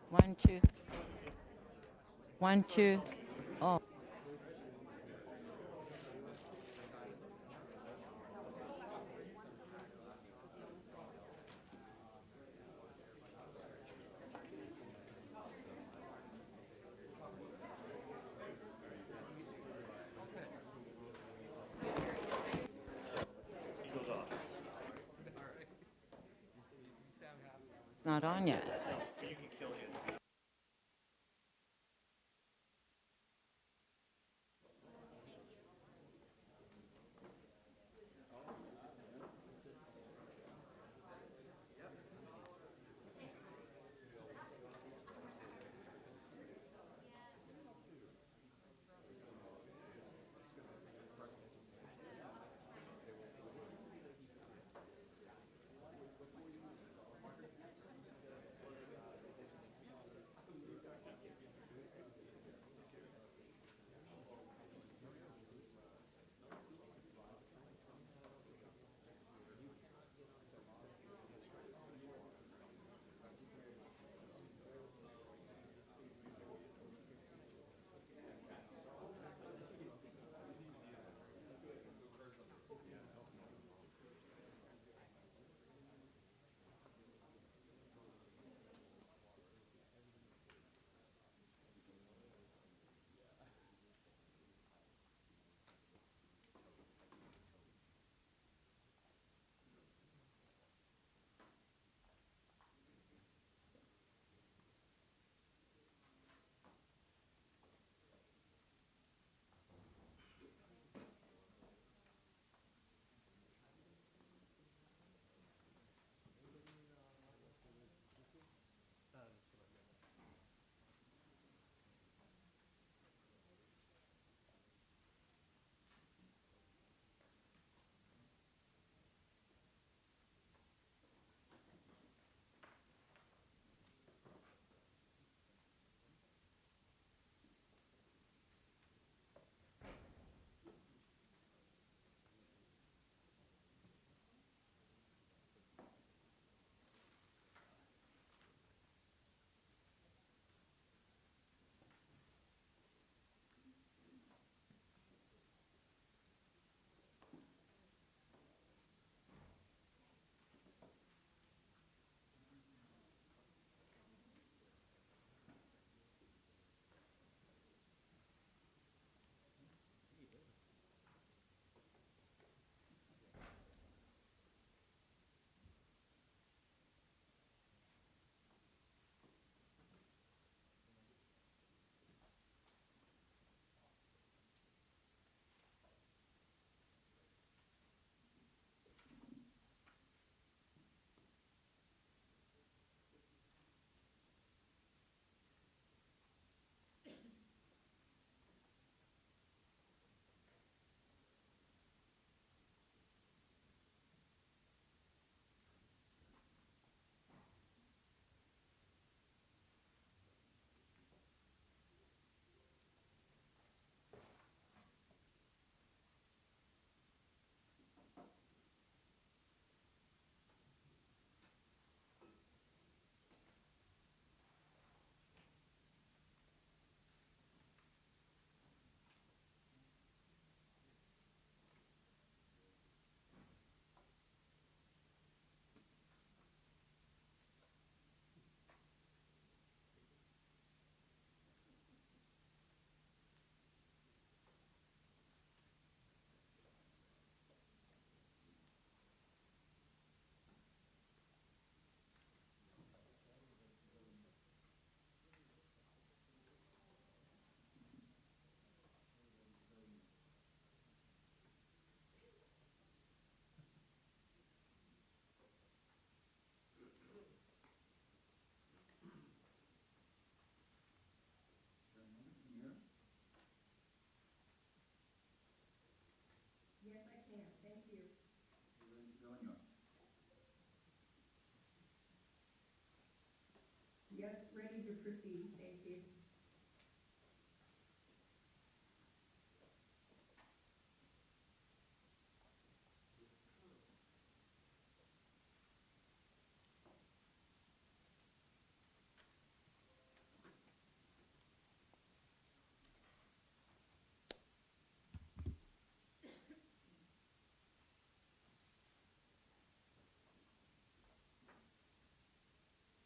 One, two. One, two. Oh. It's not on yet.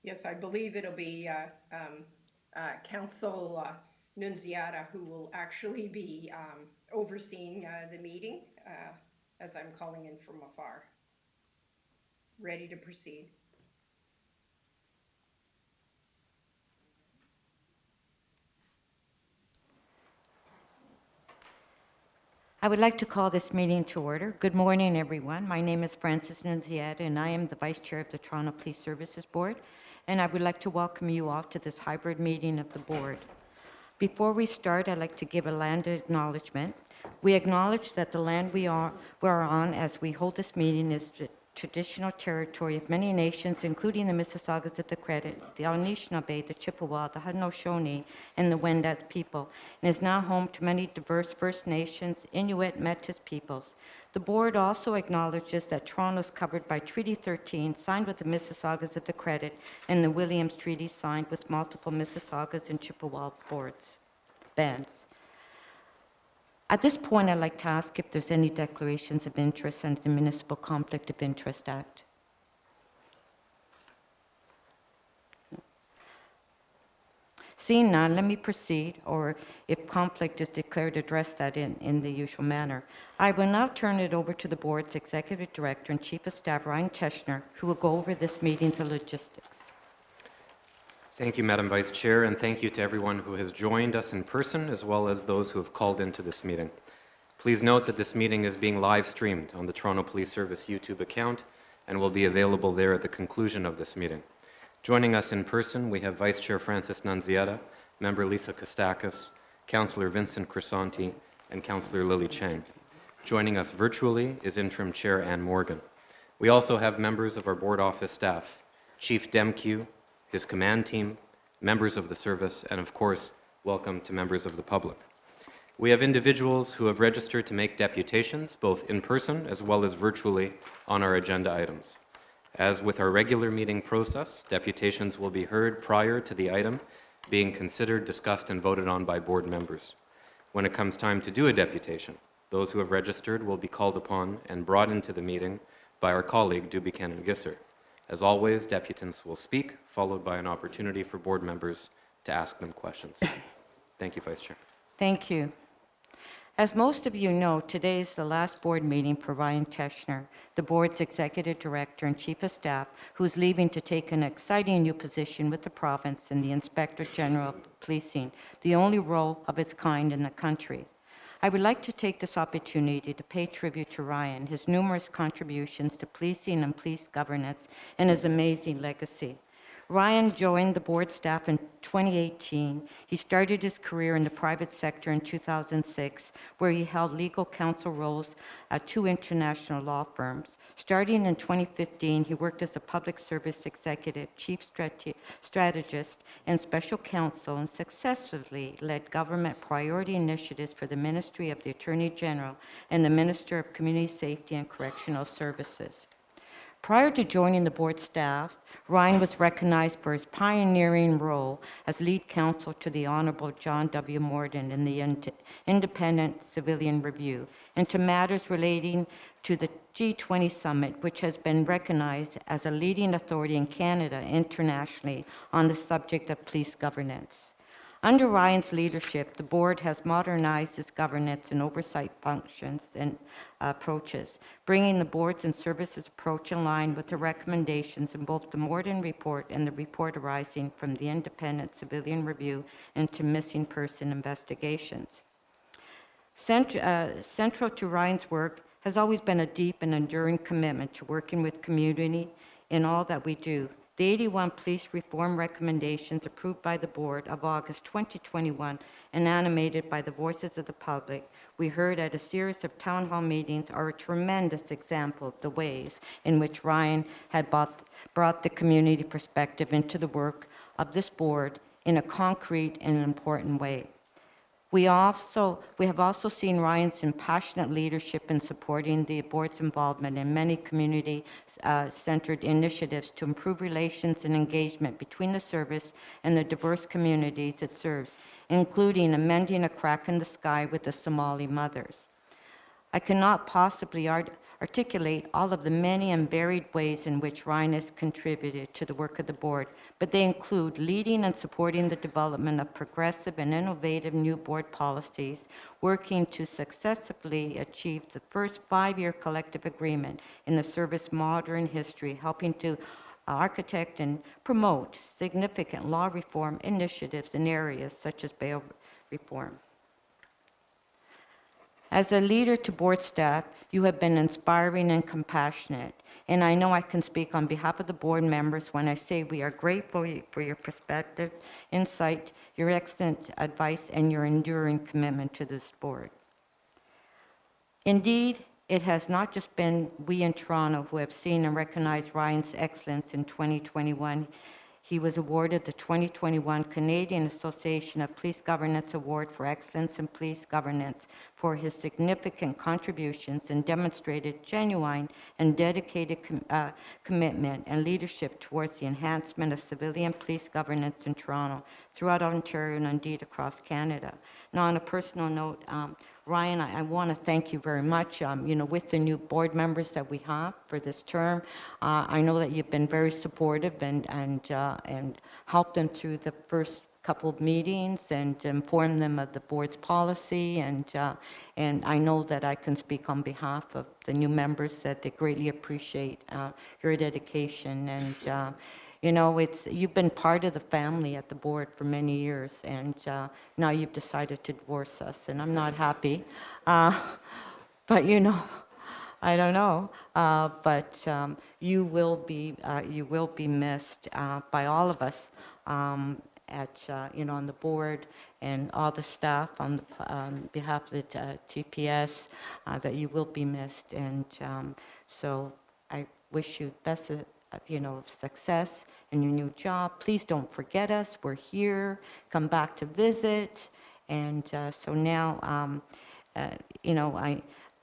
Yes, I believe it'll be Council Nunziata who will actually be overseeing the meeting as I'm calling in from afar. Ready to proceed. I would like to call this meeting to order. Good morning, everyone. My name is Frances Nunziata, and I am the Vice Chair of the Toronto Police Services Board, and I would like to welcome you all to this hybrid meeting of the Board. Before we start, I'd like to give a land acknowledgement. We acknowledge that the land we are on as we hold this meeting is the traditional territory of many nations, including the Mississaugas of the Credit, the Anishinaabe, the Chippewa, the Haudenosaunee, and the Wendat people, and is now home to many diverse First Nations, Inuit, Métis peoples. The Board also acknowledges that Toronto is covered by Treaty 13, signed with the Mississaugas of the Credit, and the Williams Treaty, signed with multiple Mississaugas and Chippewa bands. At this point, I'd like to ask if there's any declarations of interest under the Municipal Conflict of Interest Act. Seeing none, let me proceed, or if conflict is declared, address that in the usual manner. I will now turn it over to the Board's Executive Director and Chief of Staff, Ryan Teschner, who will go over this meeting's logistics. Thank you, Madam Vice Chair, and thank you to everyone who has joined us in person, as well as those who have called into this meeting. Please note that this meeting is being live-streamed on the Toronto Police Service YouTube account and will be available there at the conclusion of this meeting. Joining us in person, we have Vice Chair Frances Nunziata, Member Lisa Kostakis, Councillor Vincent Crisanti, and Councillor Lily Chang. Joining us virtually is Interim Chair Ann Morgan. We also have members of our board office staff, Chief Demkew, his command team, members of the service, and of course, welcome to members of the public. We have individuals who have registered to make deputations, both in person as well as virtually, on our agenda items. As with our regular meeting process, deputations will be heard prior to the item being considered, discussed, and voted on by board members. When it comes time to do a deputation, those who have registered will be called upon and brought into the meeting by our colleague, Dubie Cannon-Gisser. As always, deputants will speak, followed by an opportunity for board members to ask them questions. Thank you, Vice Chair. Thank you. As most of you know, today is the last board meeting for Ryan Teschner, the board's Executive Director and Chief of Staff, who's leaving to take an exciting new position with the province in the Inspector General of Policing, the only role of its kind in the country. I would like to take this opportunity to pay tribute to Ryan, his numerous contributions to policing and police governance, and his amazing legacy. Ryan joined the board staff in 2018. He started his career in the private sector in 2006, where he held legal counsel roles at 2 international law firms. Starting in 2015, he worked as a public service executive, chief strategist, and special counsel, and successfully led government priority initiatives for the Ministry of the Attorney General and the Minister of Community Safety and Correctional Services. Prior to joining the board staff, Ryan was recognized for his pioneering role as lead counsel to the Honorable John W. Morden in the Independent Civilian Review, and to matters relating to the G20 Summit, which has been recognized as a leading authority in Canada internationally on the subject of police governance. Under Ryan's leadership, the board has modernized its governance and oversight functions and approaches, bringing the board's and services approach in line with the recommendations in both the Morden report and the report arising from the Independent Civilian Review into missing person investigations. Central to Ryan's work has always been a deep and enduring commitment to working with community in all that we do. The 81 police reform recommendations approved by the board of August 2021 and animated by the voices of the public we heard at a series of town hall meetings are a tremendous example of the ways in which Ryan had brought the community perspective into the work of this board in a concrete and important way. We have also seen Ryan's passionate leadership in supporting the board's involvement in many community-centered initiatives to improve relations and engagement between the service and the diverse communities it serves, including amending a crack in the sky with the Somali mothers. I cannot possibly articulate all of the many and varied ways in which Ryan has contributed to the work of the board, but they include leading and supporting the development of progressive and innovative new board policies, working to successfully achieve the first 5-year collective agreement in the service modern history, helping to architect and promote significant law reform initiatives in areas such as bail reform. As a leader to board staff, you have been inspiring and compassionate, and I know I can speak on behalf of the board members when I say we are grateful for your perspective, insight, your excellent advice, and your enduring commitment to this board. Indeed, it has not just been we in Toronto who have seen and recognized Ryan's excellence in 2021. He was awarded the 2021 Canadian Association of Police Governance Award for Excellence in Police Governance for his significant contributions and demonstrated genuine and dedicated commitment and leadership towards the enhancement of civilian police governance in Toronto, throughout Ontario, and indeed across Canada. Now, on a personal note, Ryan, I want to thank you very much. With the new board members that we have for this term, I know that you've been very supportive and helped them through the first couple of meetings and informed them of the board's policy. And I know that I can speak on behalf of the new members that they greatly appreciate your dedication. And you've been part of the family at the board for many years, and now you've decided to divorce us, and I'm not happy. But I don't know. But you will be missed by all of us on the board and all the staff on behalf of the TPS. That you will be missed, and so I wish you best of success in your new job. Please don't forget us. We're here. Come back to visit. And so now,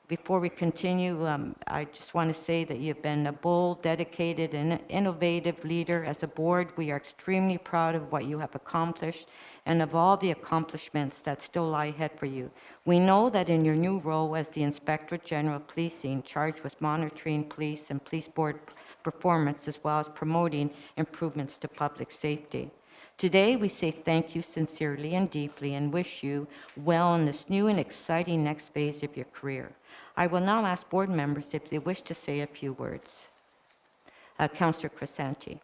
before we continue, I just want to say that you've been a bold, dedicated, and innovative leader. As a board, we are extremely proud of what you have accomplished and of all the accomplishments that still lie ahead for you. We know that in your new role as the Inspector General of Policing, charged with monitoring police and police board performance, as well as promoting improvements to public safety. Today, we say thank you sincerely and deeply and wish you well in this new and exciting next phase of your career. I will now ask board members if they wish to say a few words. Councillor Crisanti.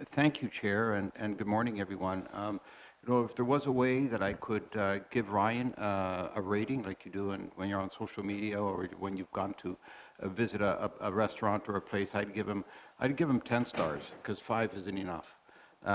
Thank you, Chair, and good morning, everyone. If there was a way that I could give Ryan a rating, like you do when you're on social media or when you've gone to visit a restaurant or a place, I'd give him 10 stars, because 5 isn't enough.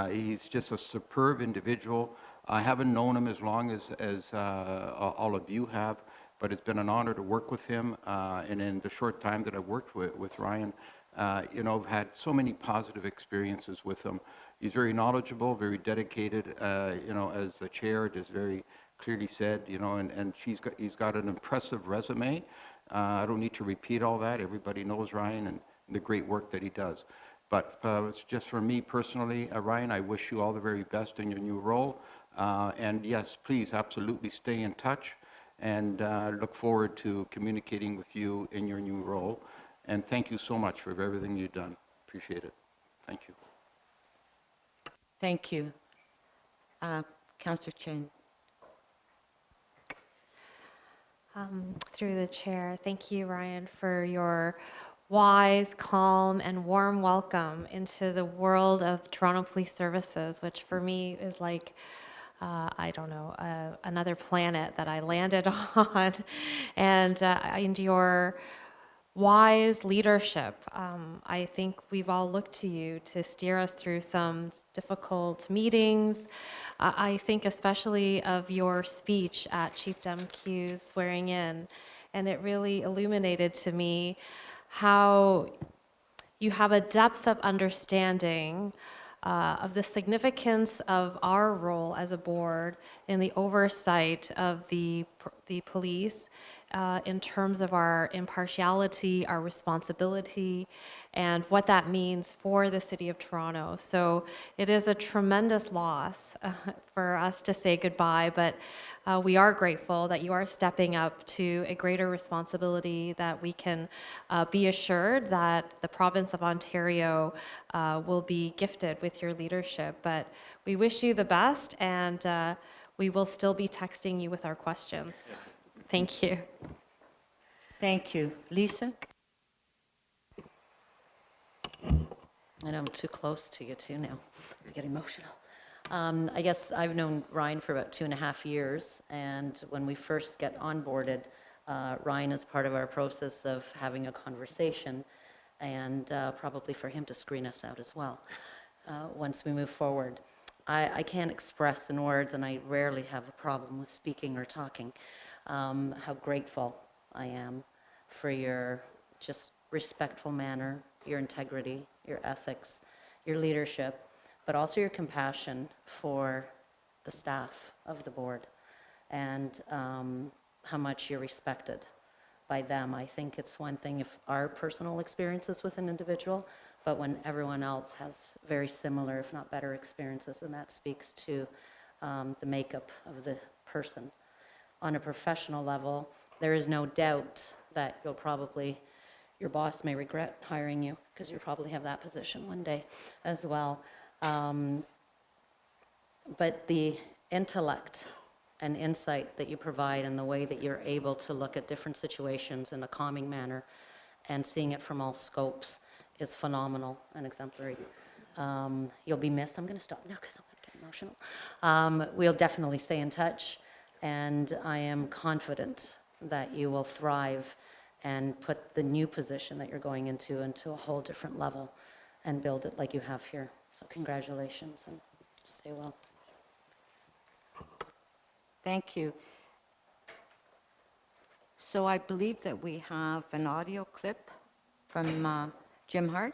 He's just a superb individual. I haven't known him as long as all of you have, but it's been an honor to work with him. And in the short time that I've worked with Ryan, I've had so many positive experiences with him. He's very knowledgeable, very dedicated, as the chair has very clearly said, and he's got an impressive resume. I don't need to repeat all that. Everybody knows Ryan and the great work that he does. But it's just for me personally, Ryan, I wish you all the very best in your new role. And yes, please, absolutely stay in touch, and look forward to communicating with you in your new role. And thank you so much for everything you've done. Appreciate it. Thank you. Thank you. Councillor Chen. Through the chair, thank you, Ryan, for your wise, calm, and warm welcome into the world of Toronto Police Services, which for me is like, another planet that I landed on. And your wise leadership. I think we've all looked to you to steer us through some difficult meetings. I think especially of your speech at Chief Demqueu's swearing in, and it really illuminated to me how you have a depth of understanding of the significance of our role as a board in the oversight of the police, in terms of our impartiality, our responsibility, and what that means for the City of Toronto. So it is a tremendous loss for us to say goodbye, but we are grateful that you are stepping up to a greater responsibility, that we can be assured that the province of Ontario will be gifted with your leadership. But we wish you the best, and we will still be texting you with our questions. Thank you. Thank you. Lisa? And I'm too close to you too now to get emotional. I guess I've known Ryan for about 2.5 years, and when we first get onboarded, Ryan is part of our process of having a conversation, and probably for him to screen us out as well once we move forward. I can't express in words, and I rarely have a problem with speaking or talking, how grateful I am for your just respectful manner, your integrity, your ethics, your leadership, but also your compassion for the staff of the board, and how much you're respected by them. I think it's one thing if our personal experiences with an individual, but when everyone else has very similar, if not better experiences, and that speaks to the makeup of the person. On a professional level, there is no doubt that your boss may regret hiring you, because you'll probably have that position one day as well. But the intellect and insight that you provide, and the way that you're able to look at different situations in a calming manner and seeing it from all scopes is phenomenal and exemplary. You'll be missed. I'm going to stop now because I'm going to get emotional. We'll definitely stay in touch, and I am confident that you will thrive and put the new position that you're going into a whole different level and build it like you have here. So congratulations, and stay well. Thank you. So I believe that we have an audio clip from Jim Hart.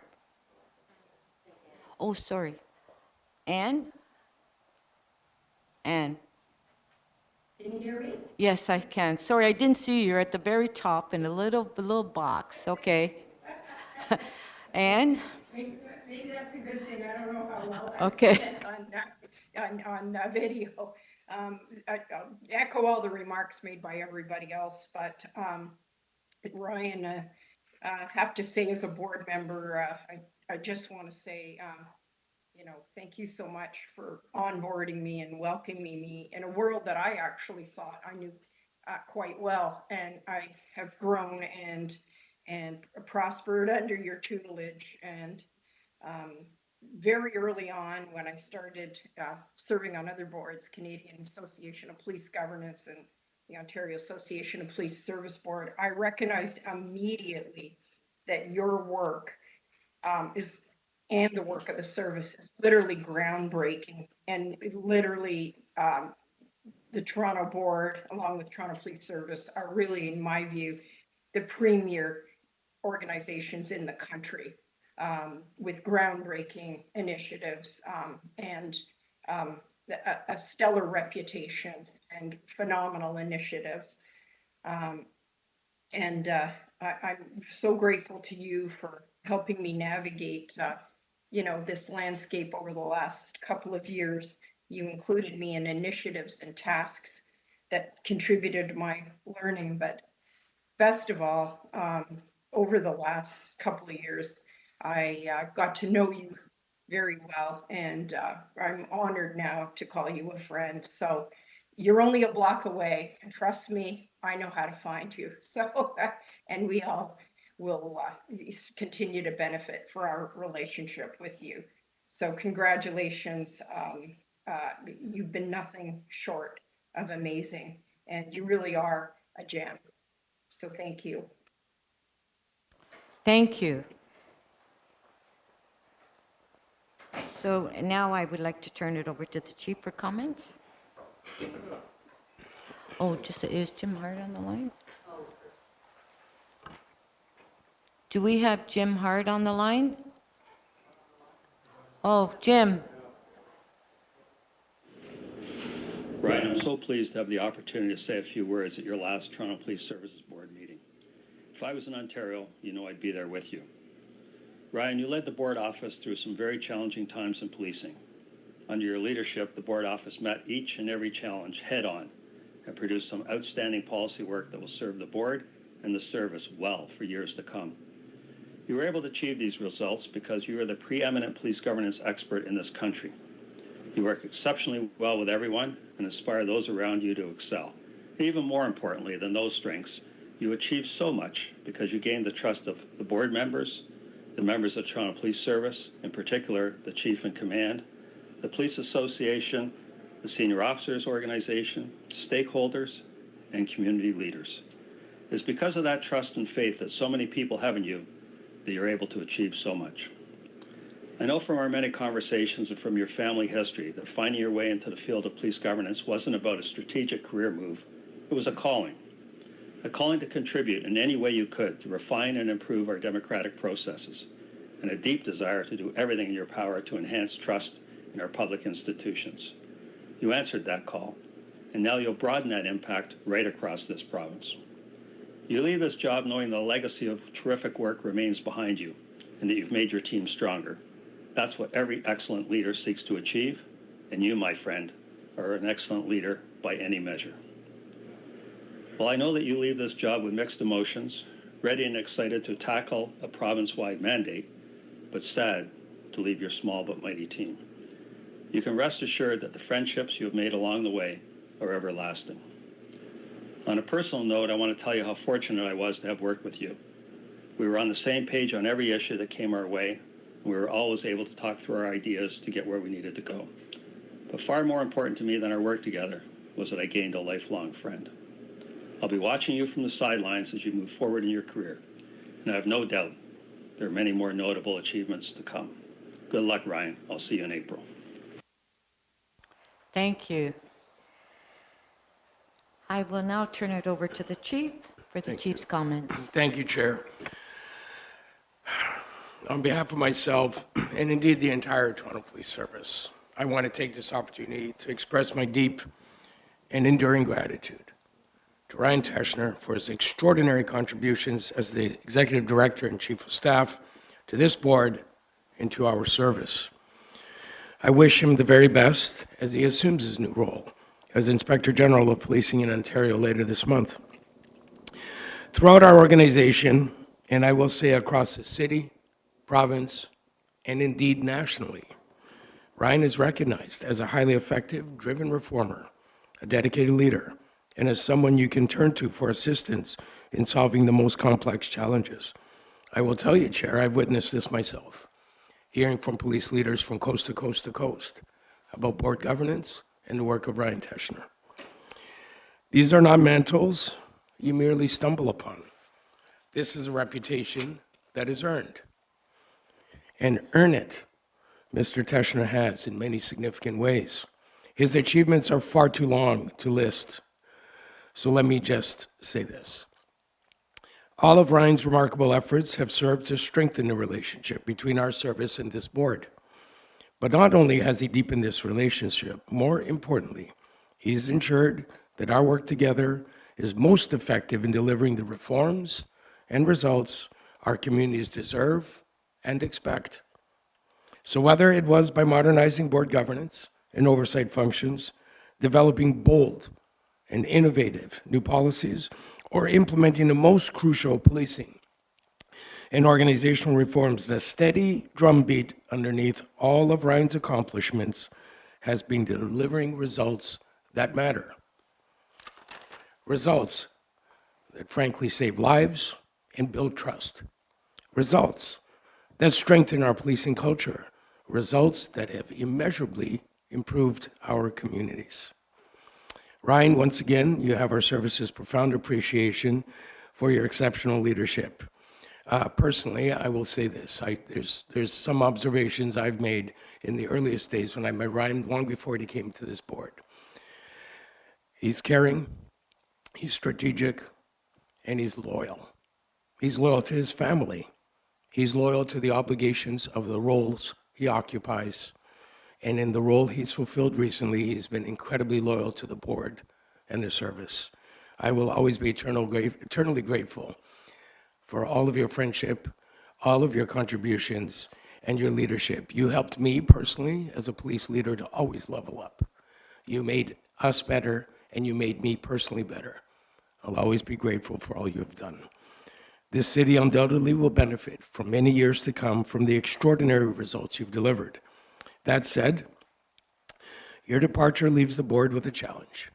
Oh, sorry. Anne? Anne? Can you hear me? Yes, I can. Sorry, I didn't see you. You're at the very top in a little box. Okay. Anne? Maybe that's a good thing. I don't know how well I Okay. present on video. I'll echo all the remarks made by everybody else, but Ryan, have to say as a board member, I just want to say, thank you so much for onboarding me and welcoming me in a world that I actually thought I knew quite well, and I have grown and prospered under your tutelage. And very early on, when I started serving on other boards, Canadian Association of Police Governance and the Ontario Association of Police Service Board, I recognized immediately that your work and the work of the service is literally groundbreaking, and literally the Toronto Board, along with Toronto Police Service, are really, in my view, the premier organizations in the country, with groundbreaking initiatives, and a stellar reputation and phenomenal initiatives. And I'm so grateful to you for helping me navigate, this landscape over the last couple of years. You included me in initiatives and tasks that contributed to my learning, but best of all, over the last couple of years, I got to know you very well, and I'm honored now to call you a friend. So you're only a block away, and trust me, I know how to find you. So, and we all will continue to benefit for our relationship with you. So congratulations. You've been nothing short of amazing, and you really are a gem. So thank you. Thank you. So now I would like to turn it over to the chief for comments. Oh, is Jim Hart on the line? Do we have Jim Hart on the line? Oh, Jim. Right. I'm so pleased to have the opportunity to say a few words at your last Toronto Police Services Board meeting. If I was in Ontario, you know I'd be there with you. Ryan, you led the board office through some very challenging times in policing. Under your leadership, the board office met each and every challenge head-on and produced some outstanding policy work that will serve the board and the service well for years to come. You were able to achieve these results because you are the preeminent police governance expert in this country. You work exceptionally well with everyone and inspire those around you to excel. And even more importantly than those strengths, you achieve so much because you gain the trust of the board members, the members of Toronto Police Service, in particular the Chief in Command, the Police Association, the Senior Officers Organization, stakeholders, and community leaders. It's because of that trust and faith that so many people have in you that you're able to achieve so much. I know from our many conversations and from your family history that finding your way into the field of police governance wasn't about a strategic career move. It was a calling to contribute in any way you could to refine and improve our democratic processes, and a deep desire to do everything in your power to enhance trust in our public institutions. You answered that call, and now you'll broaden that impact right across this province. You leave this job knowing the legacy of terrific work remains behind you and that you've made your team stronger. That's what every excellent leader seeks to achieve, and you, my friend, are an excellent leader by any measure. Well, I know that you leave this job with mixed emotions, ready and excited to tackle a province-wide mandate, but sad to leave your small but mighty team. You can rest assured that the friendships you have made along the way are everlasting. On a personal note, I want to tell you how fortunate I was to have worked with you. We were on the same page on every issue that came our way, and we were always able to talk through our ideas to get where we needed to go. But far more important to me than our work together was that I gained a lifelong friend. I'll be watching you from the sidelines as you move forward in your career, and I have no doubt there are many more notable achievements to come. Good luck, Ryan. I'll see you in April. Thank you. I will now turn it over to the Chief for the Chief's comments. Thank you, Chair. On behalf of myself and indeed the entire Toronto Police Service, I want to take this opportunity to express my deep and enduring gratitude to Ryan Teschner for his extraordinary contributions as the Executive Director and Chief of Staff to this board and to our service. I wish him the very best as he assumes his new role as Inspector General of Policing in Ontario later this month. Throughout our organization, and I will say across the city, province, and indeed nationally, Ryan is recognized as a highly effective, driven reformer, a dedicated leader, and as someone you can turn to for assistance in solving the most complex challenges. I will tell you, Chair, I've witnessed this myself, hearing from police leaders from coast to coast to coast about board governance and the work of Ryan Teschner. These are not mantles you merely stumble upon. This is a reputation that is earned. And earn it, Mr. Teschner has in many significant ways. His achievements are far too long to list, so let me just say this. All of Ryan's remarkable efforts have served to strengthen the relationship between our service and this board. But not only has he deepened this relationship, more importantly, he's ensured that our work together is most effective in delivering the reforms and results our communities deserve and expect. So whether it was by modernizing board governance and oversight functions, developing bold and innovative new policies, or implementing the most crucial policing and organizational reforms, the steady drumbeat underneath all of Ryan's accomplishments has been delivering results that matter. Results that frankly save lives and build trust. Results that strengthen our policing culture. Results that have immeasurably improved our communities. Ryan, once again, you have our service's profound appreciation for your exceptional leadership. Personally, I will say this. There's some observations I've made in the earliest days when I met Ryan, long before he came to this board. He's caring, he's strategic, and he's loyal. He's loyal to his family. He's loyal to the obligations of the roles he occupies. And in the role he's fulfilled recently, he's been incredibly loyal to the board and the service. I will always be eternally grateful for all of your friendship, all of your contributions, and your leadership. You helped me personally as a police leader to always level up. You made us better, and you made me personally better. I'll always be grateful for all you have done. This city undoubtedly will benefit for many years to come from the extraordinary results you've delivered. That said, your departure leaves the board with a challenge.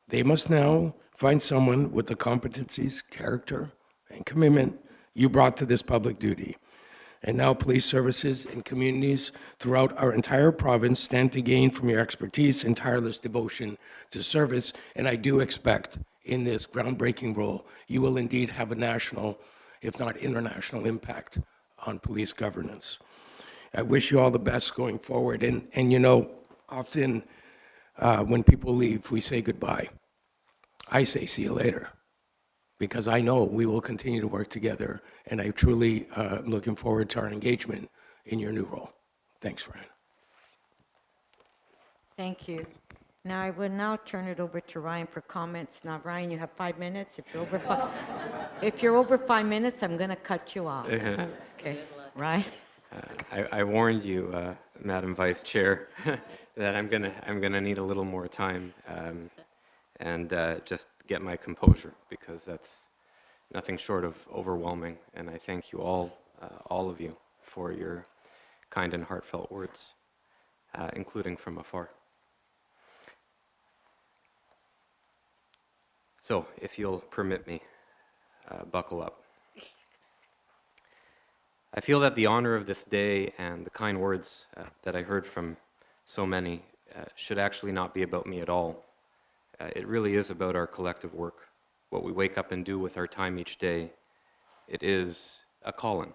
They must now find someone with the competencies, character, and commitment you brought to this public duty. And now police services and communities throughout our entire province stand to gain from your expertise and tireless devotion to service. And I do expect in this groundbreaking role, you will indeed have a national, if not international, impact on police governance. I wish you all the best going forward. And you know, often when people leave, we say goodbye. I say see you later, because I know we will continue to work together, and I truly am looking forward to our engagement in your new role. Thanks, Ryan. Thank you. Now, I will now turn it over to Ryan for comments. Now, Ryan, you have 5 minutes. If you're over 5 minutes, I'm going to cut you off. Okay, Ryan? I warned you, Madam Vice Chair, that I'm gonna need a little more time and just get my composure, because that's nothing short of overwhelming. And I thank you all of you, for your kind and heartfelt words, including from afar. So, if you'll permit me, buckle up. I feel that the honor of this day and the kind words that I heard from so many should actually not be about me at all. It really is about our collective work, what we wake up and do with our time each day. It is a calling.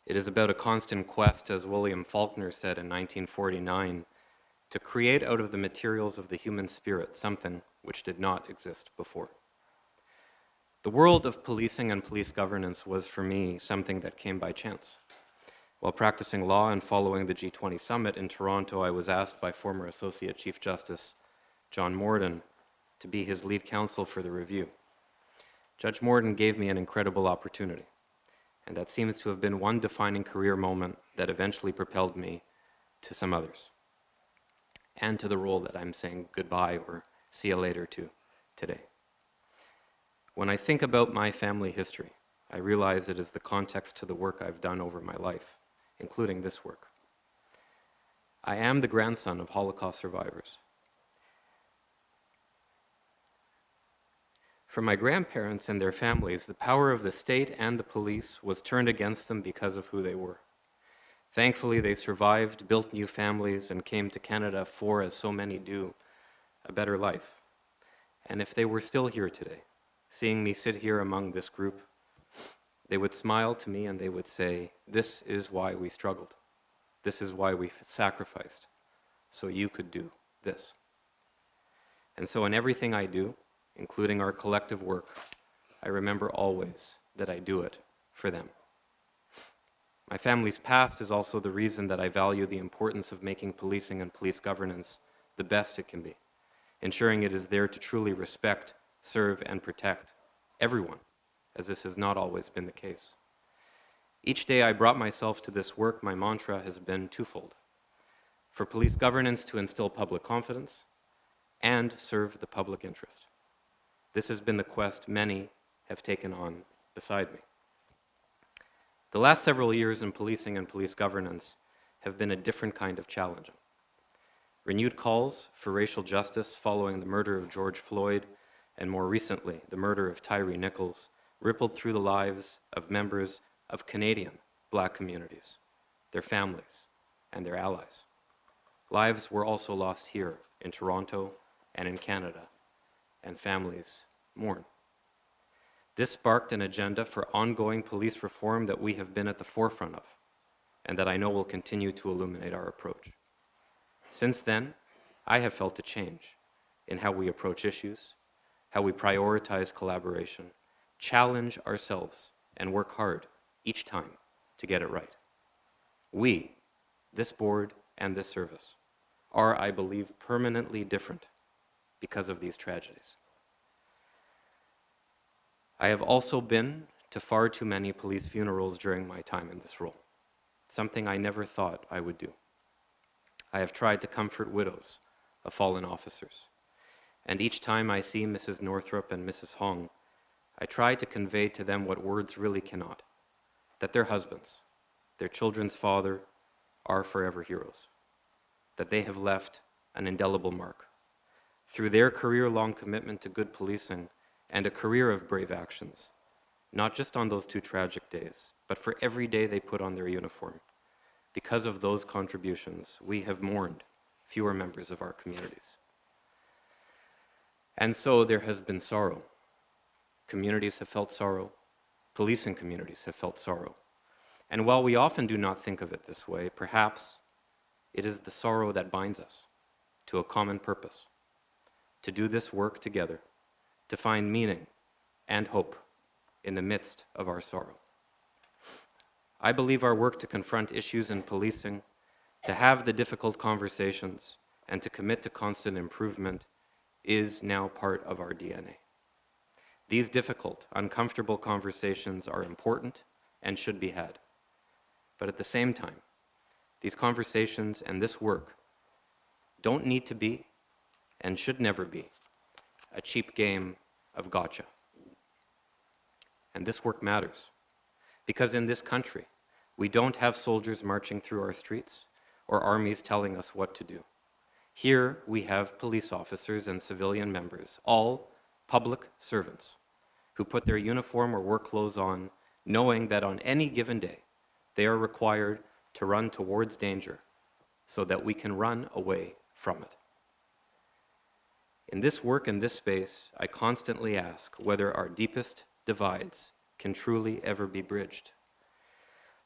It is about a constant quest, as William Faulkner said in 1949, to create out of the materials of the human spirit something which did not exist before. The world of policing and police governance was, for me, something that came by chance. While practicing law and following the G20 summit in Toronto, I was asked by former Associate Chief Justice John Morden to be his lead counsel for the review. Judge Morden gave me an incredible opportunity, and that seems to have been one defining career moment that eventually propelled me to some others, and to the role that I'm saying goodbye or see you later to today. When I think about my family history, I realize it is the context to the work I've done over my life, including this work. I am the grandson of Holocaust survivors. For my grandparents and their families, the power of the state and the police was turned against them because of who they were. Thankfully, they survived, built new families, and came to Canada for, as so many do, a better life. And if they were still here today, seeing me sit here among this group, they would smile to me and they would say, "This is why we struggled. This is why we sacrificed, so you could do this." And so in everything I do, including our collective work, I remember always that I do it for them. My family's past is also the reason that I value the importance of making policing and police governance the best it can be, ensuring it is there to truly respect, serve, and protect everyone, as this has not always been the case. Each day I brought myself to this work, my mantra has been twofold: for police governance to instill public confidence and serve the public interest. This has been the quest many have taken on beside me. The last several years in policing and police governance have been a different kind of challenge. Renewed calls for racial justice following the murder of George Floyd, and more recently, the murder of Tyree Nichols, rippled through the lives of members of Canadian Black communities, their families, and their allies. Lives were also lost here in Toronto and in Canada, and families mourn. This sparked an agenda for ongoing police reform that we have been at the forefront of, and that I know will continue to illuminate our approach. Since then, I have felt a change in how we approach issues, how we prioritize collaboration, challenge ourselves, and work hard each time to get it right. We, this board and this service are, I believe, permanently different because of these tragedies. I have also been to far too many police funerals during my time in this role, something I never thought I would do. I have tried to comfort widows of fallen officers, and each time I see Mrs. Northrup and Mrs. Hong, I try to convey to them what words really cannot, that their husbands, their children's father, are forever heroes, that they have left an indelible mark. Through their career-long commitment to good policing and a career of brave actions, not just on those 2 tragic days, but for every day they put on their uniform. Because of those contributions, we have mourned fewer members of our communities. And so there has been sorrow. Communities have felt sorrow. Policing communities have felt sorrow. And while we often do not think of it this way, perhaps it is the sorrow that binds us to a common purpose, to do this work together, to find meaning and hope in the midst of our sorrow. I believe our work to confront issues in policing, to have the difficult conversations, and to commit to constant improvement is now part of our DNA. These difficult, uncomfortable conversations are important and should be had. But at the same time, these conversations and this work don't need to be, and should never be, a cheap game of gotcha. And this work matters, because in this country, we don't have soldiers marching through our streets or armies telling us what to do. Here we have police officers and civilian members, all public servants, who put their uniform or work clothes on, knowing that on any given day, they are required to run towards danger so that we can run away from it. In this work, in this space, I constantly ask whether our deepest divides can truly ever be bridged.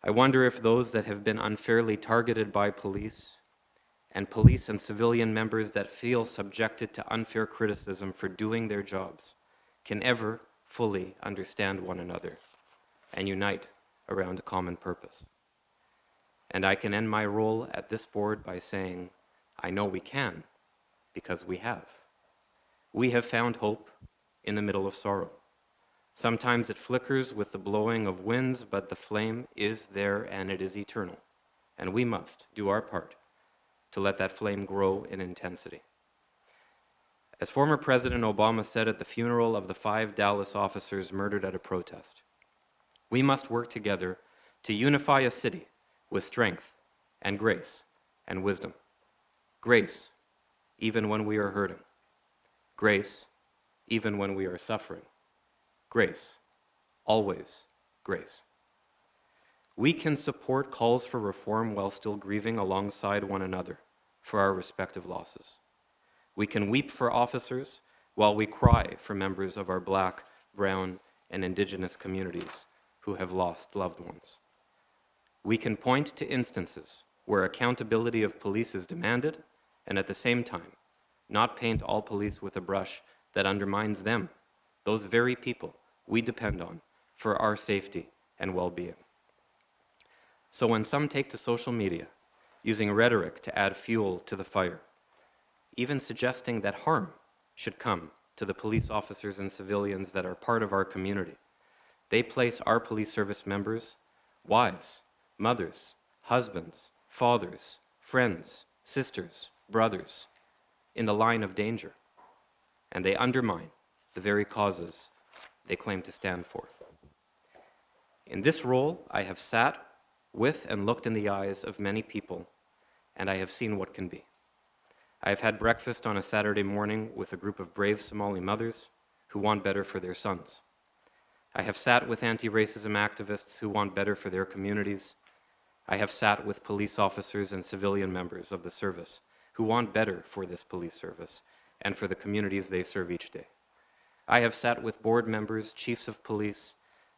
I wonder if those that have been unfairly targeted by police and civilian members that feel subjected to unfair criticism for doing their jobs can ever fully understand one another and unite around a common purpose. And I can end my role at this board by saying, I know we can, because we have. We have found hope in the middle of sorrow. Sometimes it flickers with the blowing of winds, but the flame is there and it is eternal. And we must do our part to let that flame grow in intensity. As former President Obama said at the funeral of the 5 Dallas officers murdered at a protest, we must work together to unify a city with strength and grace and wisdom. Grace, even when we are hurting. Grace, even when we are suffering. Grace, always grace. We can support calls for reform while still grieving alongside one another for our respective losses. We can weep for officers while we cry for members of our Black, Brown, and Indigenous communities who have lost loved ones. We can point to instances where accountability of police is demanded and at the same time not paint all police with a brush that undermines them, those very people we depend on for our safety and well-being. So when some take to social media, using rhetoric to add fuel to the fire, even suggesting that harm should come to the police officers and civilians that are part of our community, they place our police service members, wives, mothers, husbands, fathers, friends, sisters, brothers, in the line of danger, and they undermine the very causes they claim to stand for. In this role, I have sat with and looked in the eyes of many people, and I have seen what can be. I have had breakfast on a Saturday morning with a group of brave Somali mothers who want better for their sons. I have sat with anti-racism activists who want better for their communities. I have sat with police officers and civilian members of the service who want better for this police service and for the communities they serve each day. I have sat with board members, chiefs of police,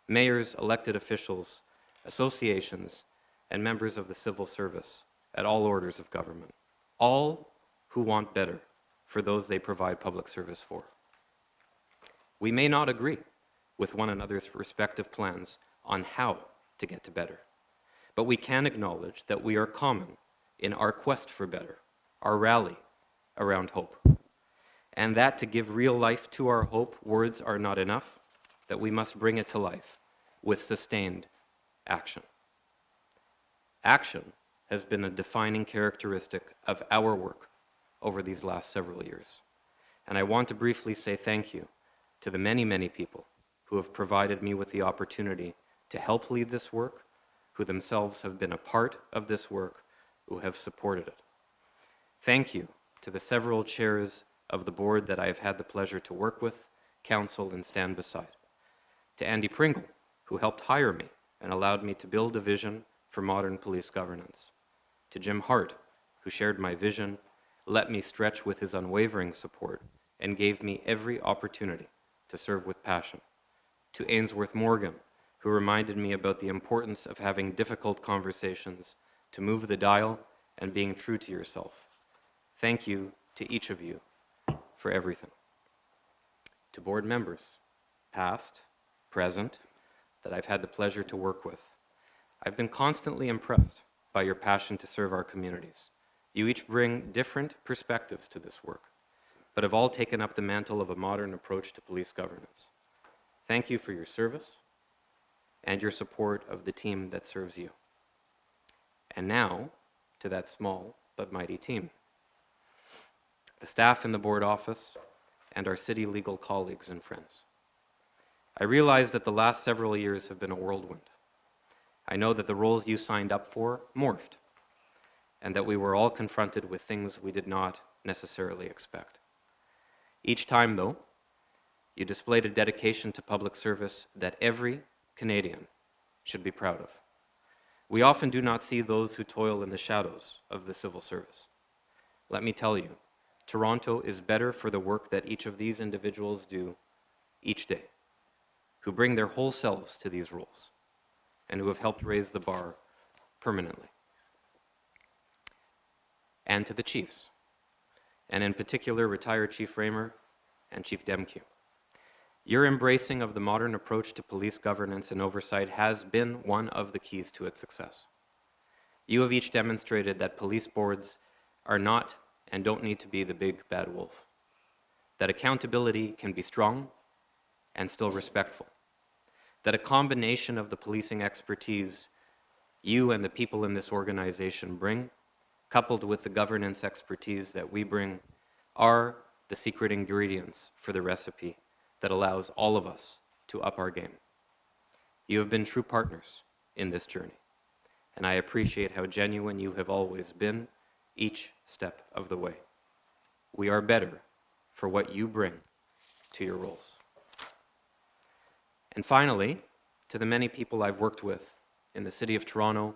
mayors, elected officials, associations, and members of the civil service at all orders of government, all who want better for those they provide public service for. We may not agree with one another's respective plans on how to get to better, but we can acknowledge that we are common in our quest for better, our rally around hope. And that to give real life to our hope, words are not enough, that we must bring it to life with sustained action. Action has been a defining characteristic of our work over these last several years. And I want to briefly say thank you to the many, many people who have provided me with the opportunity to help lead this work, who themselves have been a part of this work, who have supported it. Thank you to the several chairs of the board that I have had the pleasure to work with, counsel, and stand beside. To Andy Pringle, who helped hire me and allowed me to build a vision for modern police governance. To Jim Hart, who shared my vision, let me stretch with his unwavering support, and gave me every opportunity to serve with passion. To Ainsworth Morgan, who reminded me about the importance of having difficult conversations to move the dial and being true to yourself. Thank you to each of you for everything. To board members, past, present, that I've had the pleasure to work with, I've been constantly impressed by your passion to serve our communities. You each bring different perspectives to this work, but have all taken up the mantle of a modern approach to police governance. Thank you for your service and your support of the team that serves you. And now, to that small but mighty team. The staff in the board office and our city legal colleagues and friends. I realize that the last several years have been a whirlwind. I know that the roles you signed up for morphed, and that we were all confronted with things we did not necessarily expect. Each time, though, you displayed a dedication to public service that every Canadian should be proud of. We often do not see those who toil in the shadows of the civil service. Let me tell you, Toronto is better for the work that each of these individuals do each day, who bring their whole selves to these roles, and who have helped raise the bar permanently. And to the chiefs, and in particular retired Chief Raymer and Chief Demke. Your embracing of the modern approach to police governance and oversight has been one of the keys to its success. You have each demonstrated that police boards are not and don't need to be the big bad wolf, that accountability can be strong and still respectful, that a combination of the policing expertise you and the people in this organization bring, coupled with the governance expertise that we bring, are the secret ingredients for the recipe that allows all of us to up our game. You have been true partners in this journey, and I appreciate how genuine you have always been each step of the way. We are better for what you bring to your roles. And finally, to the many people I've worked with in the City of Toronto,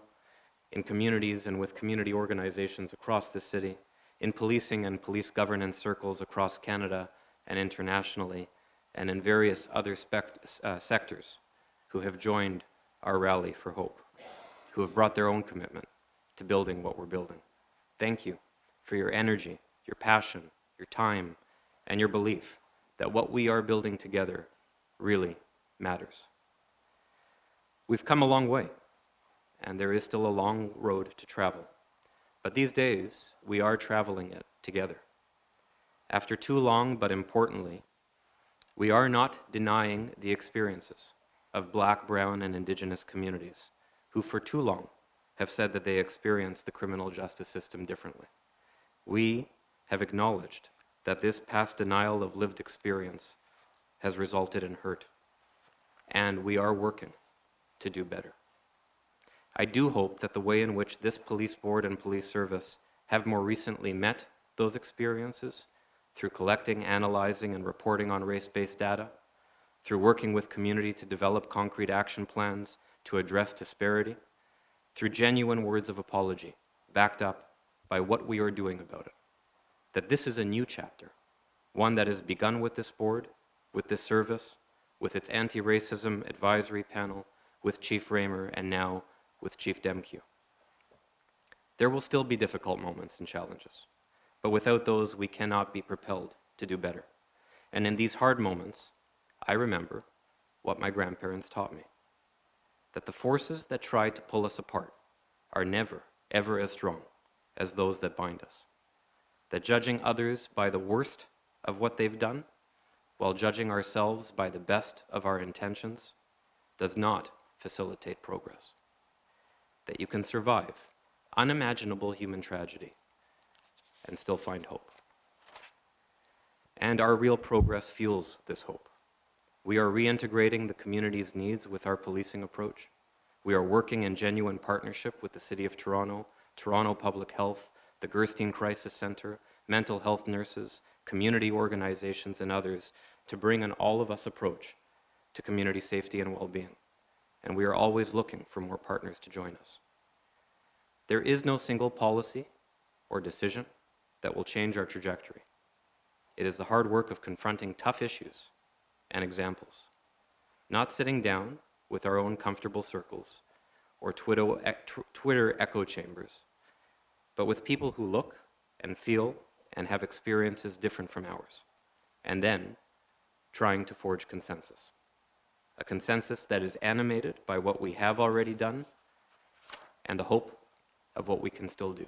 in communities and with community organizations across the city, in policing and police governance circles across Canada and internationally, and in various other sectors who have joined our rally for hope, who have brought their own commitment to building what we're building. Thank you for your energy, your passion, your time, and your belief that what we are building together really matters. We've come a long way, and there is still a long road to travel. But these days, we are traveling it together. After too long, but importantly, we are not denying the experiences of Black, Brown, and Indigenous communities who for too long have said that they experience the criminal justice system differently. We have acknowledged that this past denial of lived experience has resulted in hurt, and we are working to do better. I do hope that the way in which this police board and police service have more recently met those experiences, through collecting, analyzing, and reporting on race-based data, through working with community to develop concrete action plans to address disparity, through genuine words of apology, backed up by what we are doing about it, that this is a new chapter, one that has begun with this board, with this service, with its anti-racism advisory panel, with Chief Raymer, and now with Chief Demke. There will still be difficult moments and challenges, but without those, we cannot be propelled to do better. And in these hard moments, I remember what my grandparents taught me, that the forces that try to pull us apart are never, ever as strong as those that bind us. That judging others by the worst of what they've done, while judging ourselves by the best of our intentions, does not facilitate progress. That you can survive unimaginable human tragedy and still find hope. And our real progress fuels this hope. We are reintegrating the community's needs with our policing approach. We are working in genuine partnership with the City of Toronto, Toronto Public Health, the Gerstein Crisis Centre, mental health nurses, community organizations, and others to bring an all-of-us approach to community safety and well-being. And we are always looking for more partners to join us. There is no single policy or decision that will change our trajectory. It is the hard work of confronting tough issues and examples, not sitting down with our own comfortable circles or Twitter echo chambers, but with people who look and feel and have experiences different from ours, and then trying to forge consensus. A consensus that is animated by what we have already done and the hope of what we can still do.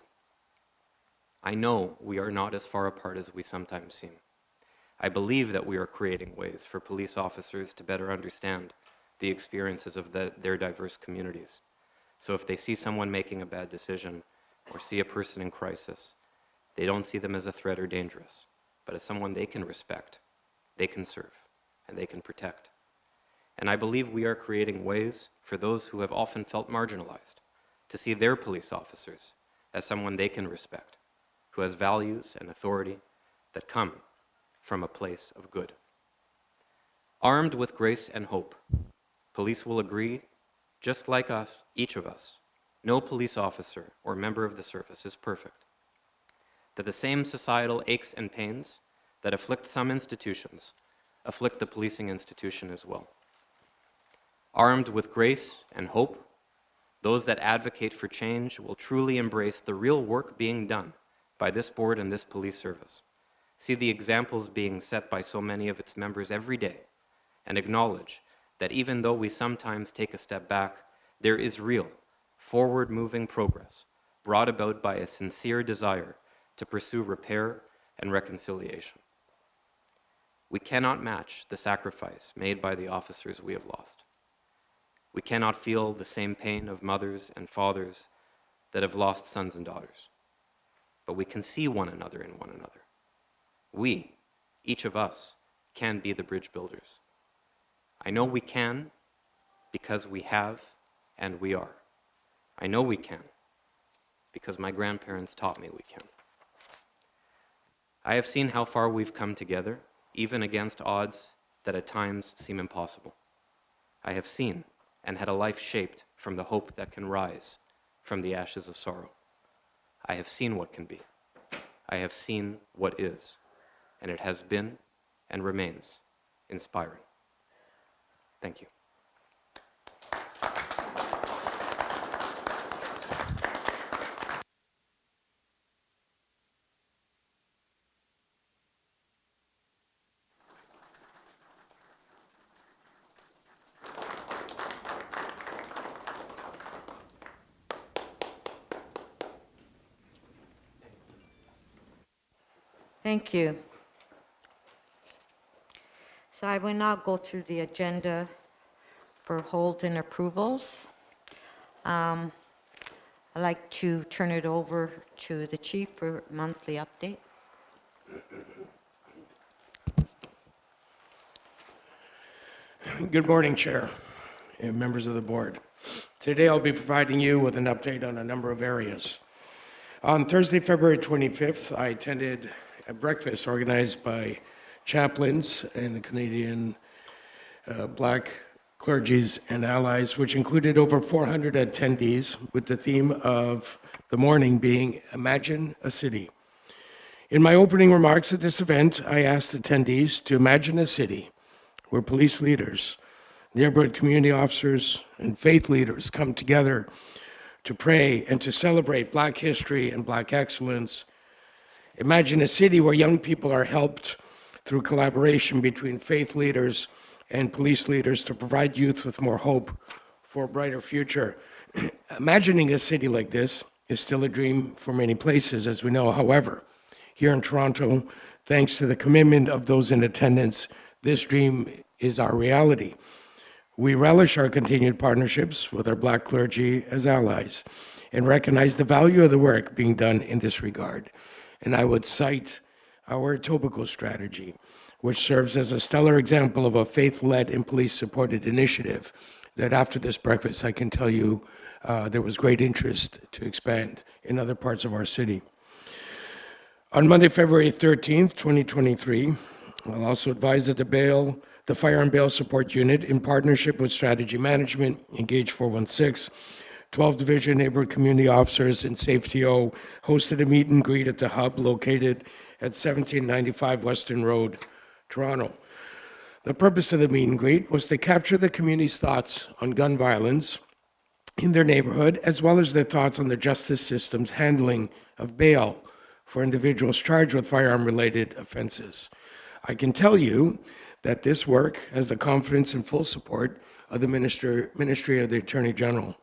I know we are not as far apart as we sometimes seem. I believe that we are creating ways for police officers to better understand the experiences of their diverse communities. So if they see someone making a bad decision or see a person in crisis, they don't see them as a threat or dangerous, but as someone they can respect, they can serve, and they can protect. And I believe we are creating ways for those who have often felt marginalized to see their police officers as someone they can respect, who has values and authority that come from a place of good. Armed with grace and hope, police will agree, just like us, each of us, no police officer or member of the service is perfect. That the same societal aches and pains that afflict some institutions afflict the policing institution as well. Armed with grace and hope, those that advocate for change will truly embrace the real work being done by this board and this police service, see the examples being set by so many of its members every day, and acknowledge that even though we sometimes take a step back, there is real, forward-moving progress brought about by a sincere desire to pursue repair and reconciliation. We cannot match the sacrifice made by the officers we have lost. We cannot feel the same pain of mothers and fathers that have lost sons and daughters. But we can see one another in one another. We, each of us, can be the bridge builders. I know we can because we have and we are. I know we can because my grandparents taught me we can. I have seen how far we've come together, even against odds that at times seem impossible. I have seen and had a life shaped from the hope that can rise from the ashes of sorrow. I have seen what can be. I have seen what is, and it has been and remains inspiring. Thank you. Thank you. So I will now go through the agenda for holds and approvals. I'd like to turn it over to the chief for monthly update. Good morning, Chair and members of the board. Today I'll be providing you with an update on a number of areas. On Thursday, February 25th, I attended a breakfast organized by chaplains and the Canadian Black Clergies and Allies, which included over 400 attendees, with the theme of the morning being Imagine a City. In my opening remarks at this event, I asked attendees to imagine a city where police leaders, neighborhood community officers, and faith leaders come together to pray and to celebrate Black history and Black excellence. Imagine a city where young people are helped through collaboration between faith leaders and police leaders to provide youth with more hope for a brighter future. Imagining a city like this is still a dream for many places, as we know. However, here in Toronto, thanks to the commitment of those in attendance, this dream is our reality. We relish our continued partnerships with our Black clergy as allies and recognize the value of the work being done in this regard. And I would cite our Etobicoke strategy, which serves as a stellar example of a faith-led and police-supported initiative that after this breakfast, I can tell you there was great interest to expand in other parts of our city. On Monday, February 13th, 2023, I'll also advise that the Firearm Bail Support Unit, in partnership with Strategy Management, Engage 416, 12 Division Neighborhood Community Officers, and Safety O, hosted a meet and greet at the hub located at 1795 Western Road, Toronto. The purpose of the meet and greet was to capture the community's thoughts on gun violence in their neighborhood, as well as their thoughts on the justice system's handling of bail for individuals charged with firearm-related offenses. I can tell you that this work has the confidence and full support of the Ministry of the Attorney General.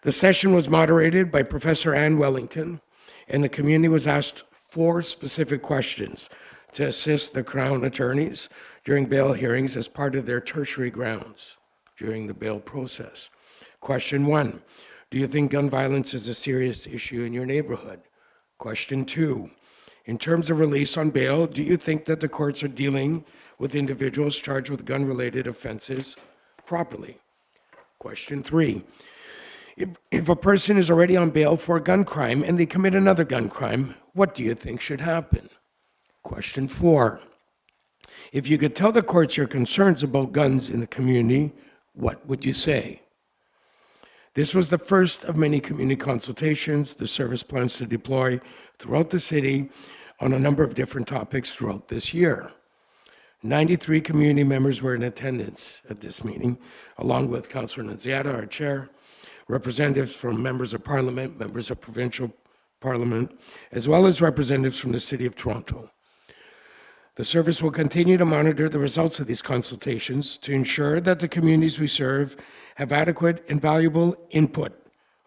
The session was moderated by Professor Ann Wellington, and the community was asked 4 specific questions to assist the Crown attorneys during bail hearings as part of their tertiary grounds during the bail process. Question 1, do you think gun violence is a serious issue in your neighborhood? Question 2, in terms of release on bail, do you think that the courts are dealing with individuals charged with gun-related offenses properly? Question 3, if a person is already on bail for a gun crime and they commit another gun crime, what do you think should happen? Question 4, if you could tell the courts your concerns about guns in the community, what would you say? This was the first of many community consultations the service plans to deploy throughout the city on a number of different topics throughout this year. 93 community members were in attendance at this meeting, along with Councillor Nunziata, our chair, representatives from members of parliament, members of provincial parliament, as well as representatives from the City of Toronto. The service will continue to monitor the results of these consultations to ensure that the communities we serve have adequate and valuable input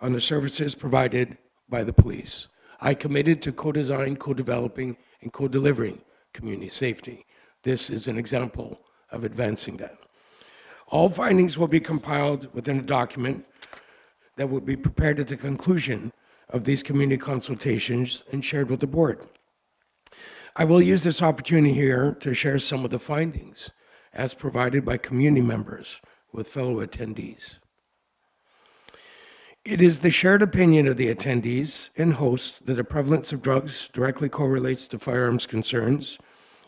on the services provided by the police. I committed to co-design, co-developing, and co-delivering community safety. This is an example of advancing that. All findings will be compiled within a document that will be prepared at the conclusion of these community consultations and shared with the board. I will use this opportunity here to share some of the findings as provided by community members with fellow attendees. It is the shared opinion of the attendees and hosts that the prevalence of drugs directly correlates to firearms concerns.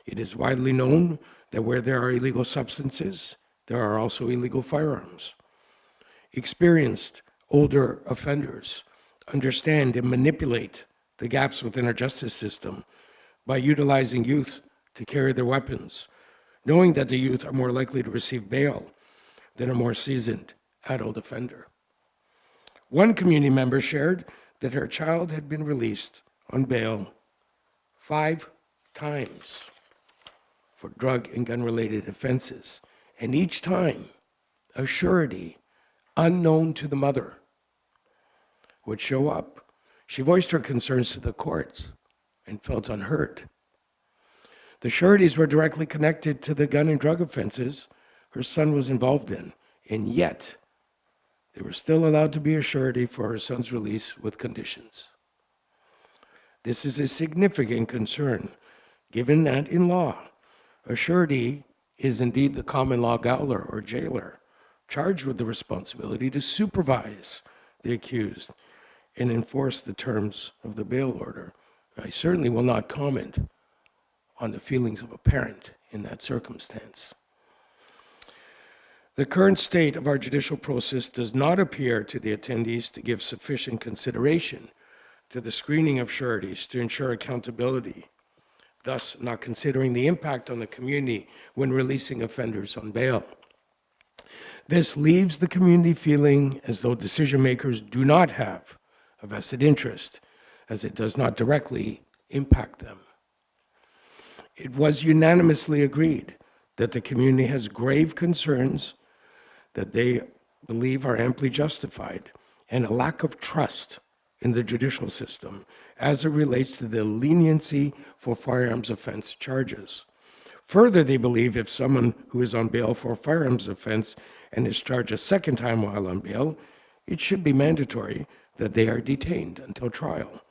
It is widely known that where there are illegal substances, there are also illegal firearms. Experienced older offenders understand and manipulate the gaps within our justice system by utilizing youth to carry their weapons, knowing that the youth are more likely to receive bail than a more seasoned adult offender. One community member shared that her child had been released on bail 5 times for drug and gun-related offenses, and each time a surety unknown to the mother would show up. She voiced her concerns to the courts and felt unheard. The sureties were directly connected to the gun and drug offenses her son was involved in, and yet they were still allowed to be a surety for her son's release with conditions. This is a significant concern, given that in law, a surety is indeed the common law gaoler or jailer, charged with the responsibility to supervise the accused and enforce the terms of the bail order. I certainly will not comment on the feelings of a parent in that circumstance. The current state of our judicial process does not appear to the attendees to give sufficient consideration to the screening of sureties to ensure accountability, thus not considering the impact on the community when releasing offenders on bail. This leaves the community feeling as though decision makers do not have a vested interest, as it does not directly impact them. It was unanimously agreed that the community has grave concerns that they believe are amply justified, and a lack of trust in the judicial system as it relates to the leniency for firearms offense charges. Further, they believe if someone who is on bail for a firearms offense and is charged a second time while on bail, it should be mandatory that they are detained until trial.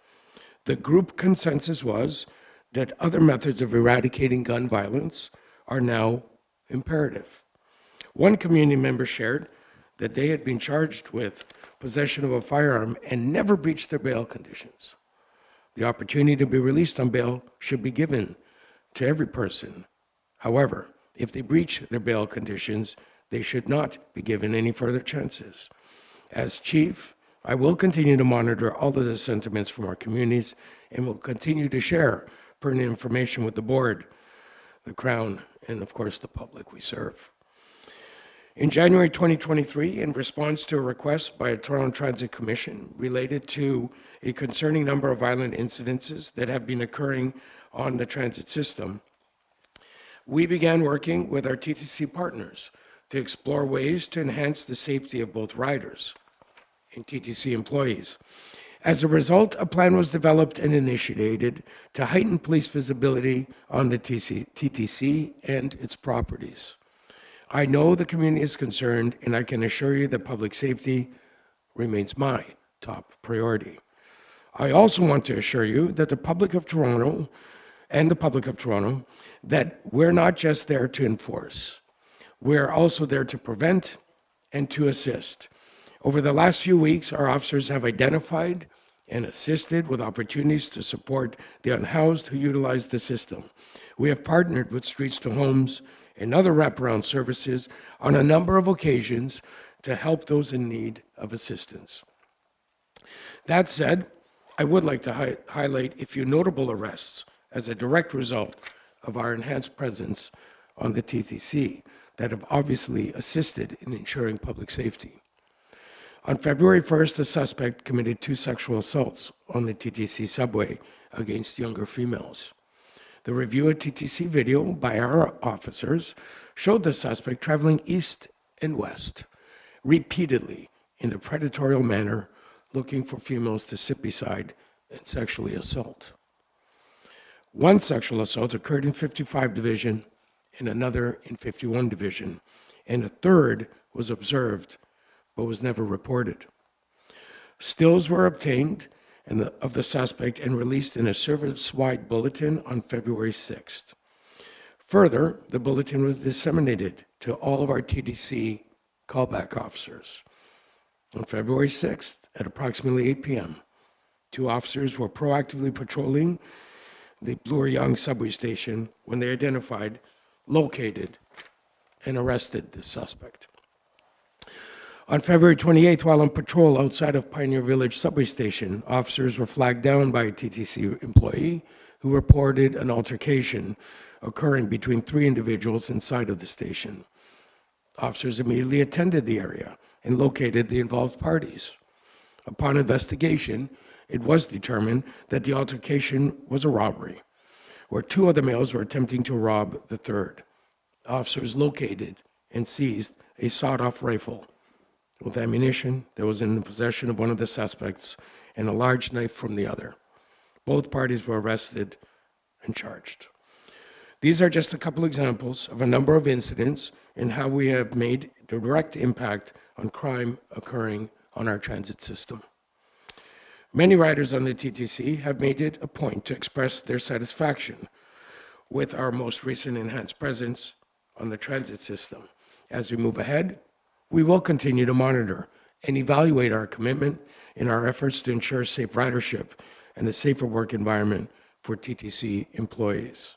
The group consensus was that other methods of eradicating gun violence are now imperative. One community member shared that they had been charged with possession of a firearm and never breached their bail conditions. The opportunity to be released on bail should be given to every person. However, if they breach their bail conditions, they should not be given any further chances. As chief, I will continue to monitor all of the sentiments from our communities and will continue to share pertinent information with the board, the Crown, and of course the public we serve. In January 2023, in response to a request by a Toronto Transit Commission related to a concerning number of violent incidences that have been occurring on the transit system, we began working with our TTC partners to explore ways to enhance the safety of both riders and TTC employees. As a result, a plan was developed and initiated to heighten police visibility on the TTC and its properties. I know the community is concerned, and I can assure you that public safety remains my top priority. I also want to assure you that the public of Toronto that we're not just there to enforce. We're also there to prevent and to assist. Over the last few weeks, our officers have identified and assisted with opportunities to support the unhoused who utilize the system. We have partnered with Streets to Homes and other wraparound services on a number of occasions to help those in need of assistance. That said, I would like to highlight a few notable arrests as a direct result of our enhanced presence on the TTC that have obviously assisted in ensuring public safety. On February 1st, a suspect committed 2 sexual assaults on the TTC subway against younger females. The review of TTC video by our officers showed the suspect traveling east and west repeatedly in a predatory manner, looking for females to sit beside and sexually assault. One sexual assault occurred in 55 Division and another in 51 Division, and a third was observed but was never reported. Stills were obtained of the suspect and released in a service-wide bulletin on February 6th. Further, the bulletin was disseminated to all of our TTC callback officers. On February 6th, at approximately 8 p.m., 2 officers were proactively patrolling the Bloor-Yonge subway station when they identified, located, and arrested the suspect. On February 28th, while on patrol outside of Pioneer Village subway station, officers were flagged down by a TTC employee who reported an altercation occurring between 3 individuals inside of the station. Officers immediately attended the area and located the involved parties. Upon investigation, it was determined that the altercation was a robbery, where 2 other males were attempting to rob the third. Officers located and seized a sawed-off rifle with ammunition that was in the possession of one of the suspects and a large knife from the other. Both parties were arrested and charged. These are just a couple examples of a number of incidents and how we have made direct impact on crime occurring on our transit system. Many riders on the TTC have made it a point to express their satisfaction with our most recent enhanced presence on the transit system. As we move ahead, we will continue to monitor and evaluate our commitment in our efforts to ensure safe ridership and a safer work environment for TTC employees.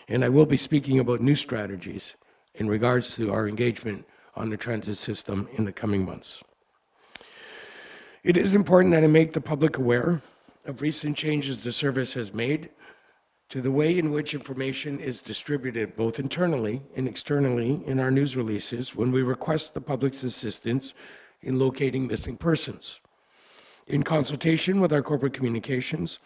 And I will be speaking about new strategies in regards to our engagement on the transit system in the coming months. It is important that I make the public aware of recent changes the service has made to the way in which information is distributed both internally and externally in our news releases when we request the public's assistance in locating missing persons. In consultation with our corporate communications,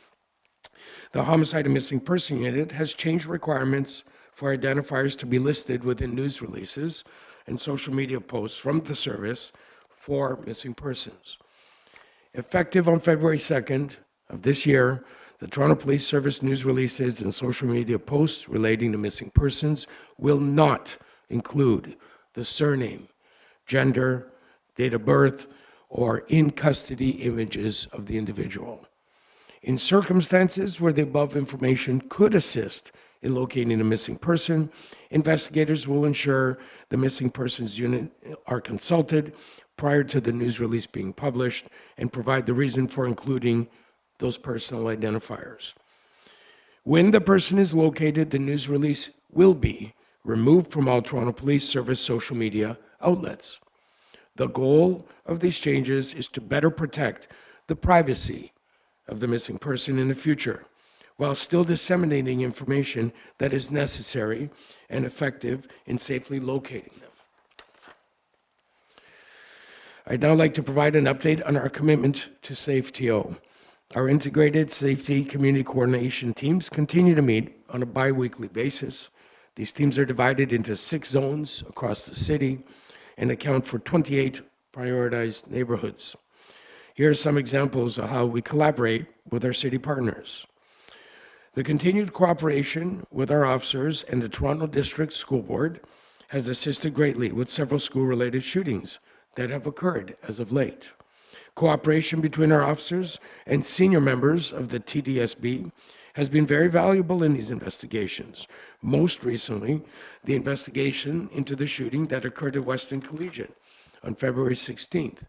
the Homicide and Missing Person Unit has changed requirements for identifiers to be listed within news releases and social media posts from the service for missing persons. Effective on February 2nd of this year, the Toronto Police Service news releases and social media posts relating to missing persons will not include the surname, gender, date of birth, or in custody images of the individual. In circumstances where the above information could assist in locating a missing person, investigators will ensure the missing persons unit are consulted prior to the news release being published and provide the reason for including those personal identifiers. When the person is located, the news release will be removed from all Toronto Police Service social media outlets. The goal of these changes is to better protect the privacy of the missing person in the future, while still disseminating information that is necessary and effective in safely locating them. I'd now like to provide an update on our commitment to SafeTO. Our integrated safety community coordination teams continue to meet on a bi-weekly basis. These teams are divided into 6 zones across the city and account for 28 prioritized neighborhoods. Here are some examples of how we collaborate with our city partners. The continued cooperation with our officers and the Toronto District School Board has assisted greatly with several school-related shootings that have occurred as of late. Cooperation between our officers and senior members of the TDSB has been very valuable in these investigations. Most recently, the investigation into the shooting that occurred at Weston Collegiate on February 16th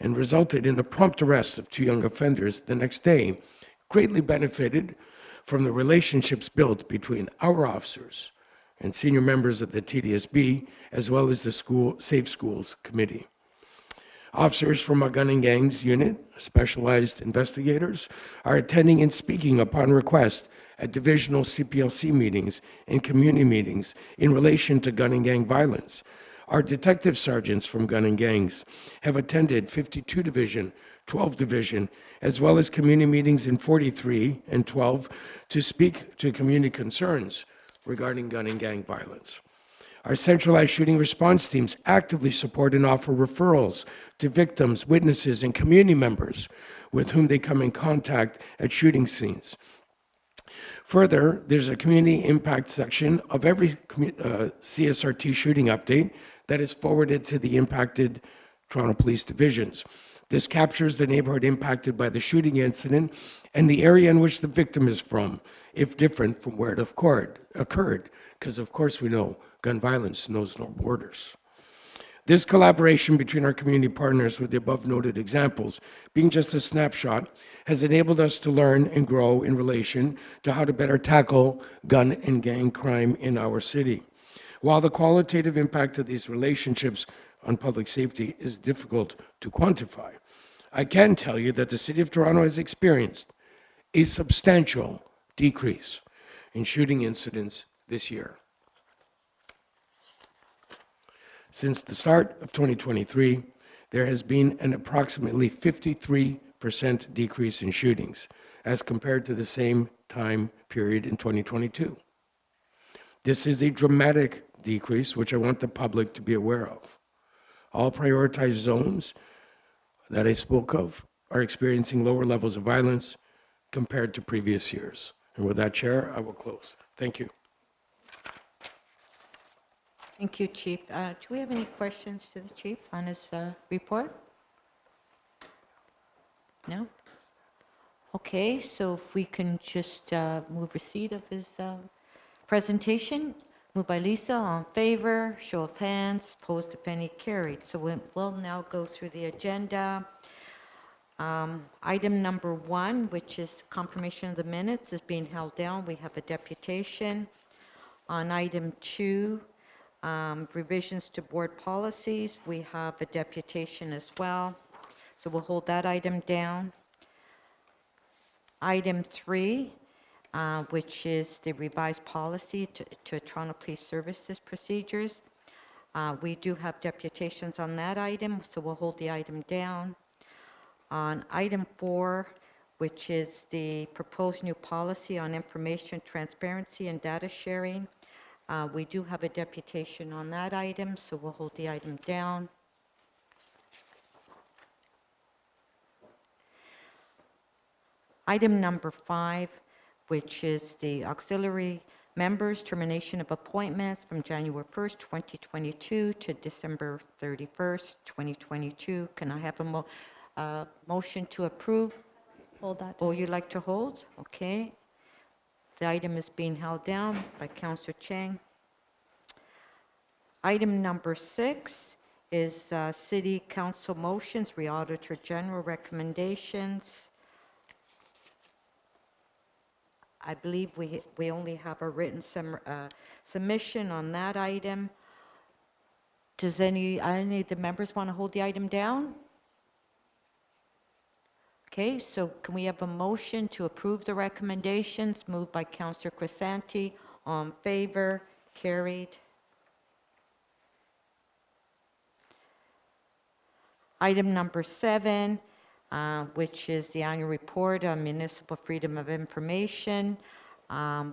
and resulted in the prompt arrest of 2 young offenders the next day greatly benefited from the relationships built between our officers and senior members of the TDSB, as well as the Safe Schools Committee. Officers from our Gun and Gangs unit, specialized investigators, are attending and speaking upon request at divisional CPLC meetings and community meetings in relation to gun and gang violence. Our detective sergeants from Gun and Gangs have attended 52 Division, 12 Division, as well as community meetings in 43 and 12 to speak to community concerns regarding gun and gang violence. Our centralized shooting response teams actively support and offer referrals to victims, witnesses, and community members with whom they come in contact at shooting scenes. Further, there's a community impact section of every CSRT shooting update that is forwarded to the impacted Toronto Police divisions. This captures the neighborhood impacted by the shooting incident and the area in which the victim is from, if different from where it occurred, because of course we know gun violence knows no borders. This collaboration between our community partners with the above noted examples, being just a snapshot, has enabled us to learn and grow in relation to how to better tackle gun and gang crime in our city. While the qualitative impact of these relationships on public safety is difficult to quantify, I can tell you that the City of Toronto has experienced a substantial decrease in shooting incidents this year. Since the start of 2023, there has been an approximately 53% decrease in shootings as compared to the same time period in 2022. This is a dramatic decrease, which I want the public to be aware of. All prioritized zones that I spoke of are experiencing lower levels of violence compared to previous years. And with that, Chair, I will close. Thank you. Thank you, Chief. Do we have any questions to the Chief on his report? No? Okay, so if we can just move receipt of his presentation. Moved by Lisa, all in favor, show of hands, opposed if any, carried. So we'll now go through the agenda. Item number 1, which is confirmation of the minutes, is being held down. We have a deputation. On item 2, revisions to board policies, we have a deputation as well. So we'll hold that item down. Item 3, which is the revised policy to Toronto Police Services procedures. We do have deputations on that item, so we'll hold the item down. On item 4, which is the proposed new policy on information transparency and data sharing, we do have a deputation on that item, so we'll hold the item down. Item number 5, which is the auxiliary members, termination of appointments from January 1st, 2022 to December 31st, 2022. Can I have a motion to approve? Hold that. Oh, you'd like to hold? Okay. The item is being held down by Councillor Chang. Item number 6 is City Council motions, Re-Auditor General recommendations. I believe we only have a written submission on that item. Does any of the members want to hold the item down? Okay, so can we have a motion to approve the recommendations? Moved by Councillor Crisanti. On favor? Carried. Item number 7, which is the annual report on municipal freedom of information.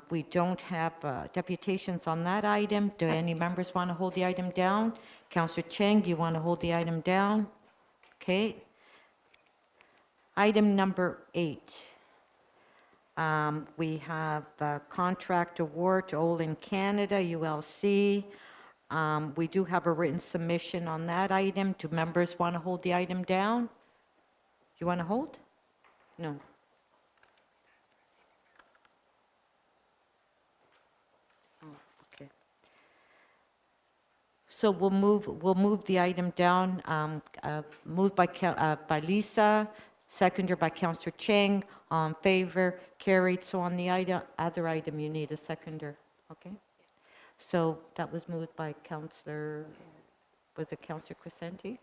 We don't have deputations on that item. Do any members want to hold the item down? Councillor Cheng, do you want to hold the item down? Okay. Item number 8. We have contract award to Olin Canada, ULC. We do have a written submission on that item. Do members want to hold the item down? You want to hold? No. Oh, okay. So we'll move the item down. Moved by Lisa, seconded by Councillor Cheng. On favor, carried. So on the other item, you need a seconder. Okay. So that was moved by Councillor, was it Councillor Crescenti?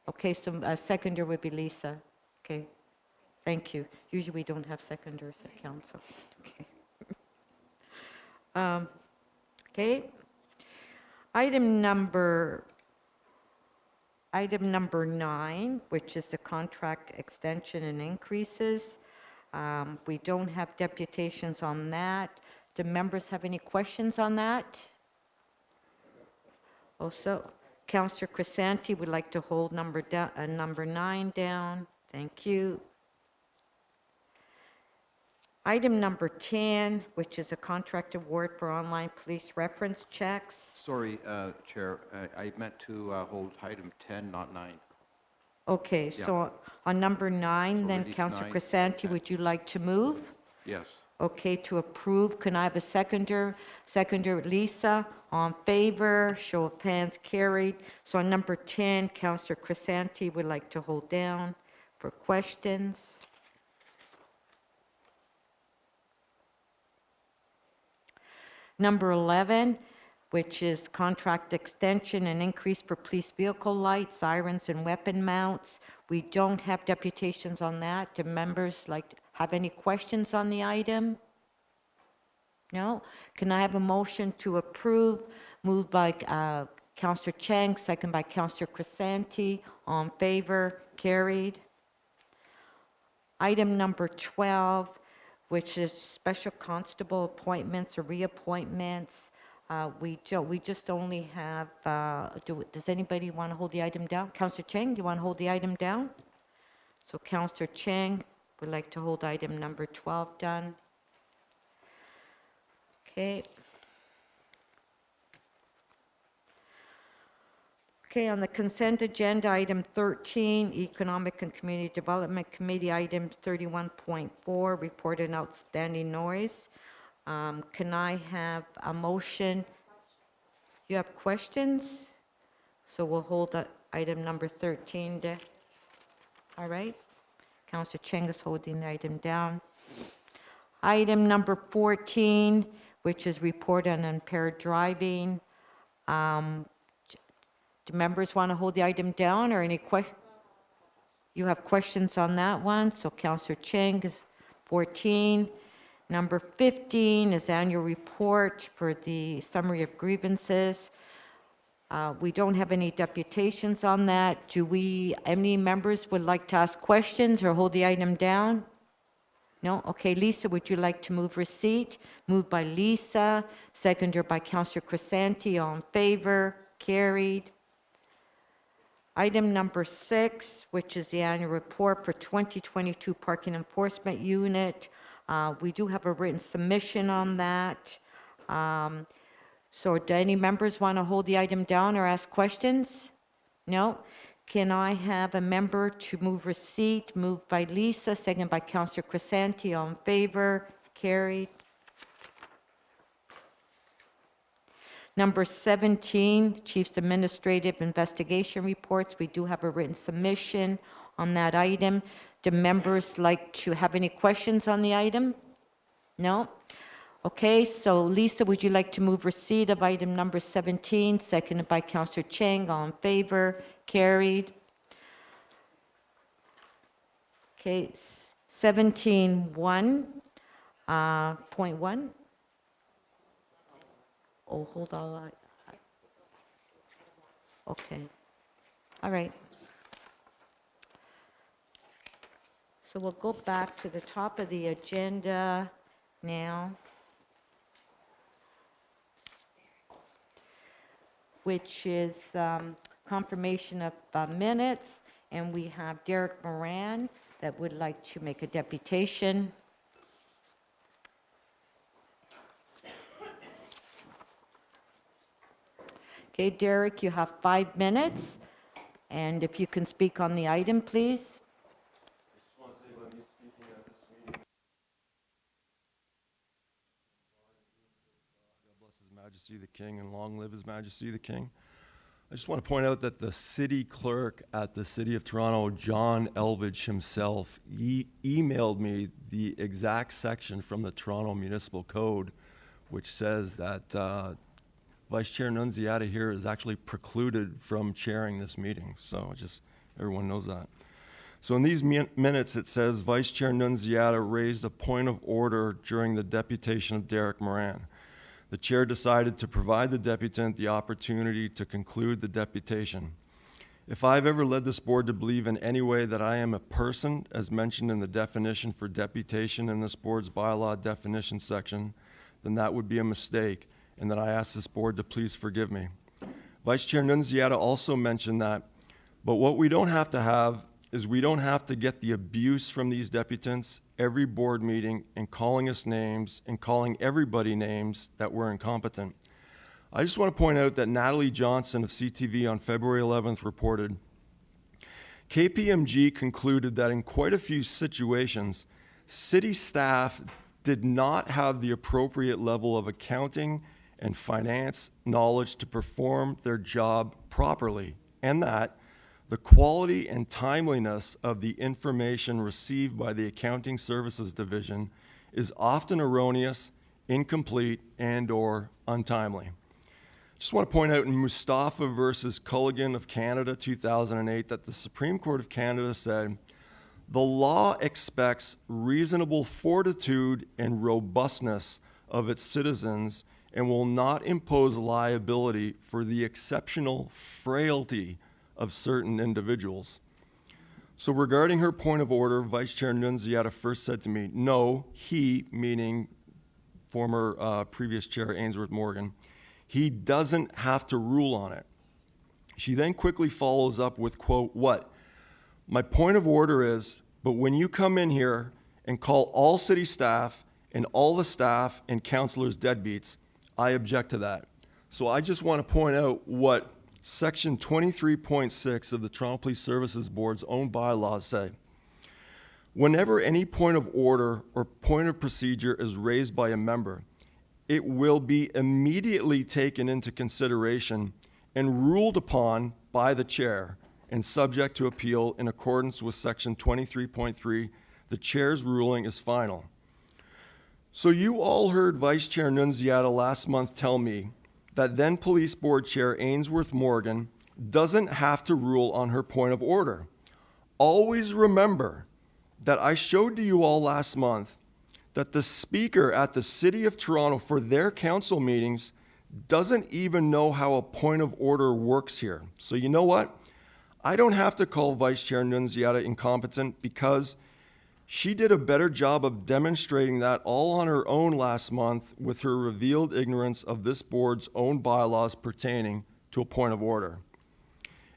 Okay, so a seconder would be Lisa. Okay, thank you. Usually we don't have seconders at council. Okay. Okay. Item number 9, which is the contract extension and increases. We don't have deputations on that. Do members have any questions on that? Also, Councillor Crisanti would like to hold number 9 down. Thank you. Item number 10, which is a contract award for online police reference checks. Sorry, Chair, I meant to hold item 10, not 9. Okay, so on number 9, So then release Councillor 9, Crisanti, 10. would you like to move? Yes. Okay, to approve, can I have a seconder? Seconder, Lisa, on favor, show of hands, carried. So on number 10, Councillor Crisanti would like to hold down for questions. Number 11, which is contract extension and increase for police vehicle lights, sirens, and weapon mounts. We don't have deputations on that. Do members have any questions on the item? No? Can I have a motion to approve? Moved by Councillor Chang, second by Councillor Crisanti. On favor? Carried. Item number 12, which is special constable appointments or reappointments. We just only have, does anybody want to hold the item down? Councillor Chang, do you want to hold the item down? So Councillor Chang would like to hold item number 12 done. Okay. Okay, on the consent agenda, item 13, Economic and Community Development Committee, item 31.4, report on outstanding noise. Can I have a motion? You have questions? So we'll hold that item number 13 there. All right. Councillor Cheng is holding the item down. Item number 14, which is report on impaired driving. Do members want to hold the item down or any questions? You have questions on that one. So Councillor Cheng is 14. Number 15 is annual report for the summary of grievances. We don't have any deputations on that. Any members would like to ask questions or hold the item down? No? Okay, Lisa, would you like to move receipt? Moved by Lisa, seconded by Councillor Crisanti. All in favor? Carried. Item number 6, which is the annual report for 2022 Parking Enforcement Unit. We do have a written submission on that. So do any members want to hold the item down or ask questions? No? Can I have a member to move receipt? Moved by Lisa, second by Councillor Crescenti. All in favor? Carried. Number 17, Chief's Administrative Investigation Reports. We do have a written submission on that item. Do members like to have any questions on the item? No? Okay, so Lisa, would you like to move receipt of item number 17, seconded by Councillor Chang? All in favor? Carried. Okay, 17.1, point 1. Oh, hold on. Okay. All right. So we'll go back to the top of the agenda now, which is confirmation of minutes. And we have Derek Moran that would like to make a deputation. Okay, Derek, you have 5 minutes, and if you can speak on the item, please. Bless His Majesty the King, and long live His Majesty the King. I just want to point out that the city clerk at the City of Toronto, John Elvidge himself, emailed me the exact section from the Toronto Municipal Code, which says that Vice Chair Nunziata here is actually precluded from chairing this meeting. So just everyone knows that. So in these minutes, it says Vice Chair Nunziata raised a point of order during the deputation of Derek Moran. The chair decided to provide the deputant the opportunity to conclude the deputation. If I've ever led this board to believe in any way that I am a person, as mentioned in the definition for deputation in this board's bylaw definition section, then that would be a mistake, and that I ask this board to please forgive me. Vice Chair Nunziata also mentioned that, but what we don't have to have is we don't have to get the abuse from these deputants every board meeting and calling us names and calling everybody names that we're incompetent. I just want to point out that Natalie Johnson of CTV on February 11th reported, KPMG concluded that in quite a few situations, city staff did not have the appropriate level of accounting and finance knowledge to perform their job properly, and that the quality and timeliness of the information received by the Accounting Services Division is often erroneous, incomplete, and/or untimely. Just want to point out in Mustafa versus Culligan of Canada, 2008, that the Supreme Court of Canada said, the law expects reasonable fortitude and robustness of its citizens and will not impose liability for the exceptional frailty of certain individuals. So regarding her point of order, Vice Chair Nunziata first said to me, no, he, meaning former previous Chair Ainsworth Morgan, he doesn't have to rule on it. She then quickly follows up with, quote, what? My point of order is, but when you come in here and call all city staff and all the staff and councilors deadbeats, I object to that. So I just want to point out what Section 23.6 of the Toronto Police Services Board's own bylaws say. Whenever any point of order or point of procedure is raised by a member, it will be immediately taken into consideration and ruled upon by the chair and subject to appeal in accordance with Section 23.3. The chair's ruling is final. So you all heard Vice Chair Nunziata last month tell me that then Police Board Chair Ainsworth Morgan doesn't have to rule on her point of order. Always remember that I showed to you all last month that the Speaker at the City of Toronto for their council meetings doesn't even know how a point of order works here. So you know what? I don't have to call Vice Chair Nunziata incompetent because she did a better job of demonstrating that all on her own last month with her revealed ignorance of this board's own bylaws pertaining to a point of order.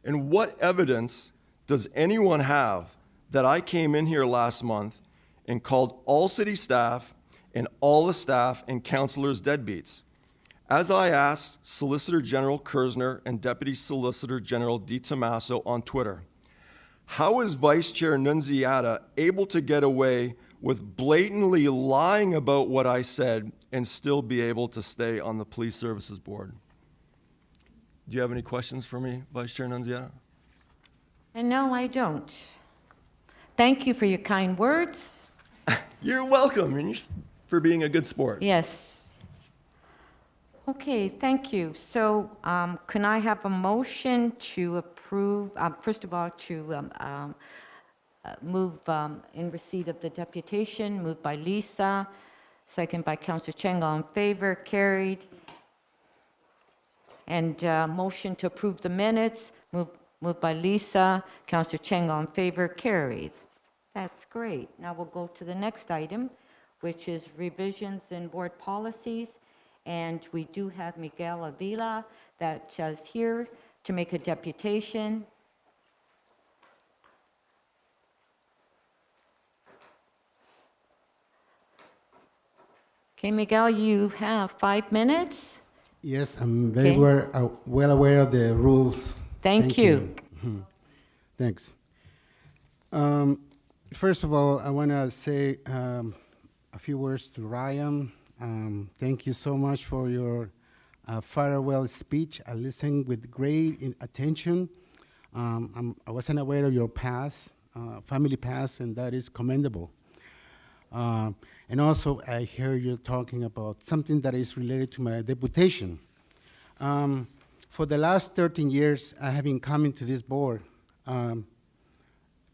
And what evidence does anyone have that I came in here last month and called all city staff and all the staff and councilors deadbeats? As I asked Solicitor General Kersner and Deputy Solicitor General DiTommaso on Twitter, how is Vice Chair Nunziata able to get away with blatantly lying about what I said and still be able to stay on the Police Services Board? Do you have any questions for me, Vice Chair Nunziata? And no, I don't. Thank you for your kind words. You're welcome, and for being a good sport. Yes. Okay, thank you. So can I have a motion to approve, first of all, to move in receipt of the deputation, moved by Lisa, second by Councillor Cheng, all in favor, carried. And motion to approve the minutes, moved by Lisa, Councillor Cheng, all in favor, carries. That's great. Now we'll go to the next item, which is revisions in board policies. And we do have Miguel Avila that is here to make a deputation. Okay, Miguel, you have 5 minutes. Yes, I'm very Okay. well aware of the rules. Thank you. Mhm. Thanks. First of all, I want to say a few words to Ryan. Thank you so much for your farewell speech. I listened with great attention. I wasn't aware of your past, family past, and that is commendable. And also, I hear you talking about something that is related to my deputation. For the last 13 years, I have been coming to this board.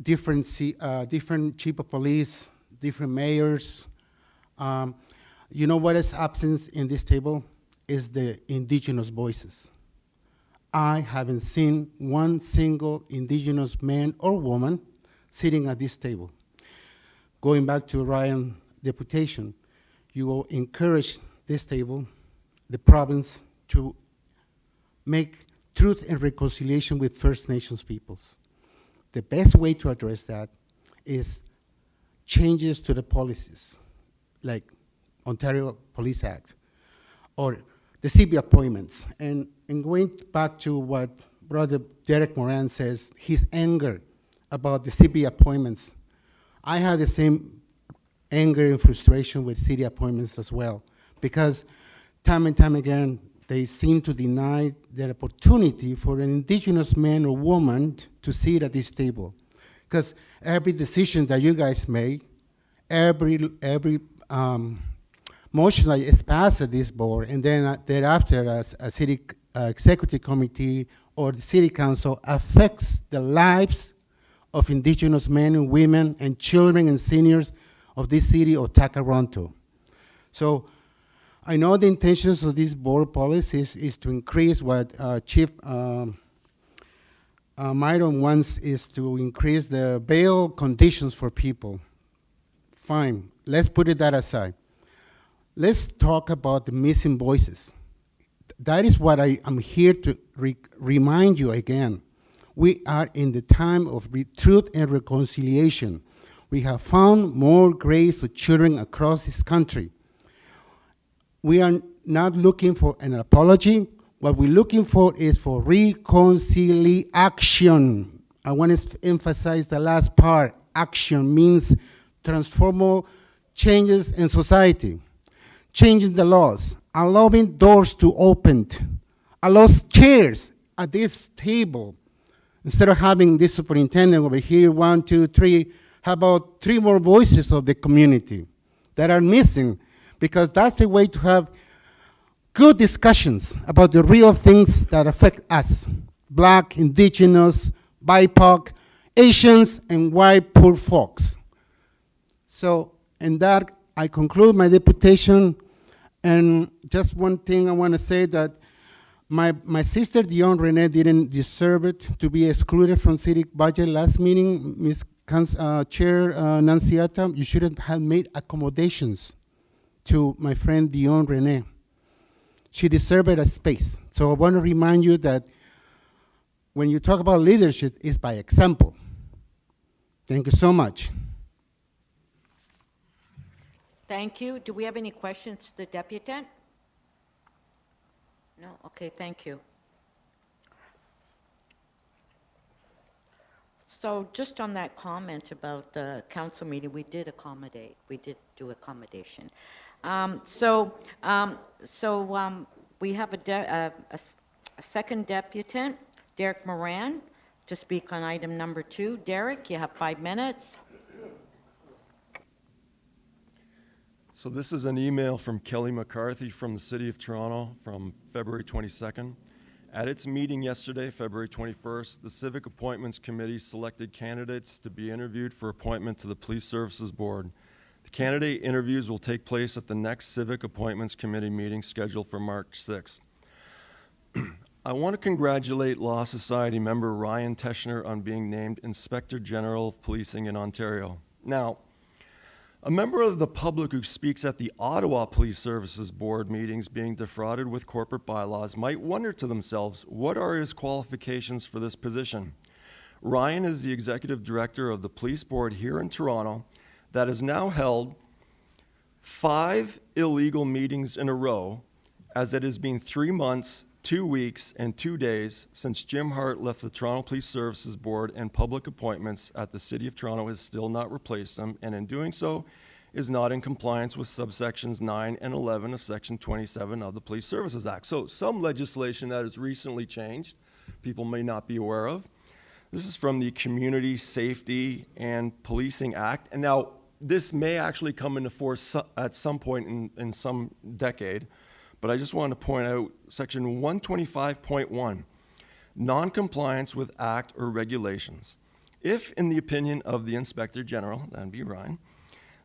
Different chief of police, different mayors. You know what is absent in this table? Is the indigenous voices. I haven't seen one single indigenous man or woman sitting at this table. Going back to Ryan's deputation, you will encourage this table, the province, to make truth and reconciliation with First Nations peoples. The best way to address that is changes to the policies, like Ontario Police Act, or the CB appointments. And going back to what Brother Derek Moran says, his anger about the CB appointments, I had the same anger and frustration with city appointments as well, because time and time again, they seem to deny the opportunity for an indigenous man or woman to sit at this table. Because every decision that you guys make, every motion that is passed at this board, and then thereafter as a city executive committee or the city council affects the lives of indigenous men and women and children and seniors of this city of Takaronto. So I know the intentions of these board policies is to increase what Chief Myron wants, is to increase the bail conditions for people. Fine, let's put that aside. Let's talk about the missing voices. That is what I'm here to remind you again. We are in the time of truth and reconciliation. We have found more grace to children across this country. We are not looking for an apology. What we're looking for is for reconciliation. I want to emphasize the last part. Action means transformational changes in society, changing the laws, allowing doors to open, allow chairs at this table. Instead of having this superintendent over here, 1, 2, 3, how about 3 more voices of the community that are missing? Because that's the way to have good discussions about the real things that affect us, Black, Indigenous, BIPOC, Asians, and white poor folks. So in that, I conclude my deputation. And just one thing I want to say, that my sister Dion Rene didn't deserve it to be excluded from city budget last meeting. Ms. Chair Nunziata, you shouldn't have made accommodations to my friend Dion Rene. She deserved a space. So I want to remind you that when you talk about leadership, it's by example. Thank you so much. Thank you. Do we have any questions to the deputant? No? Okay, thank you. So just on that comment about the council meeting, we did accommodate. We did do accommodation. We have a second deputant, Derek Moran, to speak on item number 2. Derek, you have 5 minutes. So this is an email from Kelly McCarthy from the City of Toronto from February 22nd. At its meeting yesterday, February 21st, the Civic Appointments Committee selected candidates to be interviewed for appointment to the Police Services Board. The candidate interviews will take place at the next Civic Appointments Committee meeting scheduled for March 6th. I want to congratulate Law Society member Ryan Teschner on being named Inspector General of Policing in Ontario. Now, a member of the public who speaks at the Ottawa Police Services Board meetings being defrauded with corporate bylaws might wonder to themselves, what are his qualifications for this position? Ryan is the executive director of the police board here in Toronto that has now held 5 illegal meetings in a row, as it has been 3 months, 2 weeks, and 2 days since Jim Hart left the Toronto Police Services Board, and public appointments at the City of Toronto has still not replaced them, and in doing so is not in compliance with subsections 9 and 11 of Section 27 of the Police Services Act. So some legislation that has recently changed, people may not be aware of. This is from the Community Safety and Policing Act, and now this may actually come into force at some point in some decade. But I just want to point out Section 125.1, non-compliance with Act or regulations. If, in the opinion of the Inspector General, that'd be Ryan,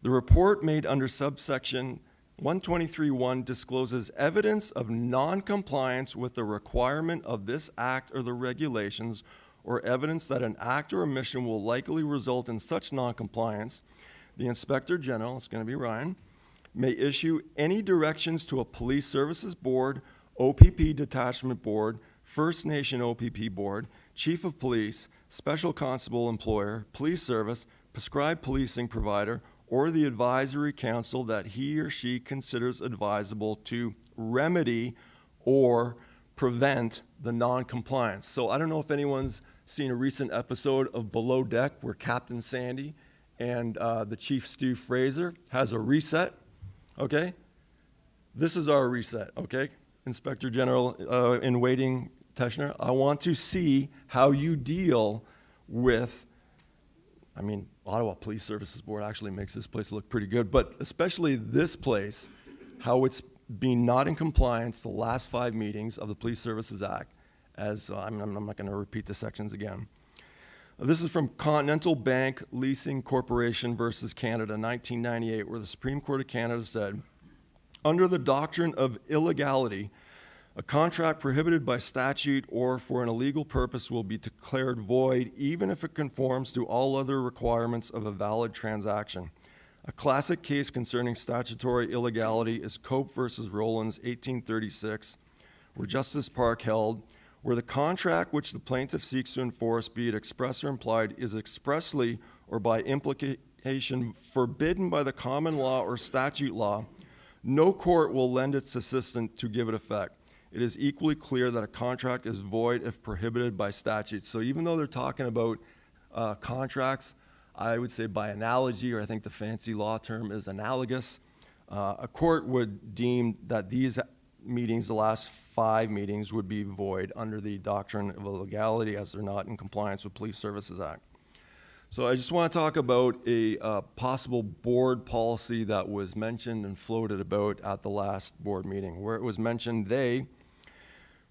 the report made under subsection 123.1 discloses evidence of non-compliance with the requirement of this Act or the regulations, or evidence that an act or omission will likely result in such non-compliance, the Inspector General, it's going to be Ryan, may issue any directions to a police services board, OPP detachment board, First Nation OPP board, chief of police, special constable employer, police service, prescribed policing provider, or the advisory council that he or she considers advisable to remedy or prevent the non-compliance. So I don't know if anyone's seen a recent episode of Below Deck where Captain Sandy and the Chief Stu Fraser has a reset. Okay, this is our reset, okay? Inspector General in waiting, Teschner, I want to see how you deal with, I mean, Ottawa Police Services Board actually makes this place look pretty good, but especially this place, how it's been not in compliance the last 5 meetings of the Police Services Act, as I'm not going to repeat the sections again. This is from Continental Bank Leasing Corporation versus Canada, 1998, where the Supreme Court of Canada said, under the doctrine of illegality, a contract prohibited by statute or for an illegal purpose will be declared void even if it conforms to all other requirements of a valid transaction. A classic case concerning statutory illegality is Cope versus Rollins, 1836, where Justice Park held, where the contract which the plaintiff seeks to enforce, be it express or implied, is expressly or by implication forbidden by the common law or statute law, no court will lend its assistance to give it effect. It is equally clear that a contract is void if prohibited by statute. So even though they're talking about contracts, I would say by analogy, or I think the fancy law term is analogous, a court would deem that these meetings, the last 5 meetings, would be void under the doctrine of illegality as they're not in compliance with Police Services Act. So I just want to talk about a possible board policy that was mentioned and floated about at the last board meeting, where it was mentioned they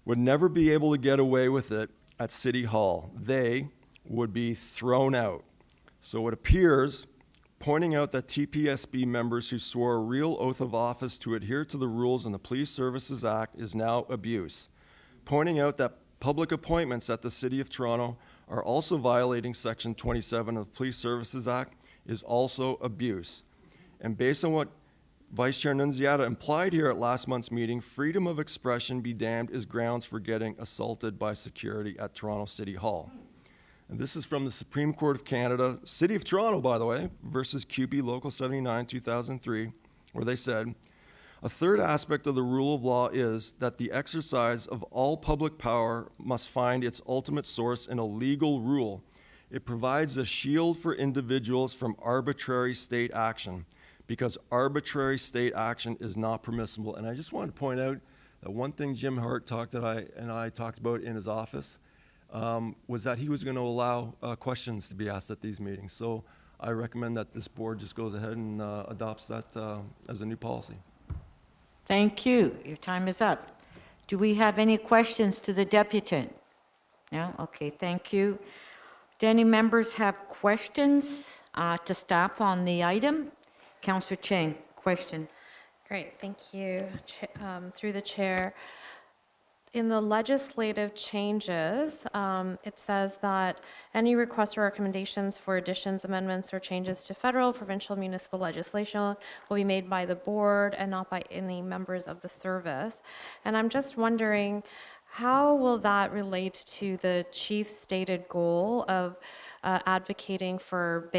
would never be able to get away with it at City Hall. They would be thrown out. So it appears, pointing out that TPSB members who swore a real oath of office to adhere to the rules in the Police Services Act is now abuse. Pointing out that public appointments at the City of Toronto are also violating Section 27 of the Police Services Act is also abuse. And based on what Vice Chair Nunziata implied here at last month's meeting, freedom of expression be damned is grounds for getting assaulted by security at Toronto City Hall. And this is from the Supreme Court of Canada, City of Toronto, by the way, versus QP Local 79, 2003, where they said, a third aspect of the rule of law is that the exercise of all public power must find its ultimate source in a legal rule. It provides a shield for individuals from arbitrary state action, because arbitrary state action is not permissible. And I just wanted to point out that one thing Jim Hart talked about in his office was that he was going to allow questions to be asked at these meetings. So I recommend that this board just goes ahead and adopts that as a new policy. Thank you. Your time is up. Do we have any questions to the deputant? No? Okay, thank you. Do any members have questions to staff on the item? Councillor Chang, question. Great, thank you. Through the chair. In the legislative changes, it says that any requests or recommendations for additions, amendments, or changes to federal, provincial, municipal legislation will be made by the board and not by any members of the service. And I'm just wondering, how will that relate to the chief's stated goal of advocating for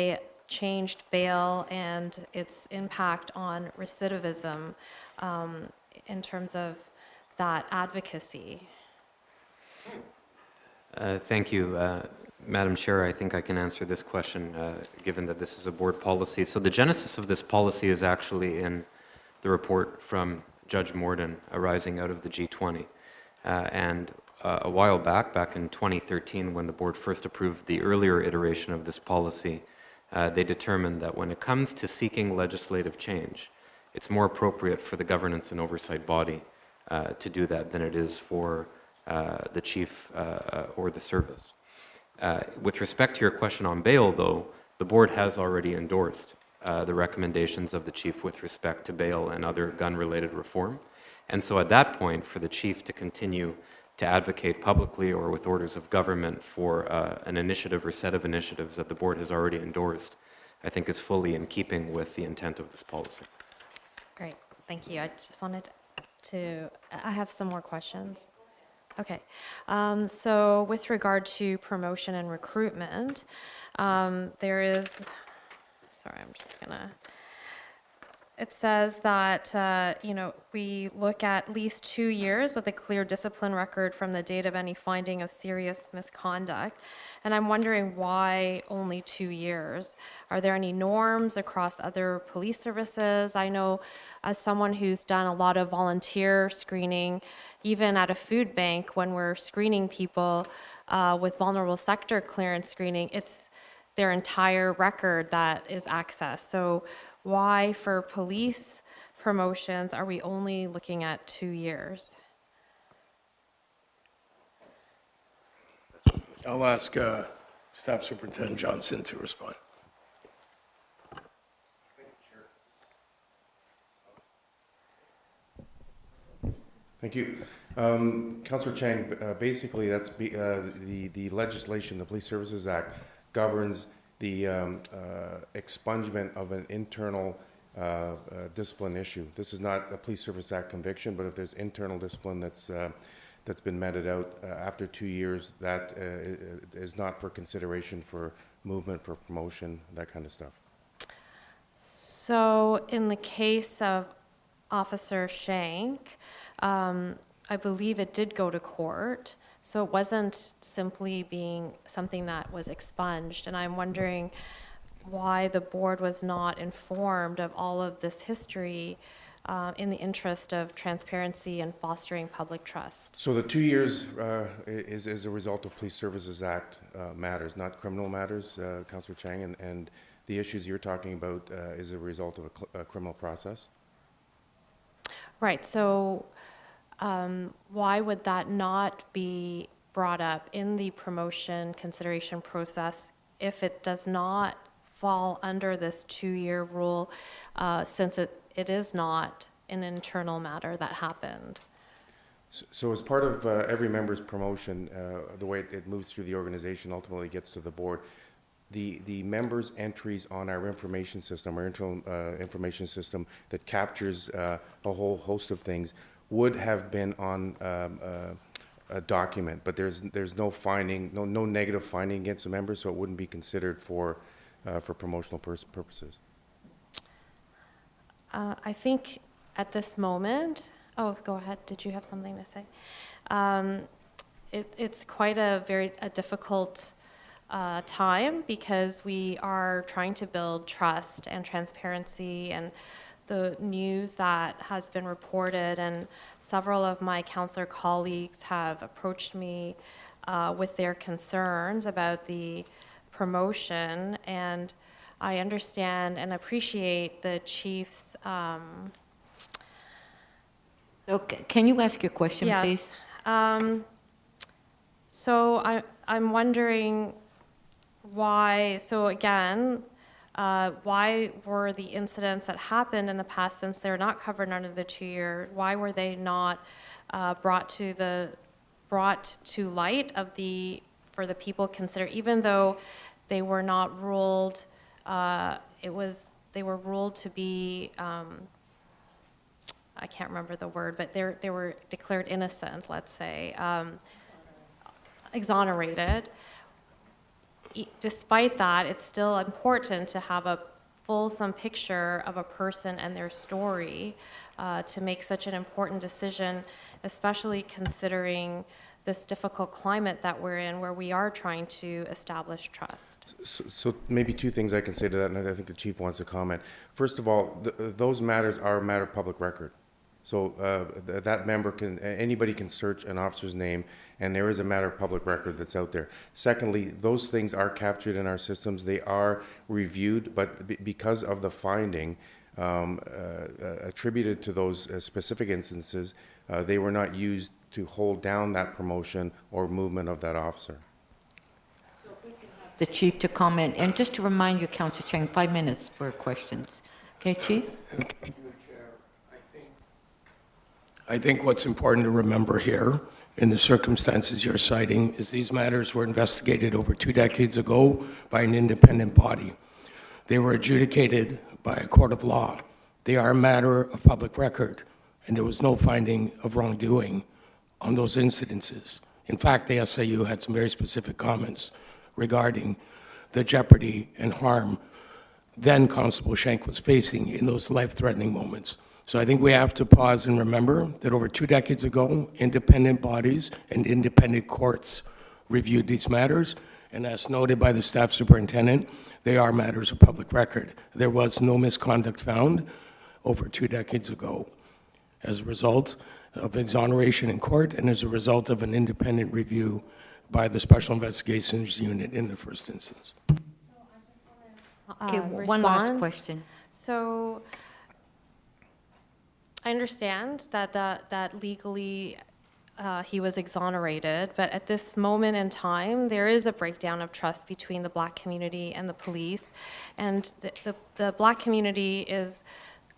changed bail and its impact on recidivism in terms of that advocacy? Thank you, Madam Chair. I think I can answer this question, given that this is a board policy. So the genesis of this policy is actually in the report from Judge Morden arising out of the G20. And a while back in 2013, when the board first approved the earlier iteration of this policy, they determined that when it comes to seeking legislative change, it's more appropriate for the governance and oversight body to do that than it is for the chief or the service. With respect to your question on bail, though, the board has already endorsed the recommendations of the chief with respect to bail and other gun-related reform. And so at that point, for the chief to continue to advocate publicly or with orders of government for an initiative or set of initiatives that the board has already endorsed, I think is fully in keeping with the intent of this policy. Great, thank you. I just wanted I have some more questions. Okay, so with regard to promotion and recruitment, there is, sorry, I'm just gonna, it says that, we look at least 2 years with a clear discipline record from the date of any finding of serious misconduct. And I'm wondering why only 2 years? Are there any norms across other police services? I know as someone who's done a lot of volunteer screening, even at a food bank, when we're screening people with vulnerable sector clearance screening, it's their entire record that is accessed. So why for police promotions are we only looking at 2 years? I'll ask Staff Superintendent Johnson to respond. Thank you. Councillor Chang, basically that's the legislation, the Police Services Act, governs the expungement of an internal discipline issue. This is not a Police Service Act conviction, but if there's internal discipline that's been meted out after 2 years, that is not for consideration for movement, for promotion, that kind of stuff. So in the case of Officer Shank, I believe it did go to court. So it wasn't simply being something that was expunged. And I'm wondering why the board was not informed of all of this history in the interest of transparency and fostering public trust. So the 2 years is a result of Police Services Act matters, not criminal matters, Councillor Chang, and the issues you're talking about is a result of a criminal process? Right, so why would that not be brought up in the promotion consideration process if it does not fall under this 2-year rule, since it is not an internal matter that happened? So as part of every member's promotion, the way it moves through the organization ultimately gets to the board, the members' entries on our information system, our internal information system that captures a whole host of things, would have been on a document, but there's no finding, no negative finding against the members, so it wouldn't be considered for promotional purposes. I think at this moment, oh, go ahead. Did you have something to say? It's quite a difficult time because we are trying to build trust and transparency, and the news that has been reported, and several of my counselor colleagues have approached me with their concerns about the promotion, and I understand and appreciate the chief's Okay, can you ask your question, please? So I'm wondering why, so again, why were the incidents that happened in the past, since they're not covered under the 2-year, why were they not brought to light for the people considered, even though they were not ruled, they were ruled to be, I can't remember the word, but they were declared innocent, let's say, exonerated. Despite that, it's still important to have a fulsome picture of a person and their story to make such an important decision, especially considering this difficult climate that we're in, where we are trying to establish trust. So maybe two things I can say to that, and I think the chief wants to comment. First of all, those matters are a matter of public record. So that member anybody can search an officer's name, and there is a matter of public record that's out there. Secondly, those things are captured in our systems. They are reviewed, but because of the finding attributed to those specific instances, they were not used to hold down that promotion or movement of that officer. The chief to comment, and just to remind you, Councillor Chang, 5 minutes for questions. Okay, Chief? I think what's important to remember here, in the circumstances you're citing, is these matters were investigated over 2 decades ago by an independent body. They were adjudicated by a court of law. They are a matter of public record, and there was no finding of wrongdoing on those incidences. In fact, the SIU had some very specific comments regarding the jeopardy and harm then Constable Schenk was facing in those life-threatening moments. So I think we have to pause and remember that over 2 decades ago, independent bodies and independent courts reviewed these matters, and as noted by the staff superintendent, they are matters of public record. There was no misconduct found over 2 decades ago as a result of exoneration in court and as a result of an independent review by the Special Investigations Unit in the first instance. Okay, one last question. So I understand that legally he was exonerated, but at this moment in time, there is a breakdown of trust between the Black community and the police, and the Black community is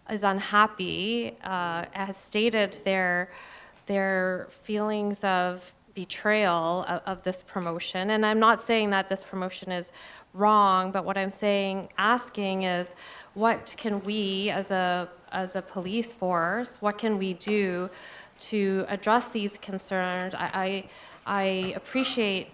unhappy, has stated their feelings of betrayal of this promotion. And I'm not saying that this promotion is wrong, but what I'm asking is, what can we as a police force, what can we do to address these concerns? I appreciate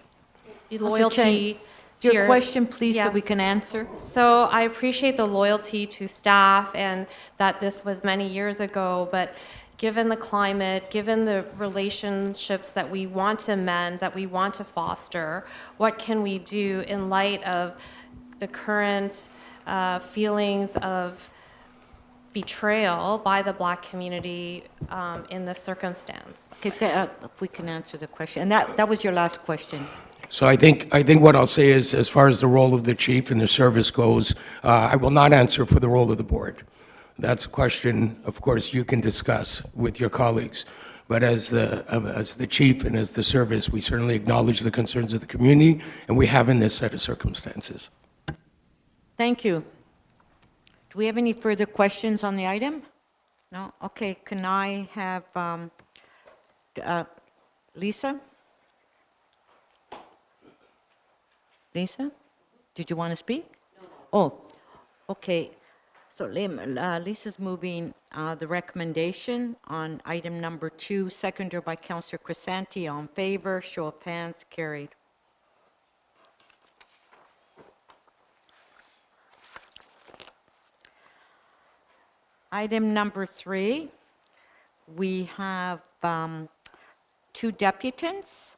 loyalty. Your question, please, yes. so we can answer. So I appreciate the loyalty to staff and that this was many years ago, but given the climate, given the relationships that we want to mend, that we want to foster, what can we do in light of the current feelings of betrayal by the Black community in this circumstance? Okay, if we can answer the question. And that was your last question. So I think what I'll say is, as far as the role of the chief and the service goes, I will not answer for the role of the board. That's a question, of course, you can discuss with your colleagues. But as the chief and as the service, we certainly acknowledge the concerns of the community, and we have in this set of circumstances. Thank you. Do we have any further questions on the item? No? Okay, can I have Lisa? Lisa? Did you want to speak? Oh, okay. So Lisa's moving the recommendation on item number 2, seconded by Councillor Crisanti. All in favor, show of hands, carried. Item number 3, we have 2 deputants.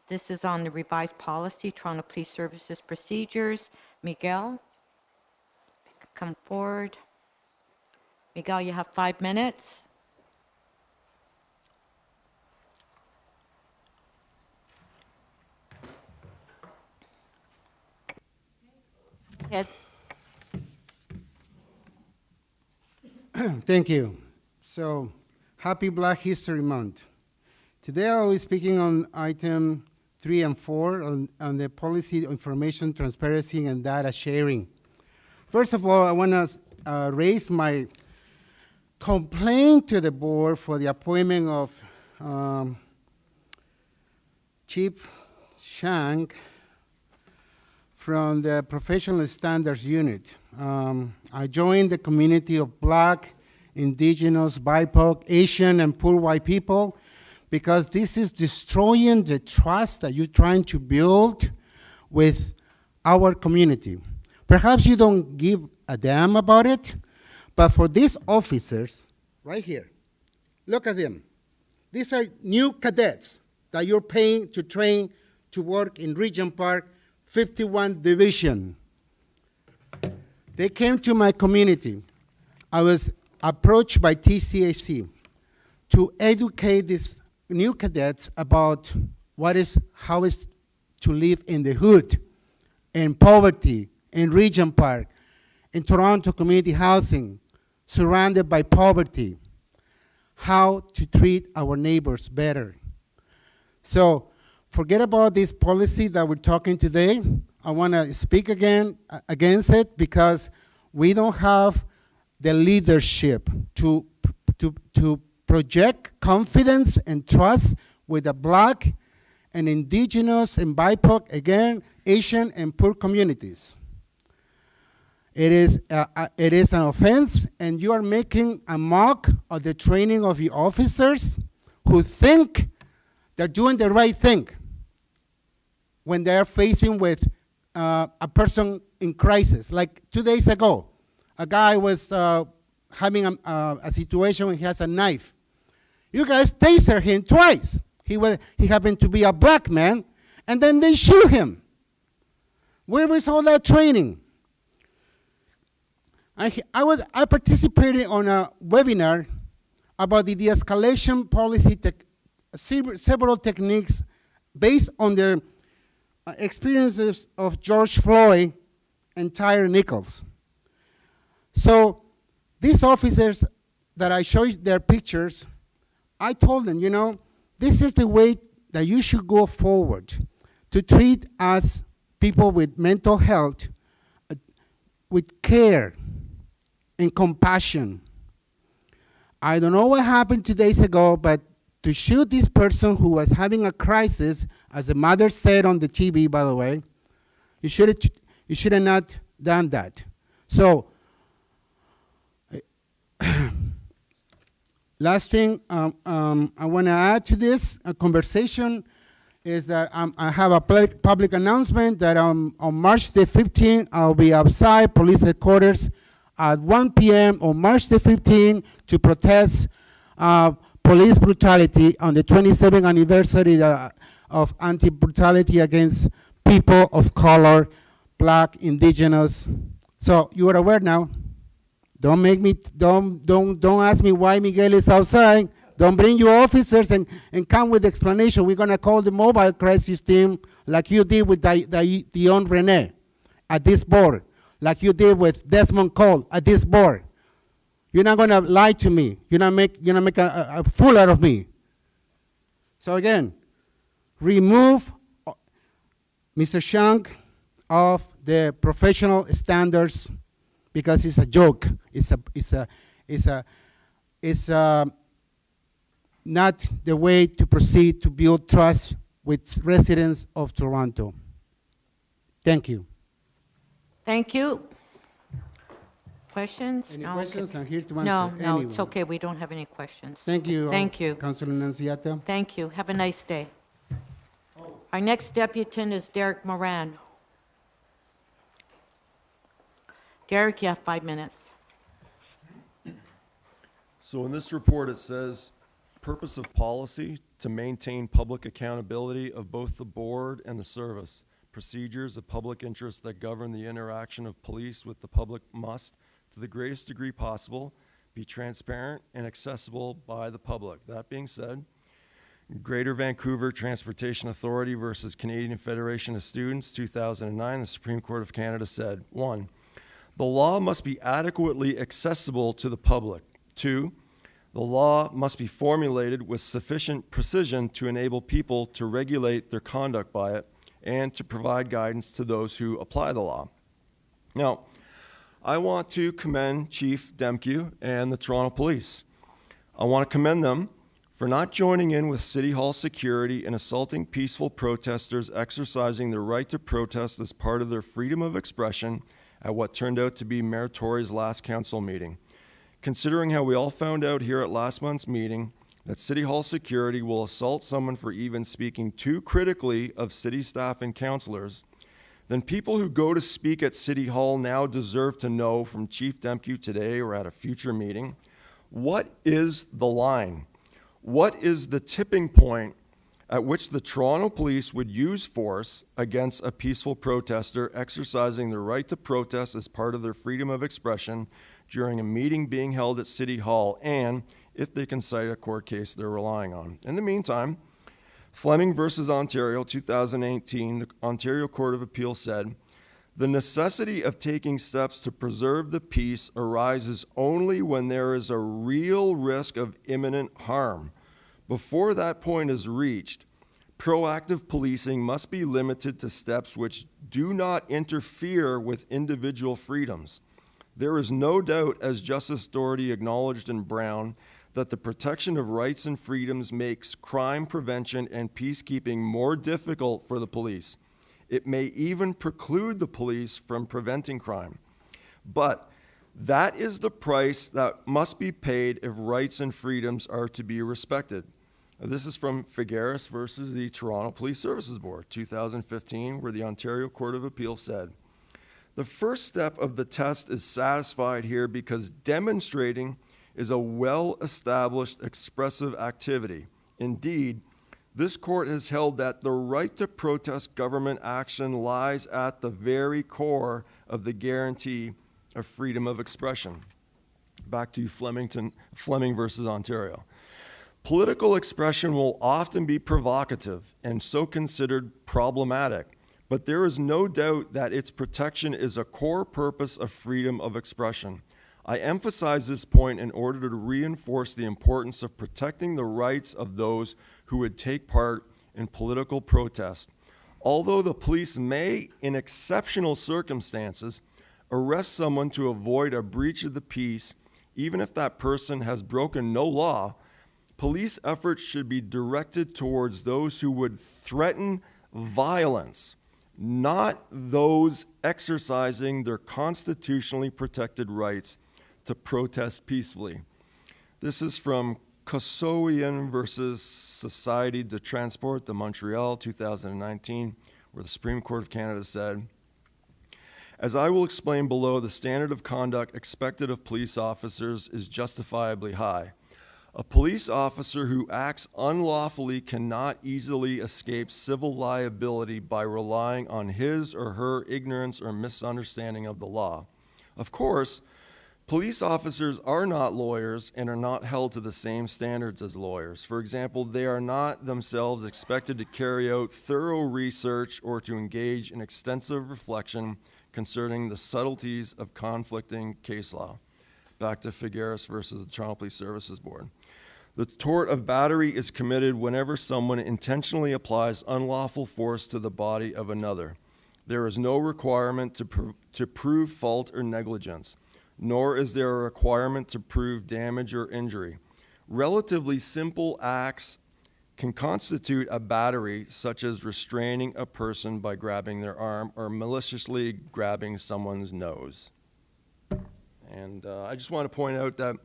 This is on the revised policy, Toronto Police Services procedures. Miguel, come forward. Miguel, you have 5 minutes. Ed. Thank you. So, happy Black History Month. Today I'll be speaking on item 3 and 4 on the policy information transparency and data sharing. First of all, I want to raise my complaint to the board for the appointment of Chief Shank from the Professional Standards Unit. I joined the community of Black, Indigenous, BIPOC, Asian, and poor white people because this is destroying the trust that you're trying to build with our community. Perhaps you don't give a damn about it, but for these officers, right here, look at them. These are new cadets that you're paying to train to work in Regent Park, 51 Division. They came to my community. I was approached by TCAC to educate these new cadets about how is to live in the hood, in poverty, in Regent Park, in Toronto community housing, surrounded by poverty, how to treat our neighbors better. So forget about this policy that we're talking today. I want to speak again against it because we don't have the leadership to project confidence and trust with the Black and Indigenous and BIPOC, again, Asian and poor communities. It is an offense, and you are making a mock of the training of your officers who think they're doing the right thing when they're facing with a person in crisis. Like 2 days ago, a guy was having a situation where he has a knife. You guys taser him twice. He happened to be a Black man, and then they shoot him. Where was all that training? I participated on a webinar about the de-escalation policy, several techniques based on the experiences of George Floyd and Tyre Nichols. So these officers that I showed their pictures, I told them, this is the way that you should go forward to treat us people with mental health with care and compassion. I don't know what happened 2 days ago, but to shoot this person who was having a crisis, as the mother said on the TV, by the way, you should have not done that. So, last thing I want to add to this conversation is that I have a public announcement that on March the 15th, I'll be outside police headquarters at 1 p.m. on March the 15th to protest police brutality on the 27th anniversary of anti-brutality against people of color, Black, Indigenous. So you are aware now. Don't ask me why Miguel is outside. Don't bring your officers and come with explanation. We're gonna call the mobile crisis team like you did with Dion Rene at this board, like you did with Desmond Cole at this board. You're not gonna lie to me. You're not make a fool out of me. So again, remove Mr. Shank of the professional standards because it's a joke. It's not the way to proceed to build trust with residents of Toronto. Thank you. Thank you. Questions? Any No, questions? okay. I'm here to answer No, no, it's anyone. okay. We don't have any questions. Thank you. Thank you. Councilor Nanciata. Thank you. Have a nice day. Our next deputant is Derek Moran. Derek, you have 5 minutes. So in this report, it says, purpose of policy to maintain public accountability of both the board and the service. Procedures of public interest that govern the interaction of police with the public must, to the greatest degree possible, be transparent and accessible by the public. That being said, Greater Vancouver Transportation Authority versus Canadian Federation of Students, 2009, the Supreme Court of Canada said, 1, the law must be adequately accessible to the public. 2, the law must be formulated with sufficient precision to enable people to regulate their conduct by it and to provide guidance to those who apply the law. Now, I want to commend Chief Demke and the Toronto Police. I want to commend them for not joining in with City Hall security and assaulting peaceful protesters exercising their right to protest as part of their freedom of expression at what turned out to be Mayor Tory's last council meeting. Considering how we all found out here at last month's meeting that City Hall security will assault someone for even speaking too critically of city staff and councillors, then people who go to speak at City Hall now deserve to know from Chief Demke today or at a future meeting, what is the line? What is the tipping point at which the Toronto Police would use force against a peaceful protester exercising their right to protest as part of their freedom of expression during a meeting being held at City Hall, and if they can cite a court case they're relying on? In the meantime, Fleming versus Ontario, 2018, the Ontario Court of Appeal said, the necessity of taking steps to preserve the peace arises only when there is a real risk of imminent harm. Before that point is reached, proactive policing must be limited to steps which do not interfere with individual freedoms. There is no doubt, as Justice Doherty acknowledged in Brown, that the protection of rights and freedoms makes crime prevention and peacekeeping more difficult for the police. It may even preclude the police from preventing crime. But that is the price that must be paid if rights and freedoms are to be respected. This is from Figueres versus the Toronto Police Services Board, 2015, where the Ontario Court of Appeal said, the first step of the test is satisfied here because demonstrating is a well-established expressive activity. Indeed, this court has held that the right to protest government action lies at the very core of the guarantee of freedom of expression. Back to Fleming versus Ontario. Political expression will often be provocative and so considered problematic, but there is no doubt that its protection is a core purpose of freedom of expression. I emphasize this point in order to reinforce the importance of protecting the rights of those who would take part in political protest. Although the police may, in exceptional circumstances, arrest someone to avoid a breach of the peace, even if that person has broken no law, police efforts should be directed towards those who would threaten violence, not those exercising their constitutionally protected rights to protest peacefully. This is from Kosoian versus Société de Transport de Montréal, 2019, where the Supreme Court of Canada said, as I will explain below, the standard of conduct expected of police officers is justifiably high. A police officer who acts unlawfully cannot easily escape civil liability by relying on his or her ignorance or misunderstanding of the law. Of course, police officers are not lawyers and are not held to the same standards as lawyers. For example, they are not themselves expected to carry out thorough research or to engage in extensive reflection concerning the subtleties of conflicting case law. Back to Figueres versus the Toronto Police Services Board. The tort of battery is committed whenever someone intentionally applies unlawful force to the body of another. There is no requirement to prove fault or negligence, nor is there a requirement to prove damage or injury. Relatively simple acts can constitute a battery, such as restraining a person by grabbing their arm or maliciously grabbing someone's nose. And I just want to point out that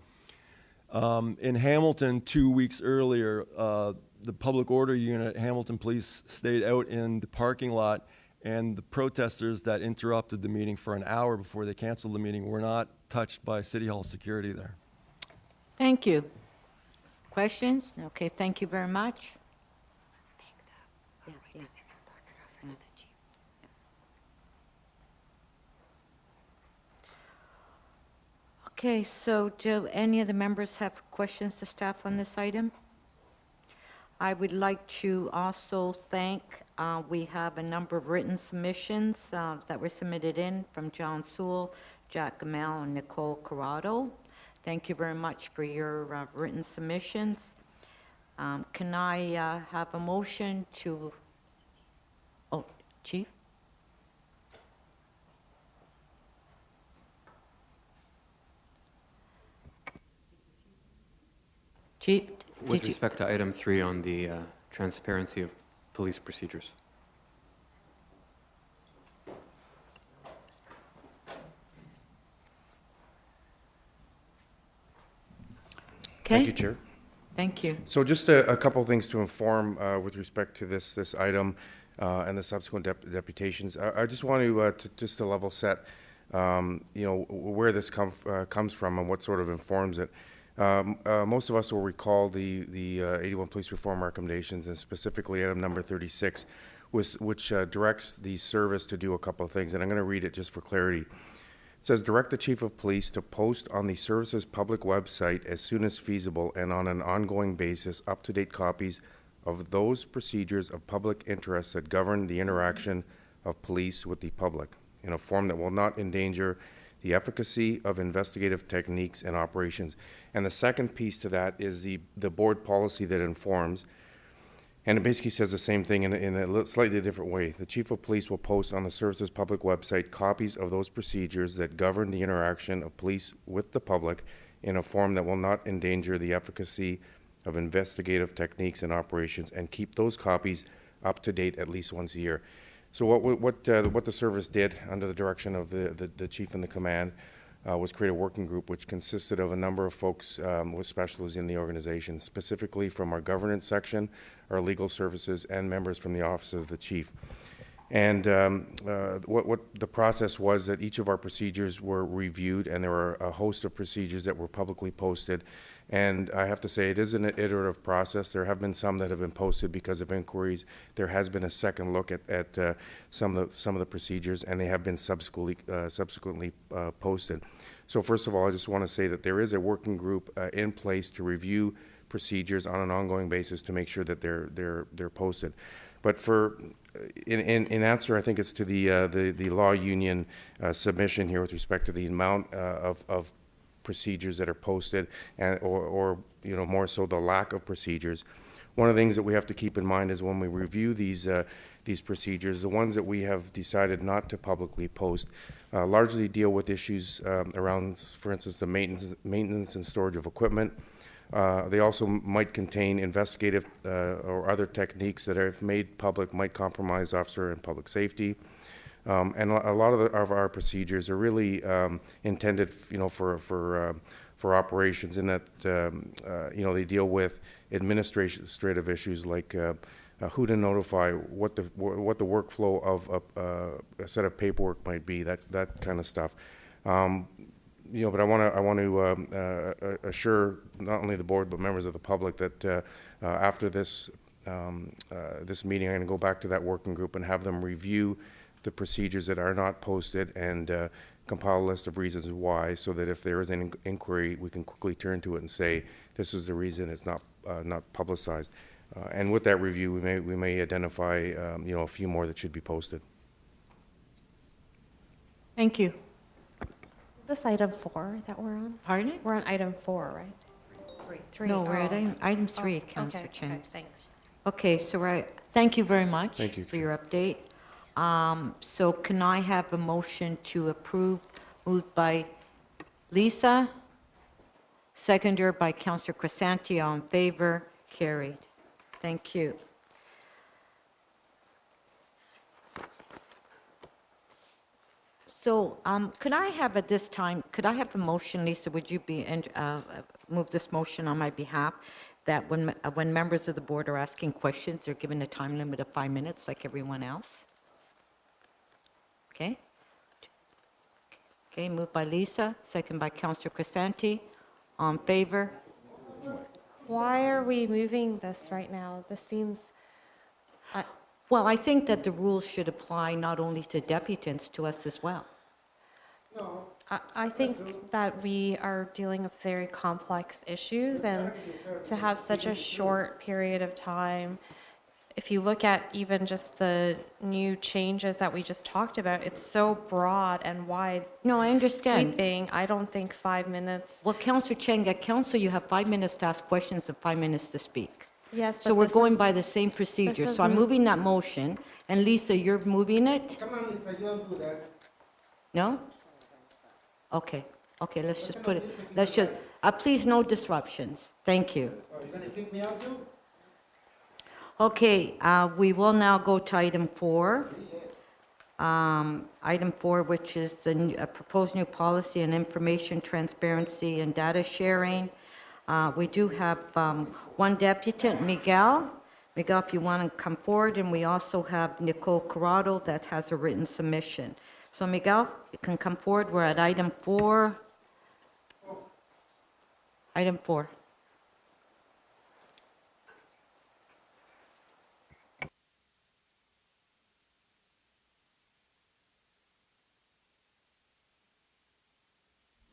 in Hamilton 2 weeks earlier, the public order unit, Hamilton Police, stayed out in the parking lot, and the protesters that interrupted the meeting for an hour before they canceled the meeting were not touched by City Hall security there. Thank you. Questions? Okay, thank you very much. Okay, so do any of the members have questions to staff on this item? I would like to also thank, we have a number of written submissions that were submitted in from John Sewell, Jack Gamel, and Nicole Corrado. Thank you very much for your written submissions. Can I have a motion to, oh, Chief? Chief, With did you? respect to item 3 on the transparency of police procedures. Okay. Thank you, Chair. Thank you. So just a couple of things to inform with respect to this item and the subsequent deputations. I just want to just to level set, where this comes from and what sort of informs it. Most of us will recall the 81 police reform recommendations, and specifically item number 36, which directs the service to do a couple of things, and I'm going to read it just for clarity. It says, direct the Chief of Police to post on the service's public website as soon as feasible and on an ongoing basis up-to-date copies of those procedures of public interest that govern the interaction of police with the public in a form that will not endanger the efficacy of investigative techniques and operations. And the second piece to that is the board policy that informs, and it basically says the same thing in a slightly different way. The Chief of Police will post on the service's public website copies of those procedures that govern the interaction of police with the public in a form that will not endanger the efficacy of investigative techniques and operations, and keep those copies up to date at least once a year. So what the service did under the direction of the chief and the command was create a working group which consisted of a number of folks with specialties in the organization, specifically from our governance section, our legal services, and members from the office of the chief. And what the process was that each of our procedures were reviewed, and there were a host of procedures that were publicly posted. And I have to say, it is an iterative process. There have been some that have been posted because of inquiries. There has been a second look at some of the procedures, and they have been subsequently posted. So first of all, I just want to say that there is a working group in place to review procedures on an ongoing basis to make sure that they're posted. But in answer, I think it's to the law union submission here with respect to the amount of procedures that are posted, and or more so the lack of procedures. One of the things that we have to keep in mind is when we review these procedures, the ones that we have decided not to publicly post largely deal with issues around, for instance, the maintenance and storage of equipment. They also might contain investigative or other techniques that, if made public, might compromise officer and public safety. And a lot of our procedures are really intended, for operations, in that they deal with administrative issues like who to notify, what the workflow of a set of paperwork might be, that kind of stuff. But I want to assure not only the board but members of the public that after this meeting, I'm going to go back to that working group and have them review the procedures that are not posted and compile a list of reasons why, so that if there is an inquiry, we can quickly turn to it and say, this is the reason it's not publicized. And with that review, we may identify a few more that should be posted. Thank you. This item 4 that we're on? Pardon? We're on item 4, right? Three. No, we're at Oh. item 3, Oh, Councillor okay, Chen. okay, thanks. Okay, so thank you very much Thank you, for your update. So can I have a motion to approve, moved by Lisa, seconded by Councillor Crisanti, all in favor, carried. Thank you. So could I have at this time, could I have a motion, Lisa, would you be, and move this motion on my behalf, that when members of the board are asking questions, they're given a time limit of 5 minutes like everyone else? Okay? Okay, moved by Lisa, second by Councillor Crisanti. All in favor? Why are we moving this right now? This seems, Well, I think that the rules should apply not only to deputants, to us as well. I think that we are dealing with very complex issues, and to have such a short period of time, if you look at even just the new changes that we just talked about, it's so broad and wide. No, I understand. Sweeping. I don't think 5 minutes. Well, Councillor Cheng, at council, you have 5 minutes to ask questions and 5 minutes to speak. Yes, but So we're this going is- by the same procedure. this So I'm isn't- moving that motion, and Lisa, you're moving it? Come on, Lisa, you don't do that. No? Okay, okay, let's just put it, let's just, please no disruptions. Thank you. Are you gonna kick me out too? Okay, we will now go to item 4. Item 4, which is the proposed new policy on information transparency and data sharing. We do have one deputant, Miguel. Miguel, if you want to come forward, and we also have Nicole Corrado that has a written submission. So Miguel, you can come forward. We're at item 4. Item 4.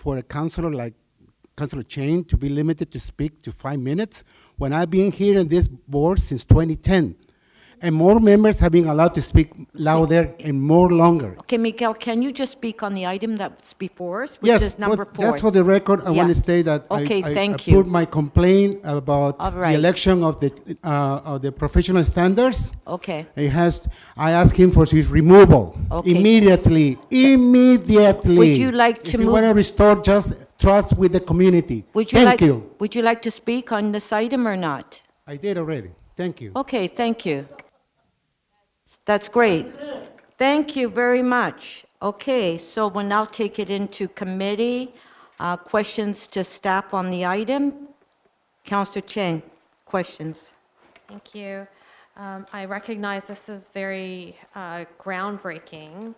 For a councilor like Councilor Chain to be limited to speak to 5 minutes when I've been here in this board since 2010. And more members have been allowed to speak louder and more longer. Okay, Miguel, can you just speak on the item that's before us, which Yes, is number but 4? just for the record, I want Yeah. to state that Okay, I thank you. put my complaint about All the right. election of the professional standards. Okay, I asked him for his removal Okay. immediately. Immediately. Would you like to If you want to move- restore just trust with the community. would you Thank like, you. would you like to speak on this item or not? I did already. Thank you. Okay, thank you. That's great. Thank you very much. Okay, so we'll now take it into committee. Questions to staff on the item? Councillor Cheng, questions? Thank you. I recognize this is very groundbreaking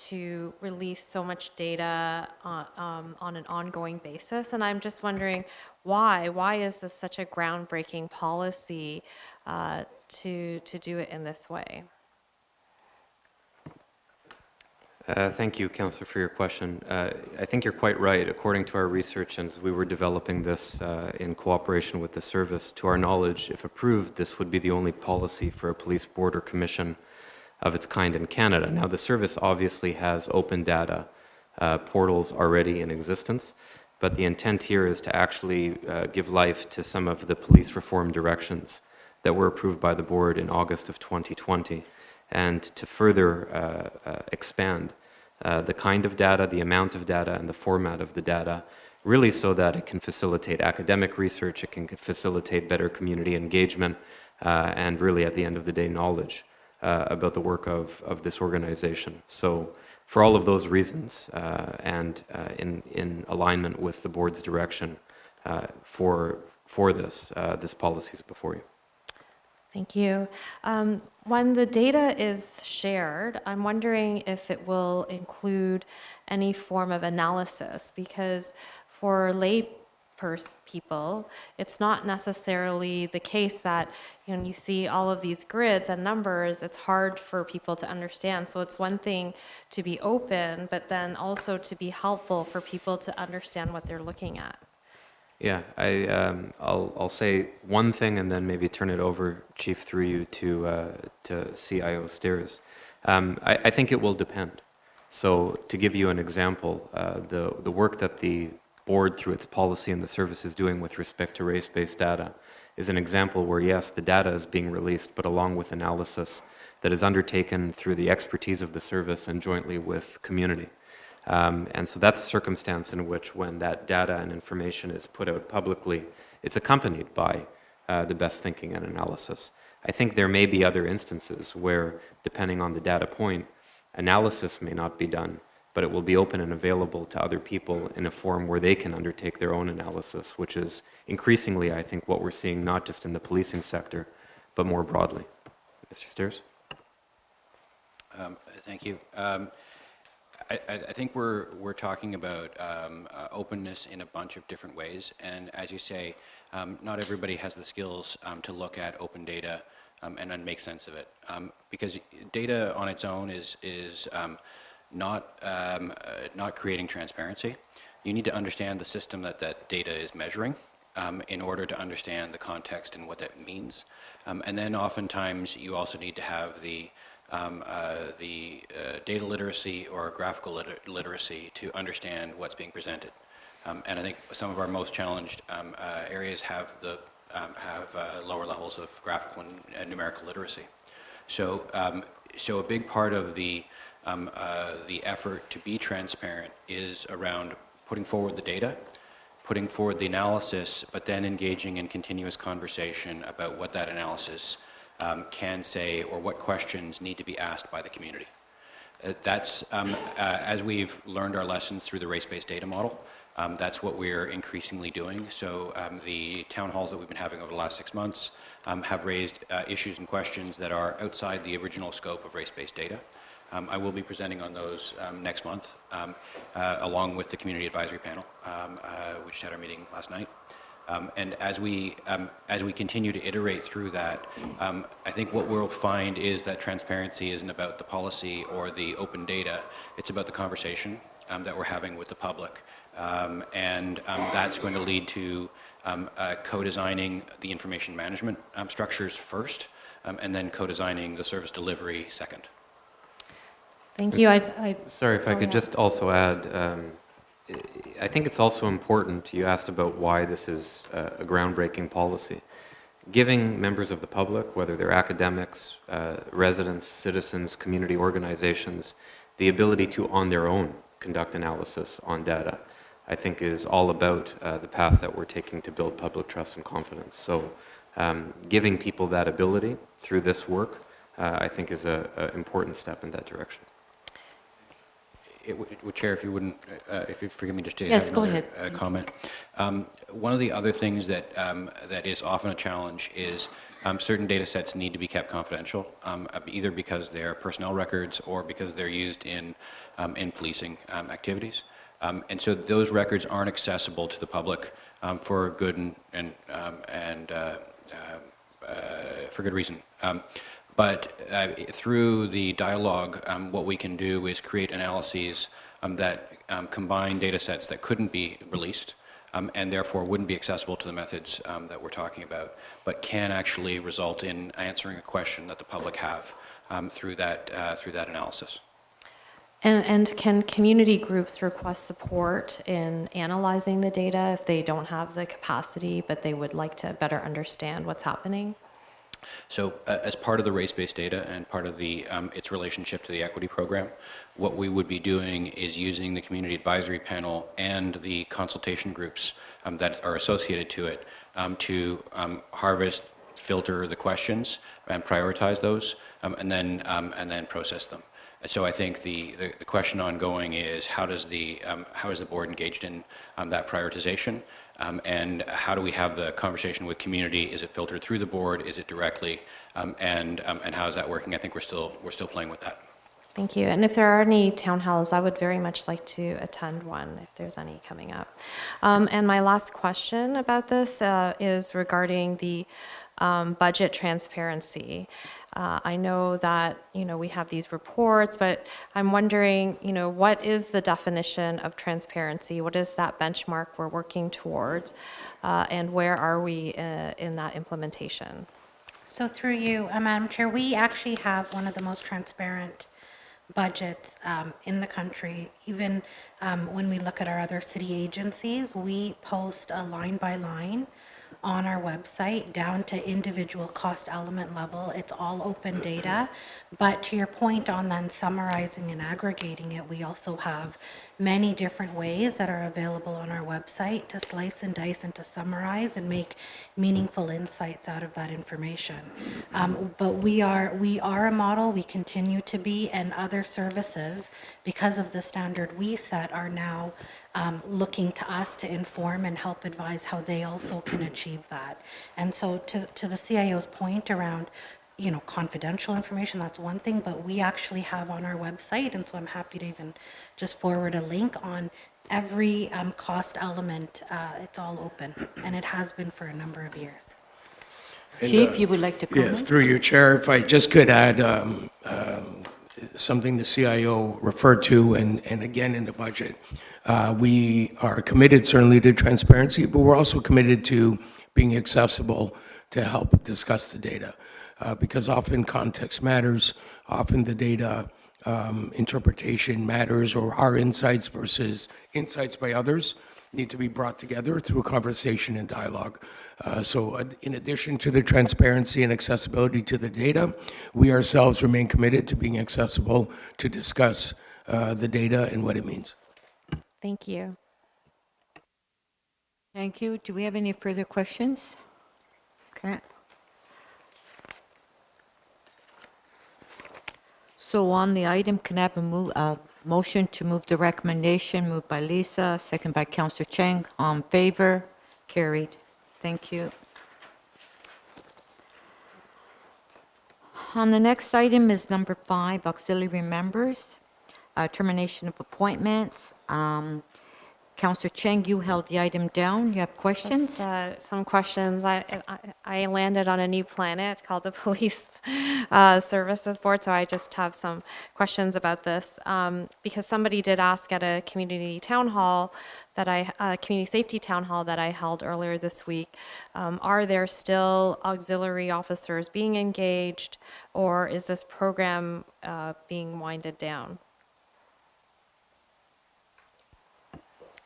to release so much data on an ongoing basis, and I'm just wondering why? Why is this such a groundbreaking policy to do it in this way? Thank you, Councillor, for your question. I think you're quite right. According to our research, and as we were developing this in cooperation with the service, to our knowledge, if approved, this would be the only policy for a police board or commission of its kind in Canada. Now, the service obviously has open data portals already in existence, but the intent here is to actually give life to some of the police reform directions that were approved by the board in August of 2020. And to further expand the kind of data, the amount of data, and the format of the data, really so that it can facilitate academic research, it can facilitate better community engagement, and really at the end of the day, knowledge about the work of this organization. So for all of those reasons, and in alignment with the board's direction for this policy is before you. Thank you. When the data is shared, I'm wondering if it will include any form of analysis, because for lay people, it's not necessarily the case that you see all of these grids and numbers, it's hard for people to understand. So it's one thing to be open, but then also to be helpful for people to understand what they're looking at. Yeah, I'll say one thing and then maybe turn it over, Chief, through you to CIO Steers. I think it will depend. So to give you an example, the work that the board through its policy and the service is doing with respect to race-based data is an example where, yes, the data is being released, but along with analysis that is undertaken through the expertise of the service and jointly with community. And so that's a circumstance in which when that data and information is put out publicly, it's accompanied by the best thinking and analysis. I think there may be other instances where, depending on the data point, analysis may not be done, but it will be open and available to other people in a form where they can undertake their own analysis, which is increasingly, I think, what we're seeing not just in the policing sector, but more broadly. Mr. Stairs? Thank you. I think we're talking about openness in a bunch of different ways, and as you say, not everybody has the skills to look at open data and then make sense of it, because data on its own is not creating transparency. You need to understand the system that data is measuring in order to understand the context and what that means, and then oftentimes you also need to have the data literacy or graphical literacy to understand what's being presented. And I think some of our most challenged areas have lower levels of graphical and numerical literacy. So a big part of the effort to be transparent is around putting forward the data, putting forward the analysis, but then engaging in continuous conversation about what that analysis can say or what questions need to be asked by the community. That's, as we've learned our lessons through the race-based data model, that's what we're increasingly doing. So the town halls that we've been having over the last 6 months have raised issues and questions that are outside the original scope of race-based data. I will be presenting on those next month, along with the community advisory panel. We just had our meeting last night. And as we continue to iterate through that, I think what we'll find is that transparency isn't about the policy or the open data. It's about the conversation that we're having with the public. And that's going to lead to co-designing the information management structures first, and then co-designing the service delivery second. Thank you. Sorry, if I could just also add, I think it's also important, you asked about why this is a groundbreaking policy. Giving members of the public, whether they're academics, residents, citizens, community organizations, the ability to, on their own, conduct analysis on data, I think is all about the path that we're taking to build public trust and confidence. So giving people that ability through this work, I think is an important step in that direction. Chair, if you wouldn't, if you forgive me just to Yes, have go another ahead. comment. One of the other things that is often a challenge is certain data sets need to be kept confidential, either because they're personnel records or because they're used in policing activities. And so those records aren't accessible to the public for good for good reason. But through the dialogue, what we can do is create analyses that combine data sets that couldn't be released and therefore wouldn't be accessible to the methods that we're talking about, but can actually result in answering a question that the public have through that analysis. And can community groups request support in analyzing the data if they don't have the capacity, but they would like to better understand what's happening? So as part of the race-based data and part of its relationship to the equity program, what we would be doing is using the community advisory panel and the consultation groups that are associated to it to harvest, filter the questions and prioritize those, and then process them. And so I think the question ongoing is how is the board engaged in that prioritization? And how do we have the conversation with community? Is it filtered through the board? Is it directly? And how is that working? I think we're still playing with that. Thank you. And if there are any town halls, I would very much like to attend one if there's any coming up. And my last question about this is regarding the budget transparency. I know that, we have these reports, but I'm wondering, what is the definition of transparency? What is that benchmark we're working towards? And where are we in that implementation? So through you, Madam Chair, we actually have one of the most transparent budgets in the country. Even when we look at our other city agencies, we post a line by line on our website down to individual cost element level. It's all open data. But to your point on then summarizing and aggregating it, we also have many different ways that are available on our website to slice and dice and to summarize and make meaningful insights out of that information. But we are a model, we continue to be, and other services, because of the standard we set, are now looking to us to inform and help advise how they also can achieve that. And so to the CIO's point around, you know, confidential information, that's one thing, but we actually have on our website, and so I'm happy to even just forward a link on every cost element. It's all open, and it has been for a number of years. And, Chief, you would like to comment? Yes, through you, Chair, if I just could add something the CIO referred to, and again in the budget. We are committed certainly to transparency, but we're also committed to being accessible to help discuss the data. Because often context matters, often the data interpretation matters, or our insights versus insights by others need to be brought together through conversation and dialogue. So in addition to the transparency and accessibility to the data, we ourselves remain committed to being accessible to discuss the data and what it means. Thank you. Thank you. Do we have any further questions? Okay. So on the item, can I have a motion to move the recommendation? Moved by Lisa, second by Councillor Chang. All in favor? Carried. Thank you. On the next item is number 5, auxiliary members, termination of appointments. Councillor Chang, you held the item down. You have questions? Just, some questions. I landed on a new planet called the Police Services Board, so I just have some questions about this. Because somebody did ask at a community town hall community safety town hall that I held earlier this week, are there still auxiliary officers being engaged, or is this program being winded down?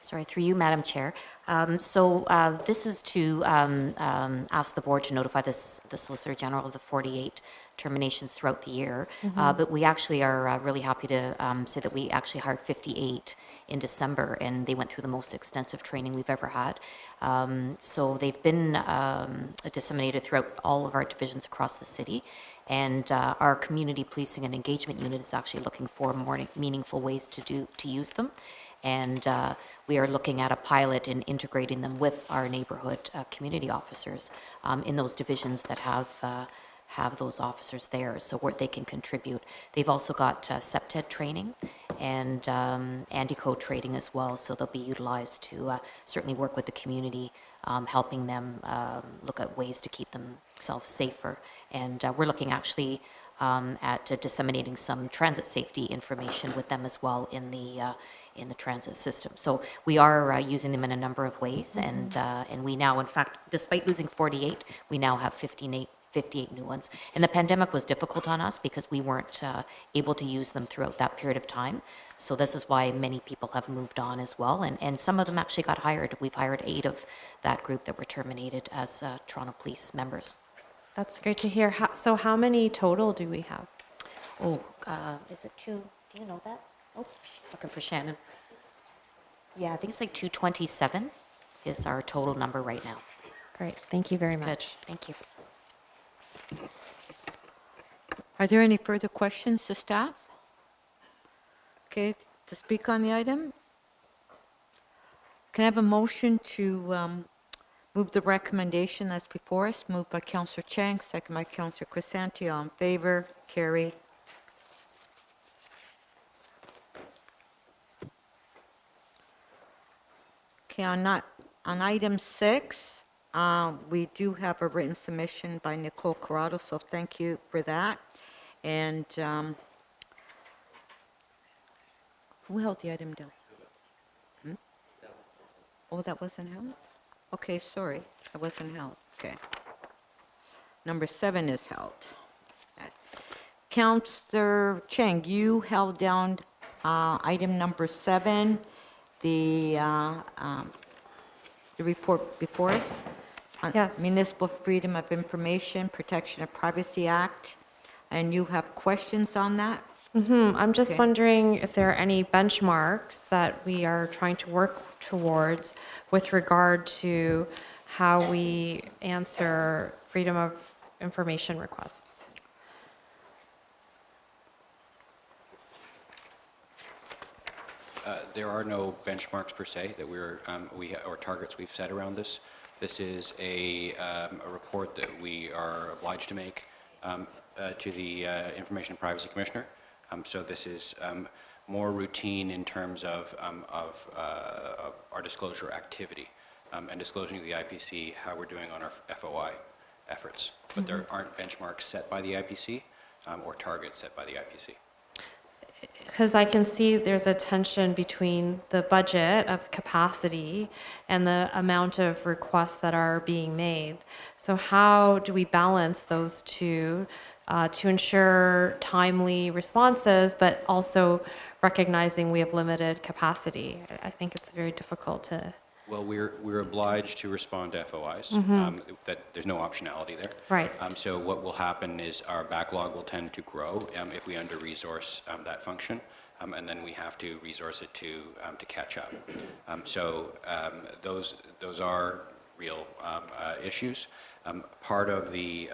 Sorry, through you, Madam Chair. This is to ask the board to notify the Solicitor General of the 48 terminations throughout the year. But we actually are really happy to say that we actually hired 58 in December, and they went through the most extensive training we've ever had. So they've been disseminated throughout all of our divisions across the city. And our community policing and engagement unit is actually looking for more meaningful ways to use them. And we are looking at a pilot and integrating them with our neighborhood community officers in those divisions that have those officers there, so where they can contribute. They've also got SEPTED training and Andico training as well, so they'll be utilized to certainly work with the community, helping them look at ways to keep themselves safer. And we're looking actually at disseminating some transit safety information with them as well in the transit system. So we are using them in a number of ways, and we now, in fact, despite losing 48, we now have 58 new ones. And the pandemic was difficult on us because we weren't able to use them throughout that period of time. So this is why many people have moved on as well, and some of them actually got hired. We've hired 8 of that group that were terminated as Toronto Police members. That's great to hear. So how many total do we have? Oh, is it 2? Do you know that? Oh, looking for Shannon. Yeah, I think it's like 227 is our total number right now. Great. Thank you very much. Good. Thank you. Are there any further questions to staff? Okay, to speak on the item? Can I have a motion to move the recommendation that's before us? Moved by Councillor Chang, second by Councillor Crisanti. All in favor? Carried. Okay, on item 6, we do have a written submission by Nicole Corrado, so thank you for that. And who held the item down? Oh, that wasn't held? Okay, sorry, that wasn't held. Okay. Number 7 is held. Councillor Chang, you held down item number 7, the report before us. Yes. Municipal Freedom of Information, Protection of Privacy Act, and you have questions on that? I'm just Okay. wondering if there are any benchmarks that we are trying to work towards with regard to how we answer freedom of information requests. There are no benchmarks per se that or targets we've set around this. This is a report that we are obliged to make to the Information and Privacy Commissioner. So this is more routine in terms of our disclosure activity and disclosing to the IPC how we're doing on our FOI efforts. But there aren't benchmarks set by the IPC or targets set by the IPC. Because I can see there's a tension between the budget of capacity and the amount of requests that are being made. So how do we balance those two to ensure timely responses, but also recognizing we have limited capacity? I think it's very difficult to... Well, we're obliged to respond to FOIs. That there's no optionality there. Right. So what will happen is our backlog will tend to grow if we under-resource that function, and then we have to resource it to catch up. So those are real issues. Part of the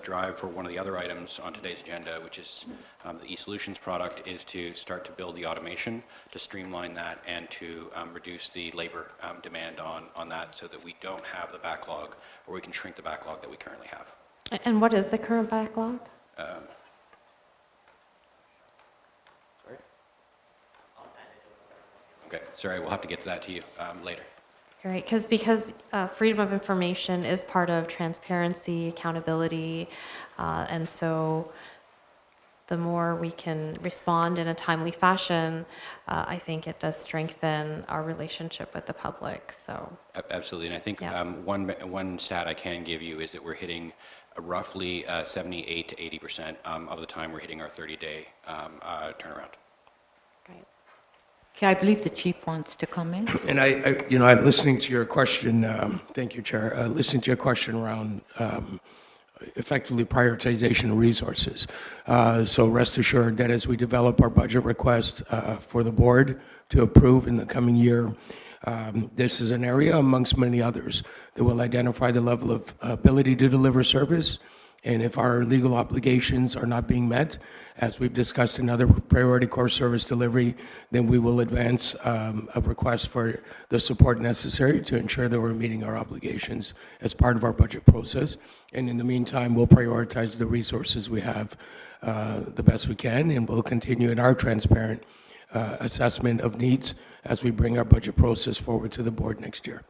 drive for one of the other items on today's agenda, which is the eSolutions product, is to start to build the automation to streamline that and to reduce the labor demand on that so that we don't have the backlog, or we can shrink the backlog that we currently have. And what is the current backlog? Sorry? Okay, sorry, we'll have to get to that to you later. Great, because freedom of information is part of transparency, accountability, and so the more we can respond in a timely fashion, I think it does strengthen our relationship with the public. So Absolutely, and I think yeah. one stat I can give you is that we're hitting roughly 78 to 80% of the time we're hitting our 30-day turnaround. Okay, I believe the chief wants to come in. And I'm listening to your question, thank you, Chair, listening to your question around effectively prioritization of resources. So rest assured that as we develop our budget request for the board to approve in the coming year, this is an area amongst many others that will identify the level of ability to deliver service. And if our legal obligations are not being met, as we've discussed in other priority core service delivery, then we will advance a request for the support necessary to ensure that we're meeting our obligations as part of our budget process. And in the meantime, we'll prioritize the resources we have the best we can, and we'll continue in our transparent assessment of needs as we bring our budget process forward to the board next year.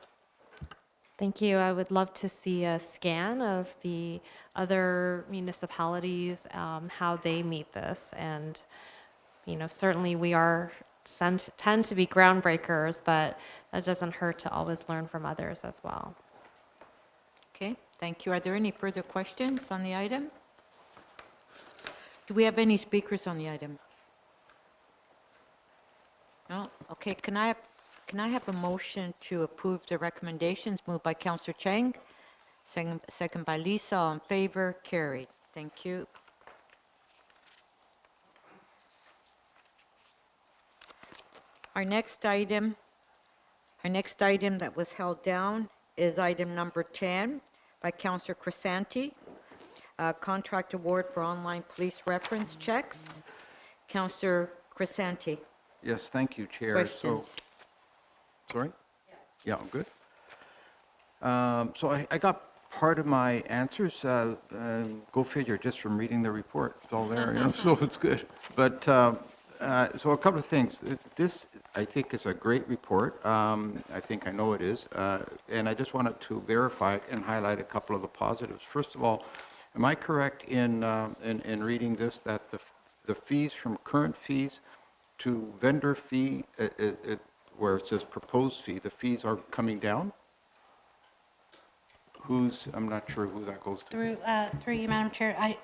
Thank you. I would love to see a scan of the other municipalities, how they meet this. And, certainly we tend to be groundbreakers, but that doesn't hurt to always learn from others as well. Okay, thank you. Are there any further questions on the item? Do we have any speakers on the item? No? Okay, can I have a motion to approve the recommendations moved by Councillor Chang, second by Lisa, all in favor, carried. Thank you. Our next item that was held down is item number 10 by Councillor Crisanti, contract award for online police reference checks. Councillor Crisanti. Yes, thank you, Chair. Questions? Sorry? Yeah, I'm good. So I got part of my answers, go figure, just from reading the report. It's all there, so it's good. But, so a couple of things. This, I think, is a great report. I think I know it is. And I just wanted to verify and highlight a couple of the positives. First of all, am I correct in reading this, that the fees from current fees to vendor fee, where it says proposed fee, the fees are coming down? I'm not sure who that goes to. Through you, Madam Chair,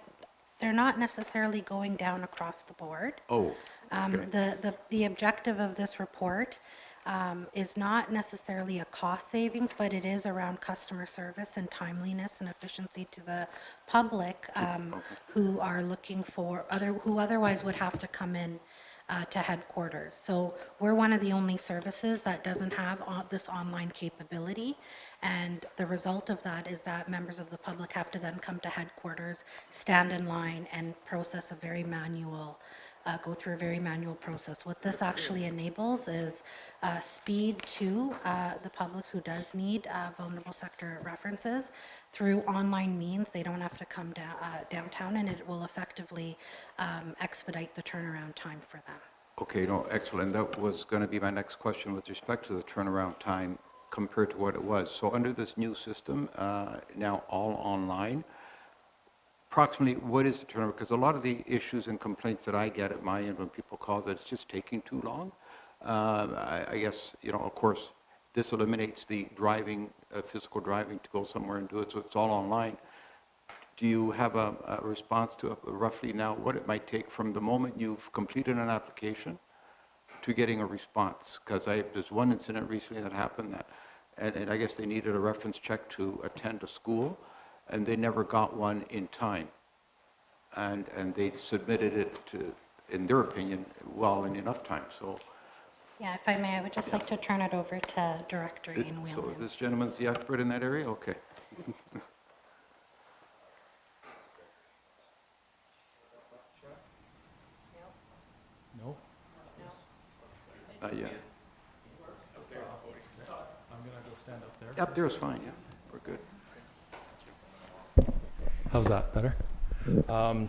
they're not necessarily going down across the board. Oh, okay. The objective of this report is not necessarily a cost savings, but it is around customer service and timeliness and efficiency to the public who are looking for who otherwise would have to come in to headquarters. So we're one of the only services that doesn't have this online capability. And the result of that is that members of the public have to then come to headquarters, stand in line, and process a very manual go through a very manual process. What this actually enables is speed to the public who does need vulnerable sector references through online means. They don't have to come downtown, and it will effectively expedite the turnaround time for them. Okay, no, excellent. That was going to be my next question with respect to the turnaround time compared to what it was. So under this new system, now all online, approximately what is the turnaround? Because a lot of the issues and complaints that I get at my end when people call that it's just taking too long. I guess, of course, this eliminates the driving, physical driving to go somewhere and do it, so it's all online. Do you have a response to roughly now what it might take from the moment you've completed an application to getting a response? Because there's one incident recently that happened that, and I guess they needed a reference check to attend a school, and they never got one in time. And they submitted it to, in their opinion, well in enough time. So, yeah, if I may, I would just like to turn it over to Director Ian Whelan. So this gentleman's the expert in that area? Okay. No? Not yet. I'm going to go stand up there. Up there is fine, yeah. We're good. How's that, better?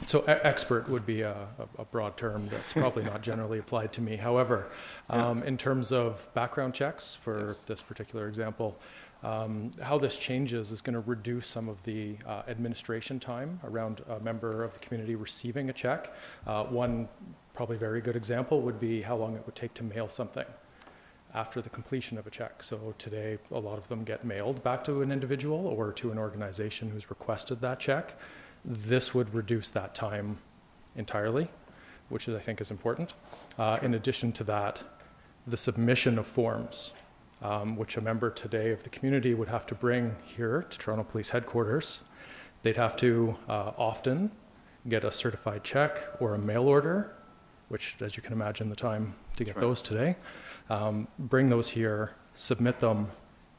So expert would be a broad term that's probably not generally applied to me. However, in terms of background checks for this particular example, how this changes is going to reduce some of the administration time around a member of the community receiving a check. One probably very good example would be how long it would take to mail something after the completion of a check. So today, a lot of them get mailed back to an individual or to an organization who's requested that check. This would reduce that time entirely, which I think is important. In addition to that, the submission of forms, which a member today of the community would have to bring here to Toronto Police Headquarters. They'd have to often get a certified check or a mail order, which, as you can imagine, the time to get those today. Bring those here, submit them,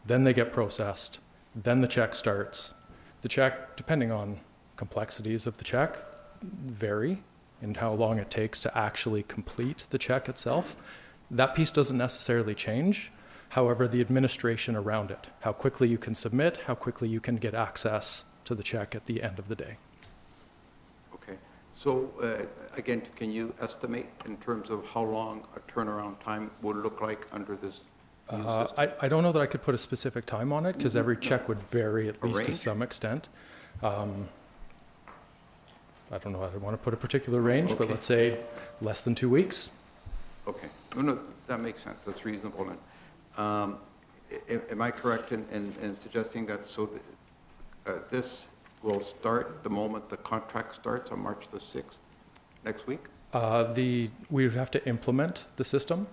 then they get processed, then the check starts. The check, depending on complexities of the check, vary in how long it takes to actually complete the check itself. That piece doesn't necessarily change. However, the administration around it, how quickly you can submit, how quickly you can get access to the check at the end of the day. Okay. So again, can you estimate in terms of how long a turnaround time would look like under this new system? I don't know that I could put a specific time on it because every check would vary at least to some extent. I don't know, I don't want to put a particular range, but let's say less than 2 weeks. Okay. No, that makes sense. That's reasonable. Am I correct in suggesting that this will start the moment the contract starts on March the 6th, next week? We would have to implement the system.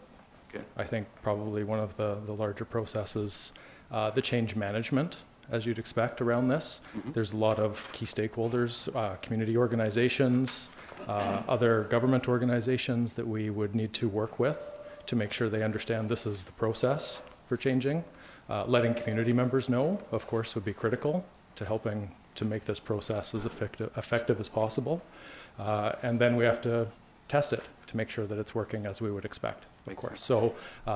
Okay. I think probably one of the larger processes, the change management, as you'd expect around this. Mm-hmm. There's a lot of key stakeholders, community organizations, other government organizations that we would need to work with to make sure they understand this is the process for changing. Letting community members know, of course, would be critical to helping to make this process as effective as possible. And then we have to test it to make sure that it's working as we would expect, of course. So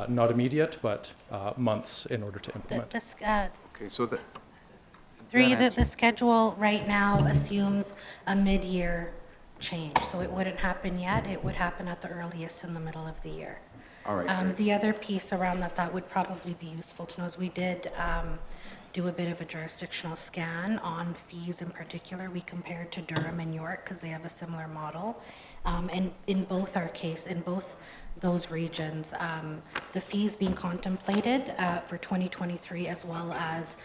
not immediate, but months in order to implement. Okay, so that... The schedule right now assumes a mid-year change, so it wouldn't happen yet. It would happen at the earliest in the middle of the year. All right. The other piece around that would probably be useful to know is we did do a bit of a jurisdictional scan on fees in particular. We compared to Durham and York because they have a similar model. And in both those regions, the fees being contemplated for 2023 as well as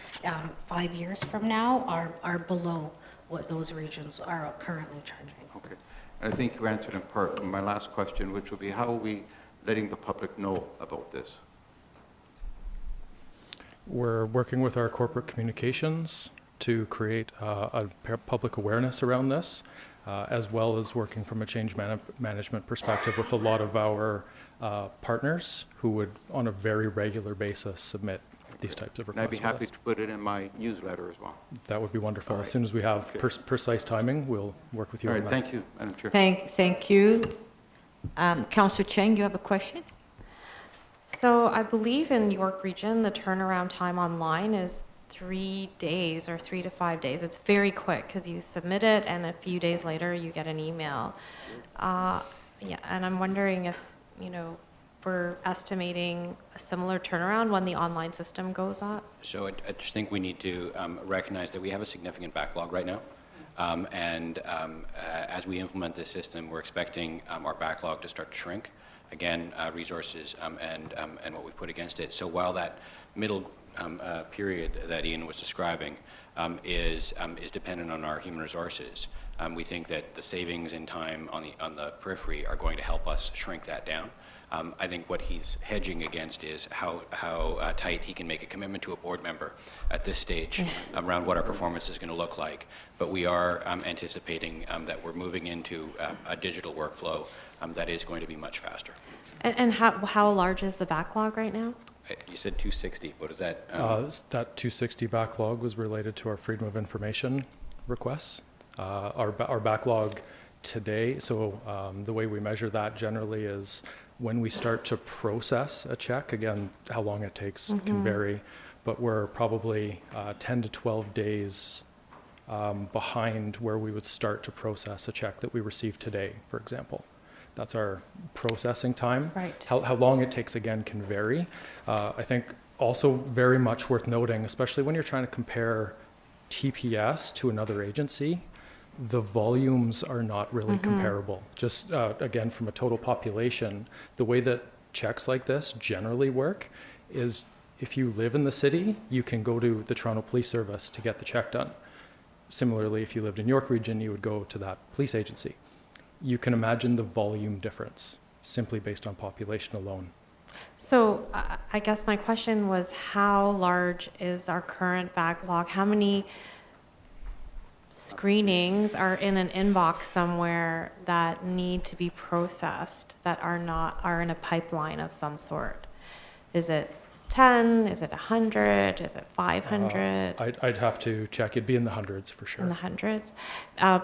5 years from now are below what those regions are currently charging. Okay. And I think you answered in part my last question, which will be how are we letting the public know about this? We're working with our corporate communications to create a public awareness around this, as well as working from a change management perspective with a lot of our partners who would, on a very regular basis, submit these types of And requests. I'd be happy to put it in my newsletter as well. That would be wonderful. All As right. soon as we have Okay. precise timing, we'll work with you All on right, that. thank you, Madam Chair. Thank you. Councillor Chang, you have a question? So I believe in York Region, the turnaround time online is 3 days or 3 to 5 days. It's very quick because you submit it and a few days later you get an email. Yeah, and I'm wondering if, we're estimating a similar turnaround when the online system goes up. So I just think we need to recognize that we have a significant backlog right now. As we implement this system, we're expecting our backlog to start to shrink. Again, resources and what we put against it. So while that middle period that Ian was describing is dependent on our human resources, we think that the savings in time on the periphery are going to help us shrink that down. I think what he's hedging against is how tight he can make a commitment to a board member at this stage around what our performance is going to look like. But we are anticipating that we're moving into a digital workflow that is going to be much faster. And how large is the backlog right now? You said 260. What is that? That 260 backlog was related to our Freedom of Information requests. Our backlog today, so the way we measure that generally is when we start to process a check. Again, how long it takes can vary, but we're probably 10 to 12 days behind where we would start to process a check that we receive today, for example. That's our processing time. Right. How long it takes, again, can vary. I think also very much worth noting, especially when you're trying to compare TPS to another agency, the volumes are not really comparable. Just, again, from a total population, the way that checks like this generally work is if you live in the city, you can go to the Toronto Police Service to get the check done. Similarly, if you lived in York Region, you would go to that police agency. You can imagine the volume difference simply based on population alone. So I guess my question was, how large is our current backlog? How many screenings are in an inbox somewhere that need to be processed, that are in a pipeline of some sort? Is it 10? Is it 100? Is it 500? I'd have to check. It'd be in the hundreds for sure. In the hundreds?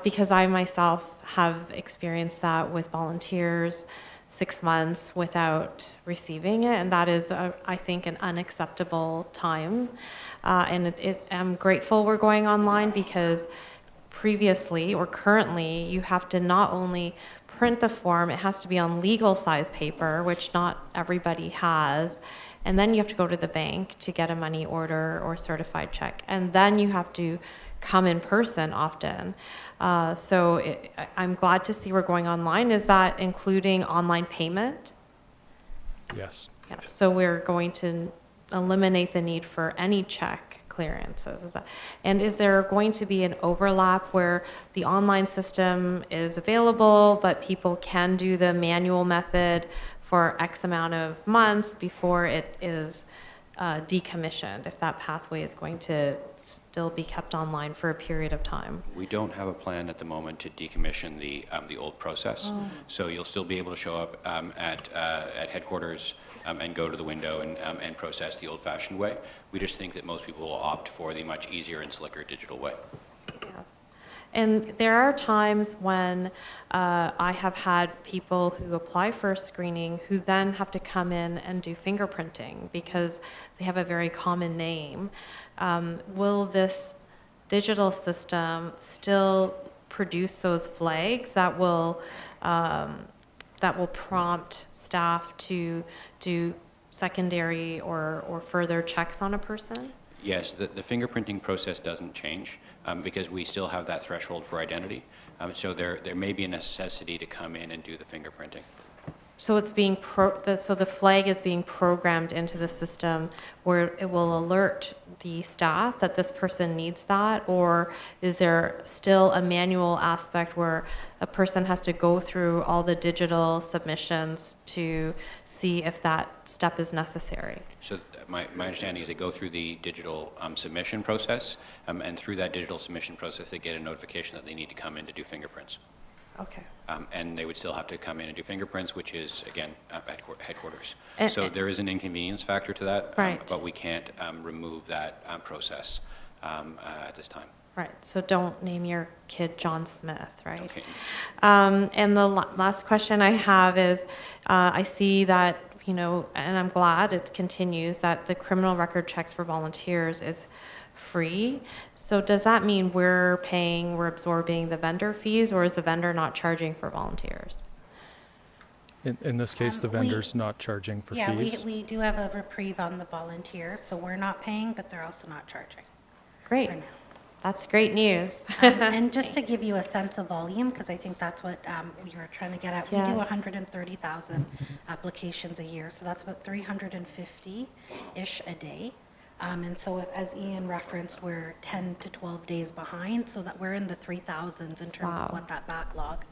Because I myself have experienced that with volunteers, 6 months without receiving it, and that is, I think, an unacceptable time. And I'm grateful we're going online, because previously or currently you have to not only print the form, it has to be on legal size paper, which not everybody has, and then you have to go to the bank to get a money order or certified check, and then you have to come in person often. I'm glad to see we're going online. Is that including online payment? Yes. Yeah. So we're going to eliminate the need for any check clearances. And is there going to be an overlap where the online system is available, but people can do the manual method for X amount of months before it is decommissioned, if that pathway is going to still be kept online for a period of time? We don't have a plan at the moment to decommission the old process. So you'll still be able to show up at headquarters and go to the window and process the old-fashioned way. We just think that most people will opt for the much easier and slicker digital way. Yes. And there are times when I have had people who apply for a screening who then have to come in and do fingerprinting because they have a very common name. Will this digital system still produce those flags that will prompt staff to do secondary or further checks on a person? Yes, the fingerprinting process doesn't change because we still have that threshold for identity. So there may be a necessity to come in and do the fingerprinting. So it's being so the flag is being programmed into the system where it will alert the staff that this person needs that, or is there still a manual aspect where a person has to go through all the digital submissions to see if that step is necessary? So my understanding is they go through the digital submission process, and through that digital submission process, they get a notification that they need to come in to do fingerprints. Okay. And they would still have to come in and do fingerprints, which is, again, at headquarters. And- So there is an inconvenience factor to that, Right. but we can't remove that process at this time. Right, so don't name your kid John Smith, right? Okay. And the last question I have is, I see that, you know, and I'm glad it continues, that the criminal record checks for volunteers is free. So does that mean we're absorbing the vendor fees, or is the vendor not charging for volunteers? In this case, the vendor's not charging for fees. Yeah, we do have a reprieve on the volunteers, so we're not paying, but they're also not charging. Great. For now. That's great news. And just to give you a sense of volume, because I think that's what you were trying to get at, we do Yes. 130,000 applications a year, so that's about 350-ish a day. And so as Ian referenced, we're 10 to 12 days behind, so that we're in the 3,000s in terms Wow. of what that backlog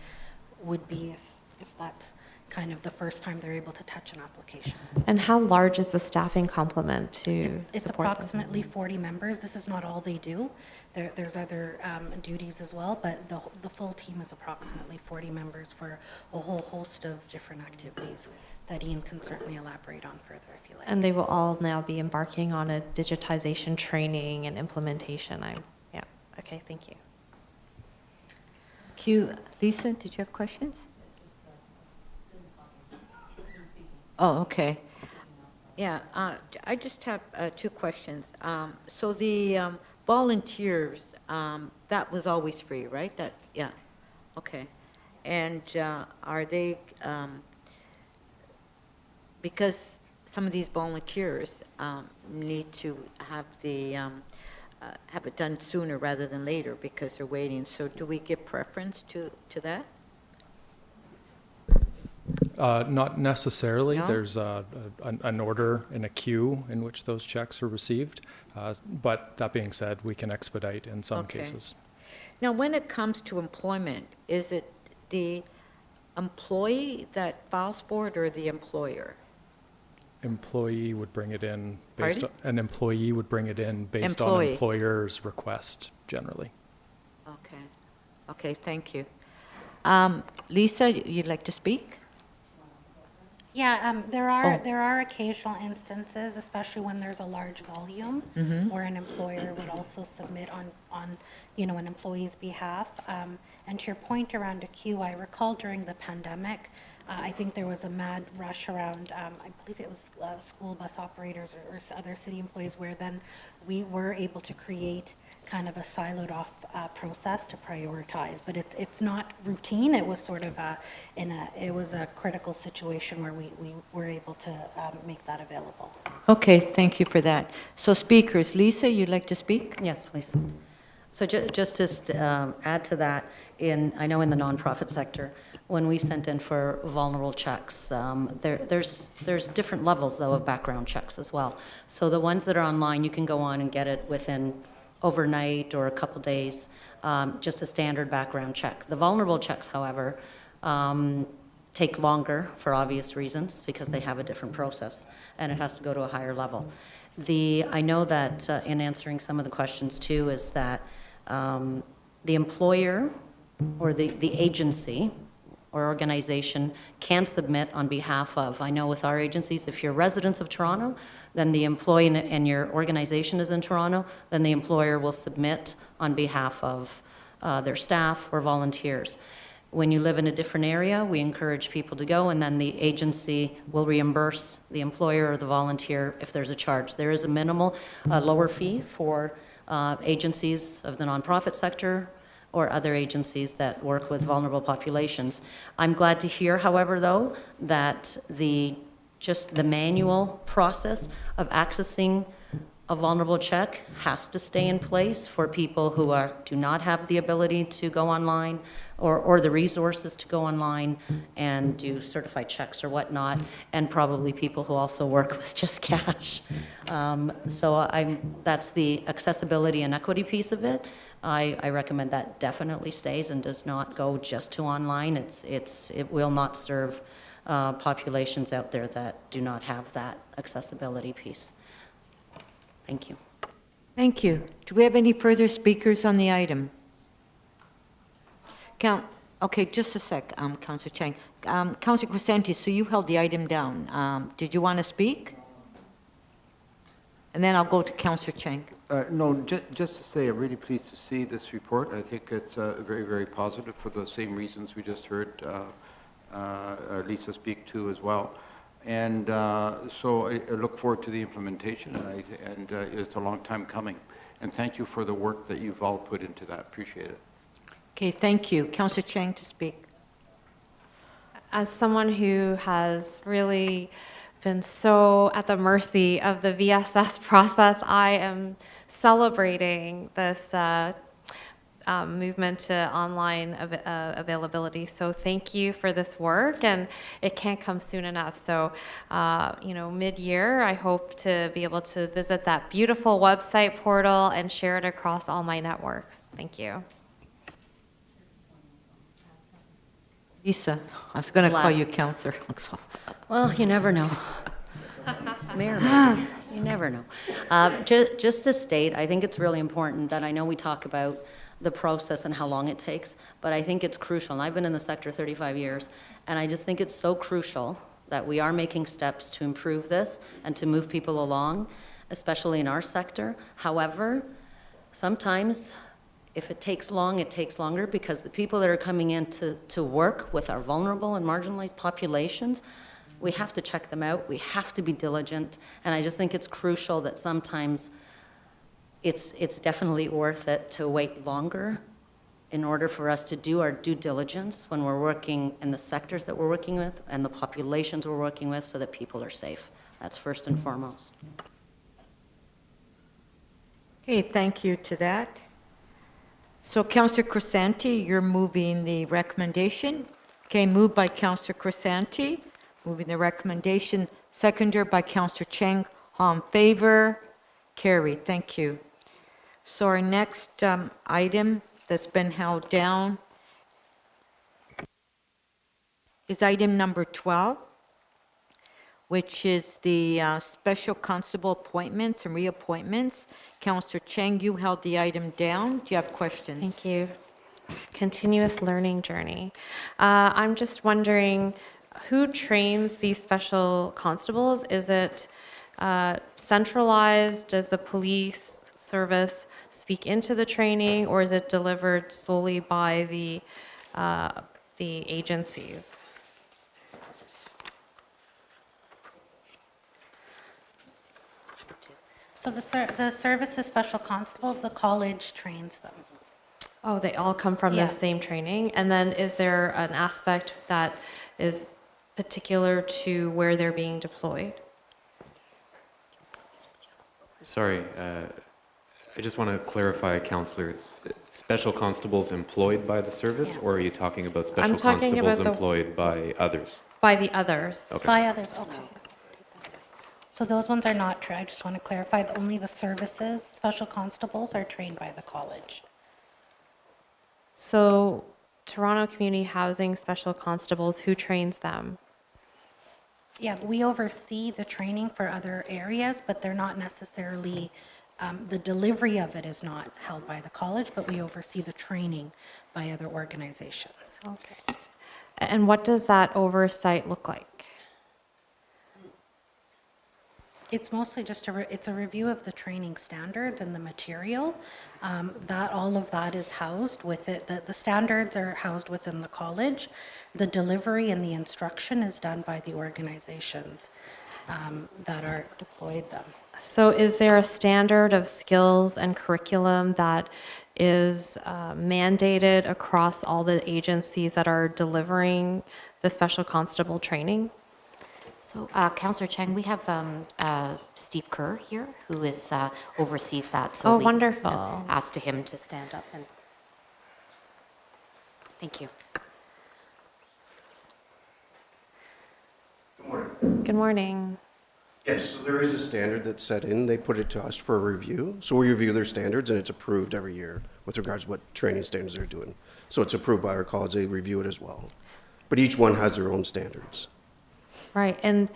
would be if that's kind of the first time they're able to touch an application. And how large is the staffing complement to It's support this? approximately 40 members. This is not all they do. There's other duties as well, but the full team is approximately 40 members for a whole host of different activities that Ian can certainly elaborate on further if you like. And they will all now be embarking on a digitization training and implementation. Yeah, okay, thank you. Lisa, did you have questions? Oh, okay. Yeah, I just have two questions. So the volunteers, that was always free, right? Yeah, okay. And are they, because some of these volunteers need to have have it done sooner rather than later because they're waiting. So do we give preference to that? Not necessarily. No? There's an order in a queue in which those checks are received. But that being said, we can expedite in some Okay. cases. Now, when it comes to employment, is it the employee that files for it or the employer? Employee would bring it in based on, Pardon? an employee would bring it in based on Employee. employer's request generally. Okay. Okay, thank you. Lisa, you'd like to speak? Yeah, there are occasional instances, especially when there's a large volume, where an employer would also submit on an employee's behalf. And to your point around a queue, I recall during the pandemic, I think there was a mad rush around, I believe it was school bus operators or other city employees, where then we were able to create kind of a siloed off process to prioritize. But it's not routine. It was sort of it was a critical situation where we were able to make that available. Okay, thank you for that. So speakers, Lisa, you'd like to speak? Yes, please. So just to add to that, I know in the nonprofit sector, when we sent in for vulnerable checks, there's different levels, though, of background checks as well. So the ones that are online, you can go on and get it within overnight or a couple days, just a standard background check. The vulnerable checks, however, take longer for obvious reasons because they have a different process, and it has to go to a higher level. I know that in answering some of the questions, too, is that the employer or the agency or organization can submit on behalf of. I know with our agencies, if you're residents of Toronto, then the employee and your organization is in Toronto, then the employer will submit on behalf of their staff or volunteers. When you live in a different area, we encourage people to go, and then the agency will reimburse the employer or the volunteer if there's a charge. There is a minimal lower fee for agencies of the nonprofit sector or other agencies that work with vulnerable populations. I'm glad to hear, however, though, that just the manual process of accessing a vulnerable check has to stay in place for people who do not have the ability to go online or the resources to go online and do certified checks or whatnot, and probably people who also work with just cash. That's the accessibility and equity piece of it. I recommend that definitely stays and does not go just to online. It will not serve populations out there that do not have that accessibility piece. Thank you. Thank you. Do we have any further speakers on the item? Okay, just a sec, Councillor Chang. Councillor Crescenti, so you held the item down. Did you want to speak? And then I'll go to Councillor Chang. No, just to say, I'm really pleased to see this report. I think it's very, very positive for the same reasons we just heard Lisa speak to as well. And so I look forward to the implementation, and it's a long time coming. And thank you for the work that you've all put into that. Appreciate it. Okay, thank you. Councillor Chang to speak. As someone who has really been so at the mercy of the VSS process, I am celebrating this movement to online availability. So thank you for this work, and it can't come soon enough. So, mid-year, I hope to be able to visit that beautiful website portal and share it across all my networks. Thank you. Lisa, I was going to call you Last. Councillor. Well, you never know. Mayor, maybe. You never know. Just to state, I think it's really important that I know we talk about the process and how long it takes, but I think it's crucial. And I've been in the sector 35 years, and I just think it's so crucial that we are making steps to improve this and to move people along, especially in our sector. However, sometimes if it takes long, it takes longer, because the people that are coming in to work with our vulnerable and marginalized populations, we have to check them out. We have to be diligent. And I just think it's crucial that sometimes it's definitely worth it to wait longer in order for us to do our due diligence when we're working in the sectors that we're working with and the populations we're working with, so that people are safe. That's first and foremost. Okay, thank you to that. So Councillor Crescenti, you're moving the recommendation. Okay, moved by Councillor Crescenti, moving the recommendation, seconded by Councillor Chang. All in favor? Carried. Thank you. So our next item that's been held down is item number 12, which is the special constable appointments and reappointments. Councillor Chang, you held the item down. Do you have questions? Thank you. Continuous learning journey. I'm just wondering, who trains these special constables? Is it centralized? Does the police service speak into the training, or is it delivered solely by the agencies? So the service is special constables, the college trains them. Oh, they all come from Yeah. the same training? And then is there an aspect that is particular to where they're being deployed? Sorry, I just want to clarify, Councillor. Special constables employed by the service, Yeah. or are you talking about special I'm talking constables about the- employed by others? By the others. Okay. By others, okay. So those ones are not true. I just want to clarify that only the services, special constables, are trained by the college. So Toronto Community Housing Special Constables, who trains them? Yeah, we oversee the training for other areas, but they're not necessarily, the delivery of it is not held by the college, but we oversee the training by other organizations. Okay. And what does that oversight look like? It's mostly just it's a review of the training standards and the material. All of that is housed with it. The standards are housed within the college. The delivery and the instruction is done by the organizations that are deployed them. So is there a standard of skills and curriculum that is mandated across all the agencies that are delivering the special constable training? So, Councillor Chang, we have Steve Kerr here, who is oversees that. So Oh, we wonderful. asked him to stand up and. Thank you. Good morning. Yes, so there is a standard that's set in. They put it to us for a review. So we review their standards, and it's approved every year with regards to what training standards they're doing. So it's approved by our college. They review it as well. But each one has their own standards. Right, and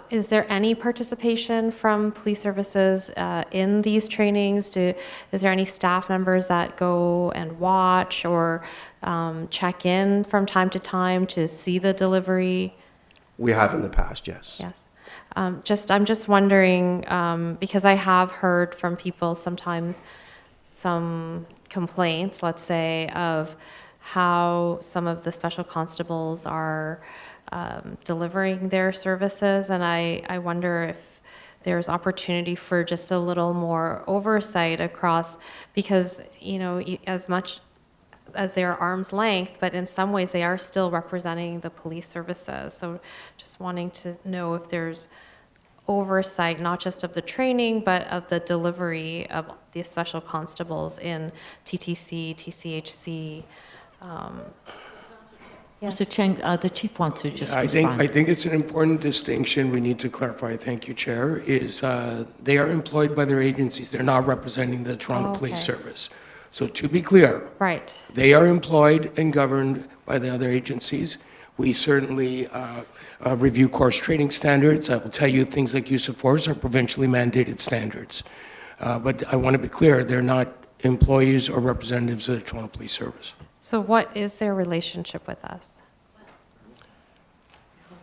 is there any participation from police services in these trainings? Is there any staff members that go and watch or check in from time to time to see the delivery? We have in the past, yes. Yes. I'm just wondering, because I have heard from people sometimes some complaints, let's say, of how some of the special constables are delivering their services, and I wonder if there's opportunity for just a little more oversight across, because, you know, as much as they are arm's length, but in some ways they are still representing the police services. So just wanting to know if there's oversight, not just of the training, but of the delivery of the special constables in TTC, TCHC. Yes. Mr. Cheng, the chief wants to just I respond. think it's an important distinction we need to clarify, thank you, Chair, is they are employed by their agencies. They're not representing the Toronto Police Service. So to be clear, right, they are employed and governed by the other agencies. We certainly review course training standards. I will tell you things like use of force are provincially mandated standards. But I want to be clear, they're not employees or representatives of the Toronto Police Service. So what is their relationship with us?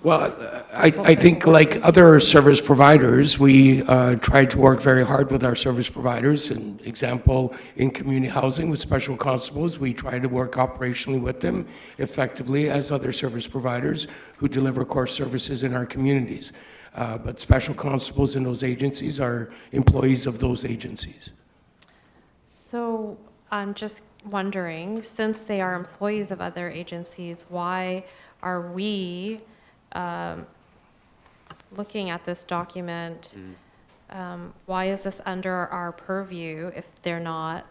Well, I think like other service providers, we try to work very hard with our service providers. An example, in community housing with special constables, we try to work operationally with them effectively as other service providers who deliver core services in our communities. But special constables in those agencies are employees of those agencies. So I'm just wondering, since they are employees of other agencies, why are we looking at this document? Why is this under our purview if they're not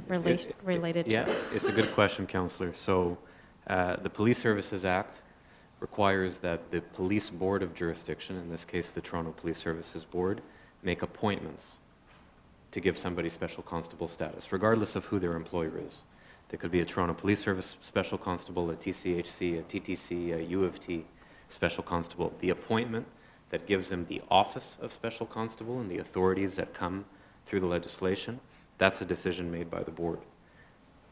related to us? It's a good question, Councillor. So the Police Services Act requires that the Police Board of Jurisdiction, in this case the Toronto Police Services Board, make appointments to give somebody special constable status, regardless of who their employer is. There could be a Toronto Police Service special constable, a TCHC, a TTC, a U of T special constable. The appointment that gives them the office of special constable and the authorities that come through the legislation, that's a decision made by the board.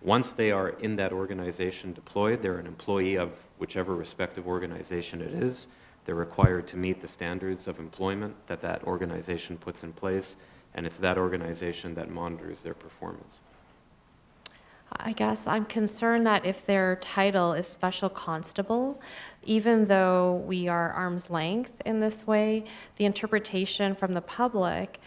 Once they are in that organization deployed, they're an employee of whichever respective organization it is. They're required to meet the standards of employment that that organization puts in place, and it's that organization that monitors their performance. I guess I'm concerned that if their title is special constable, even though we are arm's length in this way, the interpretation from the public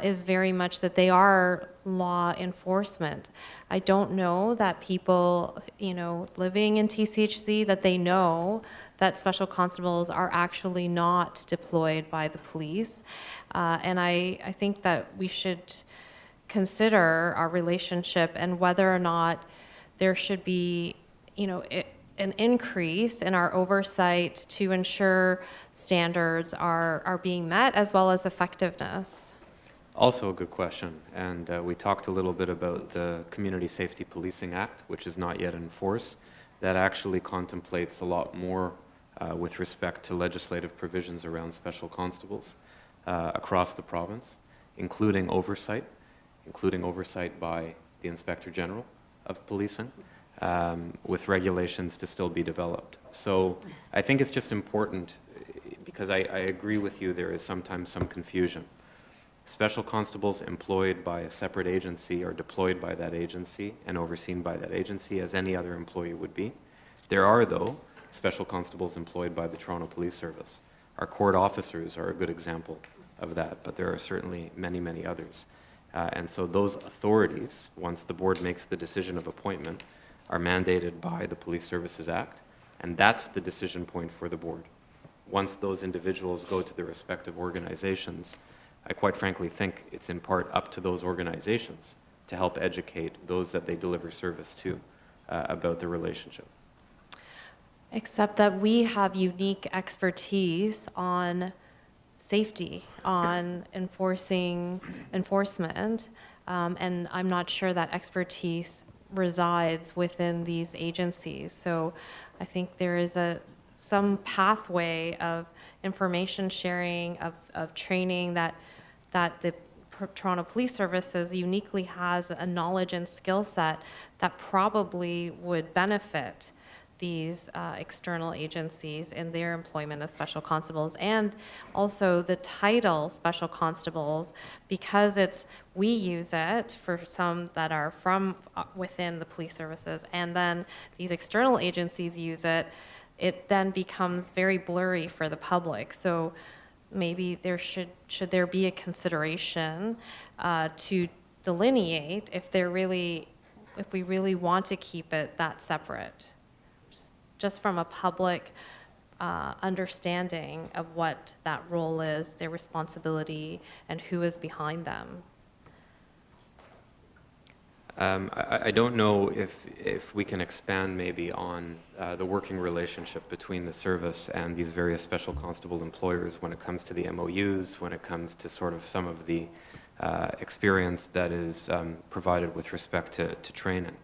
is very much that they are law enforcement. I don't know that people, you know, living in TCHC, that they know that special constables are actually not deployed by the police. And I think that we should consider our relationship and whether or not there should be, you know, an increase in our oversight to ensure standards are being met as well as effectiveness. Also a good question, and we talked a little bit about the Community Safety Policing Act, which is not yet in force. That actually contemplates a lot more with respect to legislative provisions around special constables across the province, including oversight by the Inspector General of Policing, with regulations to still be developed. So I think it's just important, because I agree with you, there is sometimes some confusion. Special constables employed by a separate agency are deployed by that agency and overseen by that agency as any other employee would be. There are, though, special constables employed by the Toronto Police Service. Our court officers are a good example of that, but there are certainly many, many others. And so those authorities, once the board makes the decision of appointment, are mandated by the Police Services Act, and that's the decision point for the board. Once those individuals go to their respective organizations, I quite frankly think it's in part up to those organizations to help educate those that they deliver service to about the relationship. Except that we have unique expertise on safety, on enforcement, and I'm not sure that expertise resides within these agencies. So I think there is some pathway of information sharing, of training that the Toronto Police Services uniquely has a knowledge and skill set that probably would benefit these external agencies in their employment of special constables, and also the title special constables, because we use it for some that are from within the police services, and then these external agencies use it, it then becomes very blurry for the public. So maybe there should there be a consideration to delineate if we really want to keep it that separate, just from a public understanding of what that role is, their responsibility, and who is behind them. I don't know if we can expand maybe on the working relationship between the service and these various special constable employers when it comes to the MOUs, when it comes to sort of some of the experience that is provided with respect to training.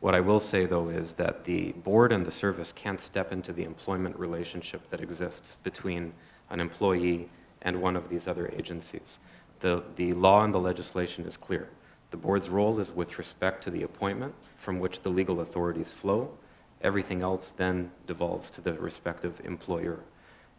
What I will say, though, is that the board and the service can't step into the employment relationship that exists between an employee and one of these other agencies. The law and the legislation is clear. The board's role is with respect to the appointment from which the legal authorities flow. Everything else then devolves to the respective employer.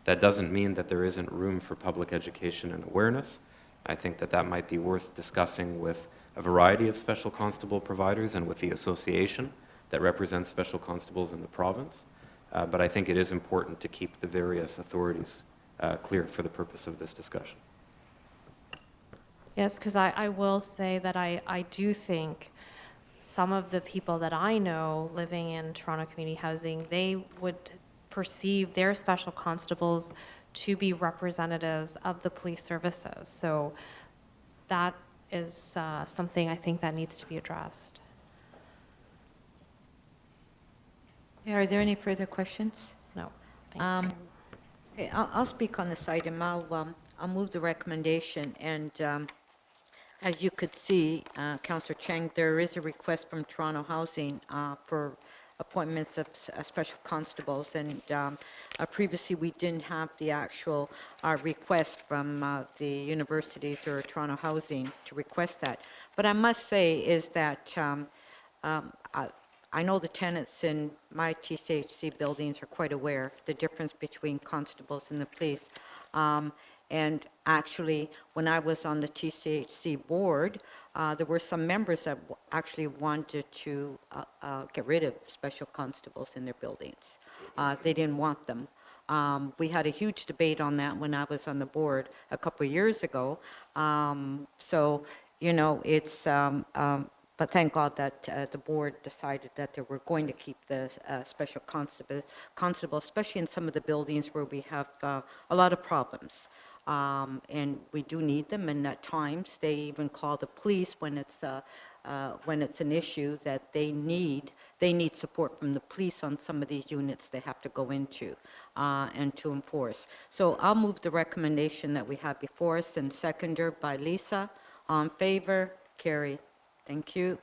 That doesn't mean that there isn't room for public education and awareness. I think that might be worth discussing with a variety of special constable providers and with the association that represents special constables in the province. But I think it is important to keep the various authorities clear for the purpose of this discussion. Yes, because I will say that I do think some of the people that I know living in Toronto community housing, they would perceive their special constables to be representatives of the police services. So that is something I think that needs to be addressed. Are there any further questions? No. Thank you. Okay, I'll speak on this item. I'll move the recommendation, and as you could see, Councillor Cheng, there is a request from Toronto Housing for appointments of special constables, and previously we didn't have the actual request from the universities or Toronto Housing to request that. But I must say is that I know the tenants in my TCHC buildings are quite aware the difference between constables and the police. And actually, when I was on the TCHC board, there were some members that actually wanted to get rid of special constables in their buildings. They didn't want them. We had a huge debate on that when I was on the board a couple of years ago. So, you know, it's, but thank God that the board decided that they were going to keep the special constable, especially in some of the buildings where we have a lot of problems. And we do need them, and at times they even call the police when it's an issue that they need support from the police on some of these units they have to go into and to enforce. So I'll move the recommendation that we have before us, and seconder by Lisa. On favor? Carried. Thank you.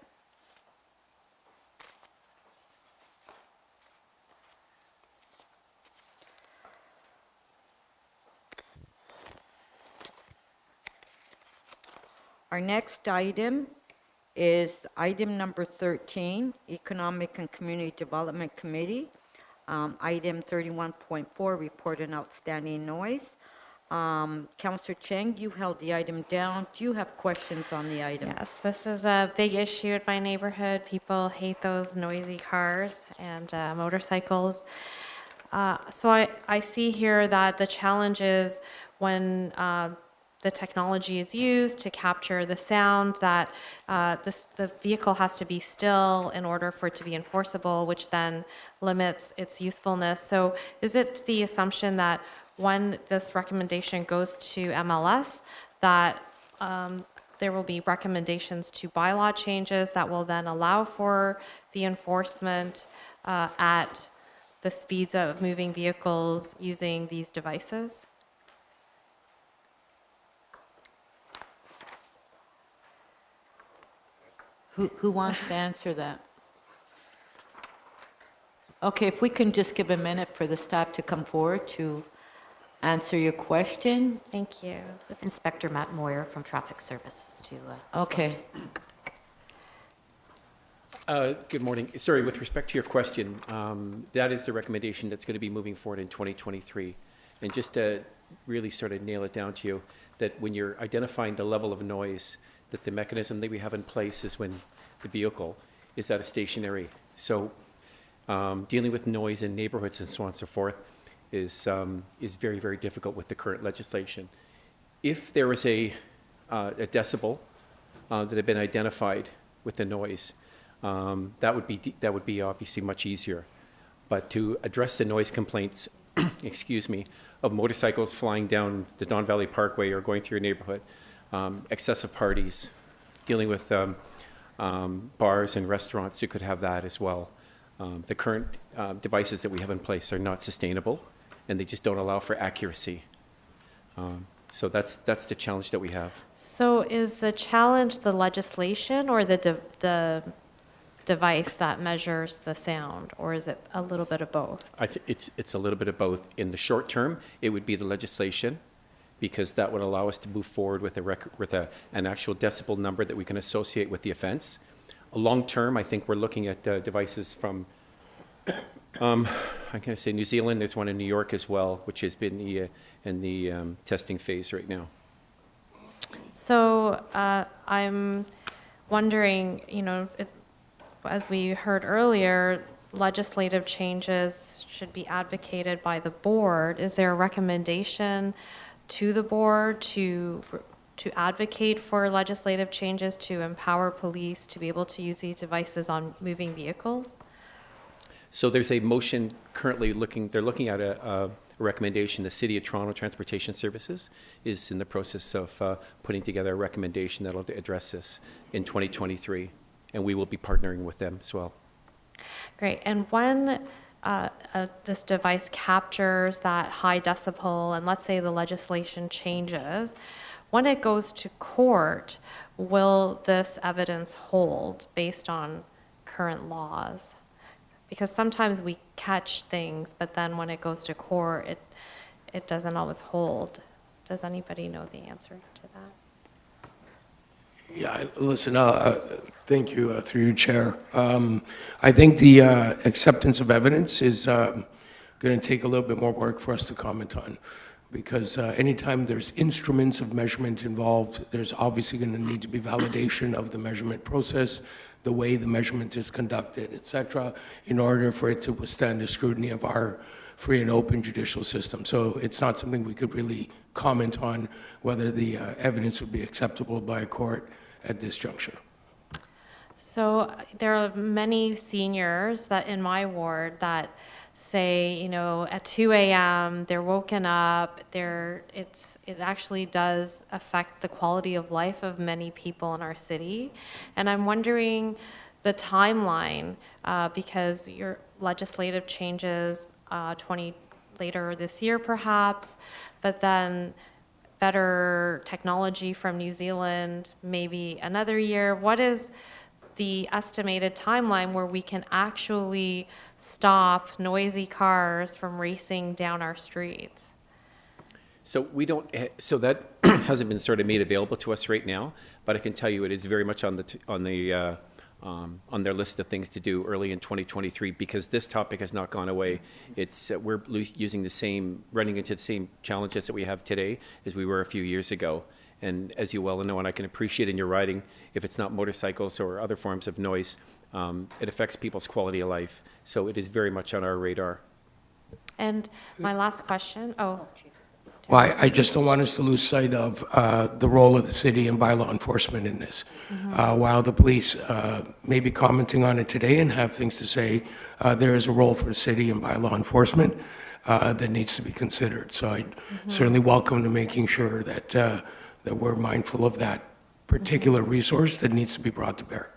Our next item is item number 13, Economic and Community Development Committee. Item 31.4, Report on Outstanding Noise. Councillor Cheng, you held the item down. Do you have questions on the item? Yes, this is a big issue in my neighborhood. People hate those noisy cars and motorcycles. So I see here that the challenge is when the technology is used to capture the sound, that the vehicle has to be still in order for it to be enforceable, which then limits its usefulness. So is it the assumption that when this recommendation goes to MLS, that there will be recommendations to bylaw changes that will then allow for the enforcement at the speeds of moving vehicles using these devices? Who wants to answer that? Okay, if we can just give a minute for the staff to come forward to answer your question. Thank you. With Inspector Matt Moyer from Traffic Services to Okay. Good morning. Sorry, with respect to your question, that is the recommendation that's going to be moving forward in 2023. And just to really sort of nail it down to you, that when you're identifying the level of noise, that the mechanism that we have in place is when the vehicle is at a stationary. So dealing with noise in neighborhoods and so on and so forth is very, very difficult with the current legislation. If there is a decibel that had been identified with the noise, that would be obviously much easier. But to address the noise complaints, excuse me, of motorcycles flying down the Don Valley Parkway or going through your neighborhood, excessive parties, dealing with bars and restaurants, you could have that as well. The current devices that we have in place are not sustainable, and they just don't allow for accuracy. So that's the challenge that we have. So is the challenge the legislation or the device that measures the sound, or is it a little bit of both? It's a little bit of both. In the short term, it would be the legislation, because that would allow us to move forward with an actual decibel number that we can associate with the offense. Long term, I think we're looking at devices from, I'm going to say New Zealand. There's one in New York as well, which has been in the testing phase right now. So I'm wondering, as we heard earlier, legislative changes should be advocated by the board. Is there a recommendation to the board to advocate for legislative changes to empower police to be able to use these devices on moving vehicles? So there's a motion currently they're looking at a recommendation. The City of Toronto Transportation Services is in the process of putting together a recommendation that will address this in 2023, and we will be partnering with them as well. Great. And when this device captures that high decibel, and let's say the legislation changes, when it goes to court, will this evidence hold based on current laws? Because sometimes we catch things, but then when it goes to court, it doesn't always hold. Does anybody know the answer to that? Yeah, listen, thank you through you, Chair. I think the acceptance of evidence is going to take a little bit more work for us to comment on, because anytime there's instruments of measurement involved, there's obviously going to need to be validation of the measurement process, the way the measurement is conducted, et cetera, in order for it to withstand the scrutiny of our free and open judicial system. So it's not something we could really comment on whether the evidence would be acceptable by a court at this juncture. So there are many seniors that in my ward that say, at 2 a.m. they're woken up. It actually does affect the quality of life of many people in our city, and I'm wondering the timeline because your legislative changes later this year, perhaps, but then better technology from New Zealand, maybe another year. What is the estimated timeline where we can actually stop noisy cars from racing down our streets? So so that hasn't been sort of made available to us right now, but I can tell you it is very much on their list of things to do early in 2023, because this topic has not gone away. We're running into the same challenges that we have today as we were a few years ago. And as you well know, and I can appreciate in your writing, if it's not motorcycles or other forms of noise, it affects people's quality of life. So it is very much on our radar. And my last question, Well, I just don't want us to lose sight of the role of the city and by law enforcement in this. While the police may be commenting on it today and have things to say, there is a role for the city and by law enforcement that needs to be considered. So I certainly welcome to making sure that we're mindful of that particular resource that needs to be brought to bear.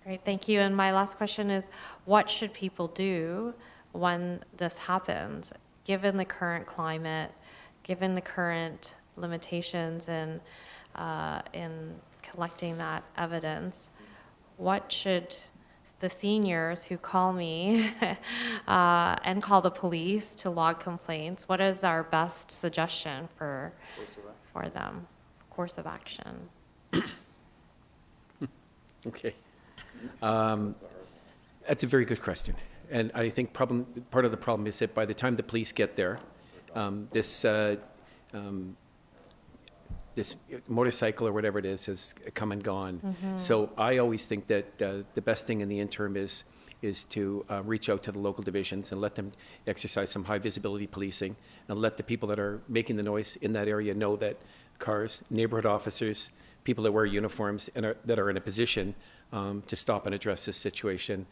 Great, thank you. And my last question is, what should people do when this happens, given the current climate, given the current limitations in collecting that evidence? What should the seniors who call me and call the police to log complaints, what is our best suggestion for them? Course of action. Okay. That's a very good question. And I think part of the problem is that by the time the police get there, this motorcycle or whatever it is has come and gone. Mm-hmm. So I always think that the best thing in the interim is to reach out to the local divisions and let them exercise some high visibility policing and let the people that are making the noise in that area know that cars, neighborhood officers, people that wear uniforms and that are in a position to stop and address this situation.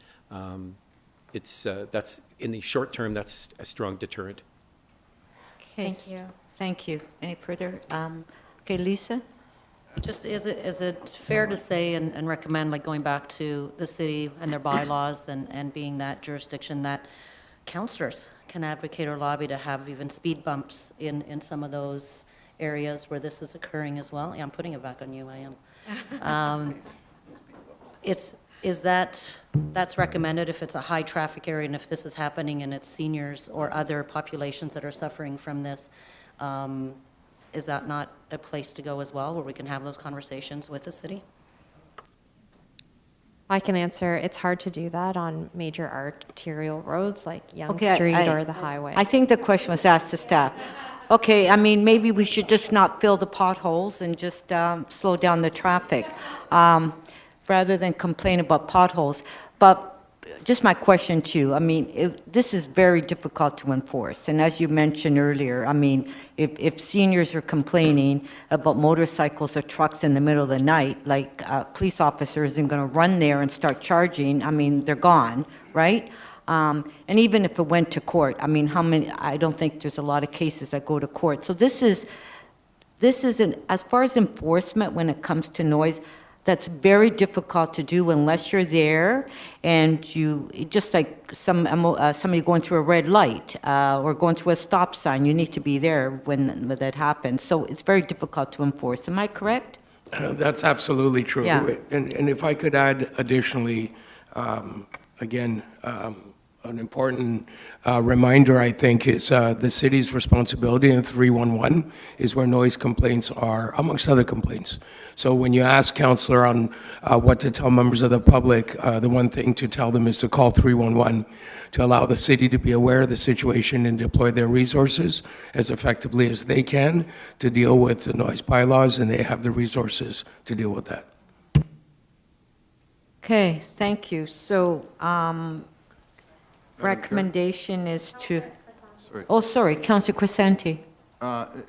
That's in the short term, that's a strong deterrent. Okay. Thank you. Thank you. Any further? Okay, Lisa? Just, is it fair to say and recommend, like going back to the city and their bylaws and being that jurisdiction, that councillors can advocate or lobby to have even speed bumps in some of those areas where this is occurring as well? Yeah, I'm putting it back on you, I am. That's recommended if it's a high traffic area and if this is happening and it's seniors or other populations that are suffering from this, is that not a place to go as well where we can have those conversations with the city? I can answer. It's hard to do that on major arterial roads like Yonge Okay, Street or the highway. I think the question was asked to staff. Okay, I mean, maybe we should just not fill the potholes and just slow down the traffic rather than complain about potholes. But just my question to you, I mean, this is very difficult to enforce. And as you mentioned earlier, I mean, if seniors are complaining about motorcycles or trucks in the middle of the night, like a police officer isn't going to run there and start charging, I mean, they're gone, right? And even if it went to court, I mean, I don't think there's a lot of cases that go to court. So this is as far as enforcement when it comes to noise, that's very difficult to do unless you're there and you, just like somebody going through a red light or going through a stop sign, you need to be there when that happens. So it's very difficult to enforce. Am I correct? That's absolutely true. Yeah. And if I could add additionally, again, an important reminder, I think, is the city's responsibility in 311 is where noise complaints are, amongst other complaints. So when you ask Councillor on what to tell members of the public, the one thing to tell them is to call 311 to allow the city to be aware of the situation and deploy their resources as effectively as they can to deal with the noise bylaws, and they have the resources to deal with that. Okay, thank you. So recommendation is to, Sorry. oh, sorry, Councillor Crescenti.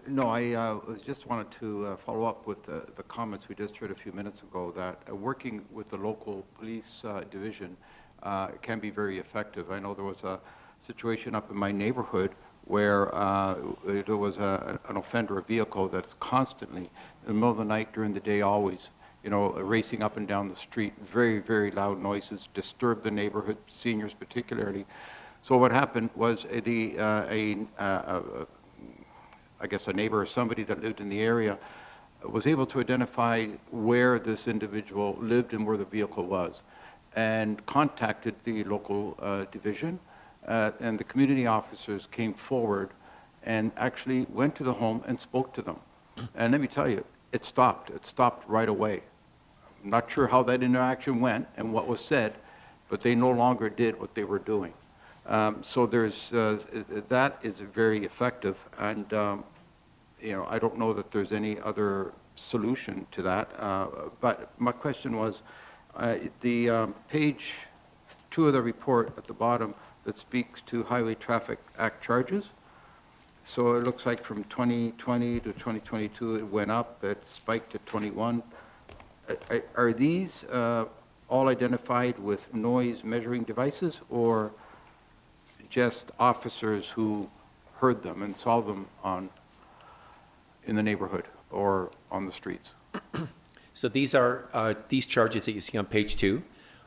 No, I just wanted to follow up with the comments we just heard a few minutes ago that working with the local police division can be very effective. I know there was a situation up in my neighborhood where there was an offender, a vehicle that's constantly, in the middle of the night, during the day, always, you know, racing up and down the street, very, very loud noises, disturbed the neighborhood, seniors particularly. So what happened was I guess a neighbor or somebody that lived in the area was able to identify where this individual lived and where the vehicle was, and contacted the local division, and the community officers came forward and actually went to the home and spoke to them. And let me tell you, it stopped right away. I'm not sure how that interaction went and what was said, but they no longer did what they were doing. So there's that is very effective, and you know, I don't know that there's any other solution to that. But my question was, the page 2 of the report at the bottom that speaks to Highway Traffic Act charges. So it looks like from 2020 to 2022 it went up. It spiked to 21. Are these all identified with noise measuring devices, or just officers who heard them and saw them in the neighborhood or on the streets? So these charges that you see on page 2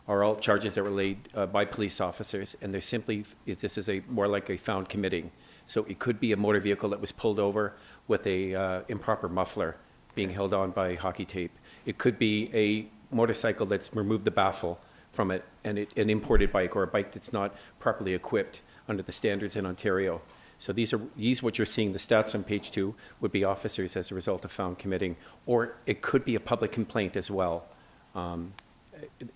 are all charges that were laid by police officers, and they're simply, this is more like a found committing. So it could be a motor vehicle that was pulled over with a improper muffler being held on by hockey tape. It could be a motorcycle that's removed the baffle from it, and an imported bike, or a bike that's not properly equipped under the standards in Ontario. So these what you're seeing, the stats on page 2 would be officers as a result of found committing, or it could be a public complaint as well.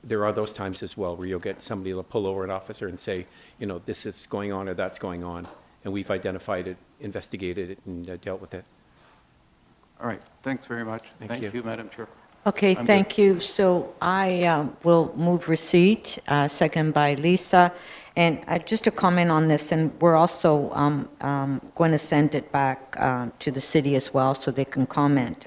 There are those times as well where you'll get somebody to pull over an officer and say, you know, this is going on or that's going on, and we've identified it, investigated it, and dealt with it. All right, thanks very much. Thank you. Madam Chair. Okay, I'm thank you. So I will move receipt, second by Lisa. And just a comment on this, and we're also going to send it back to the city as well so they can comment.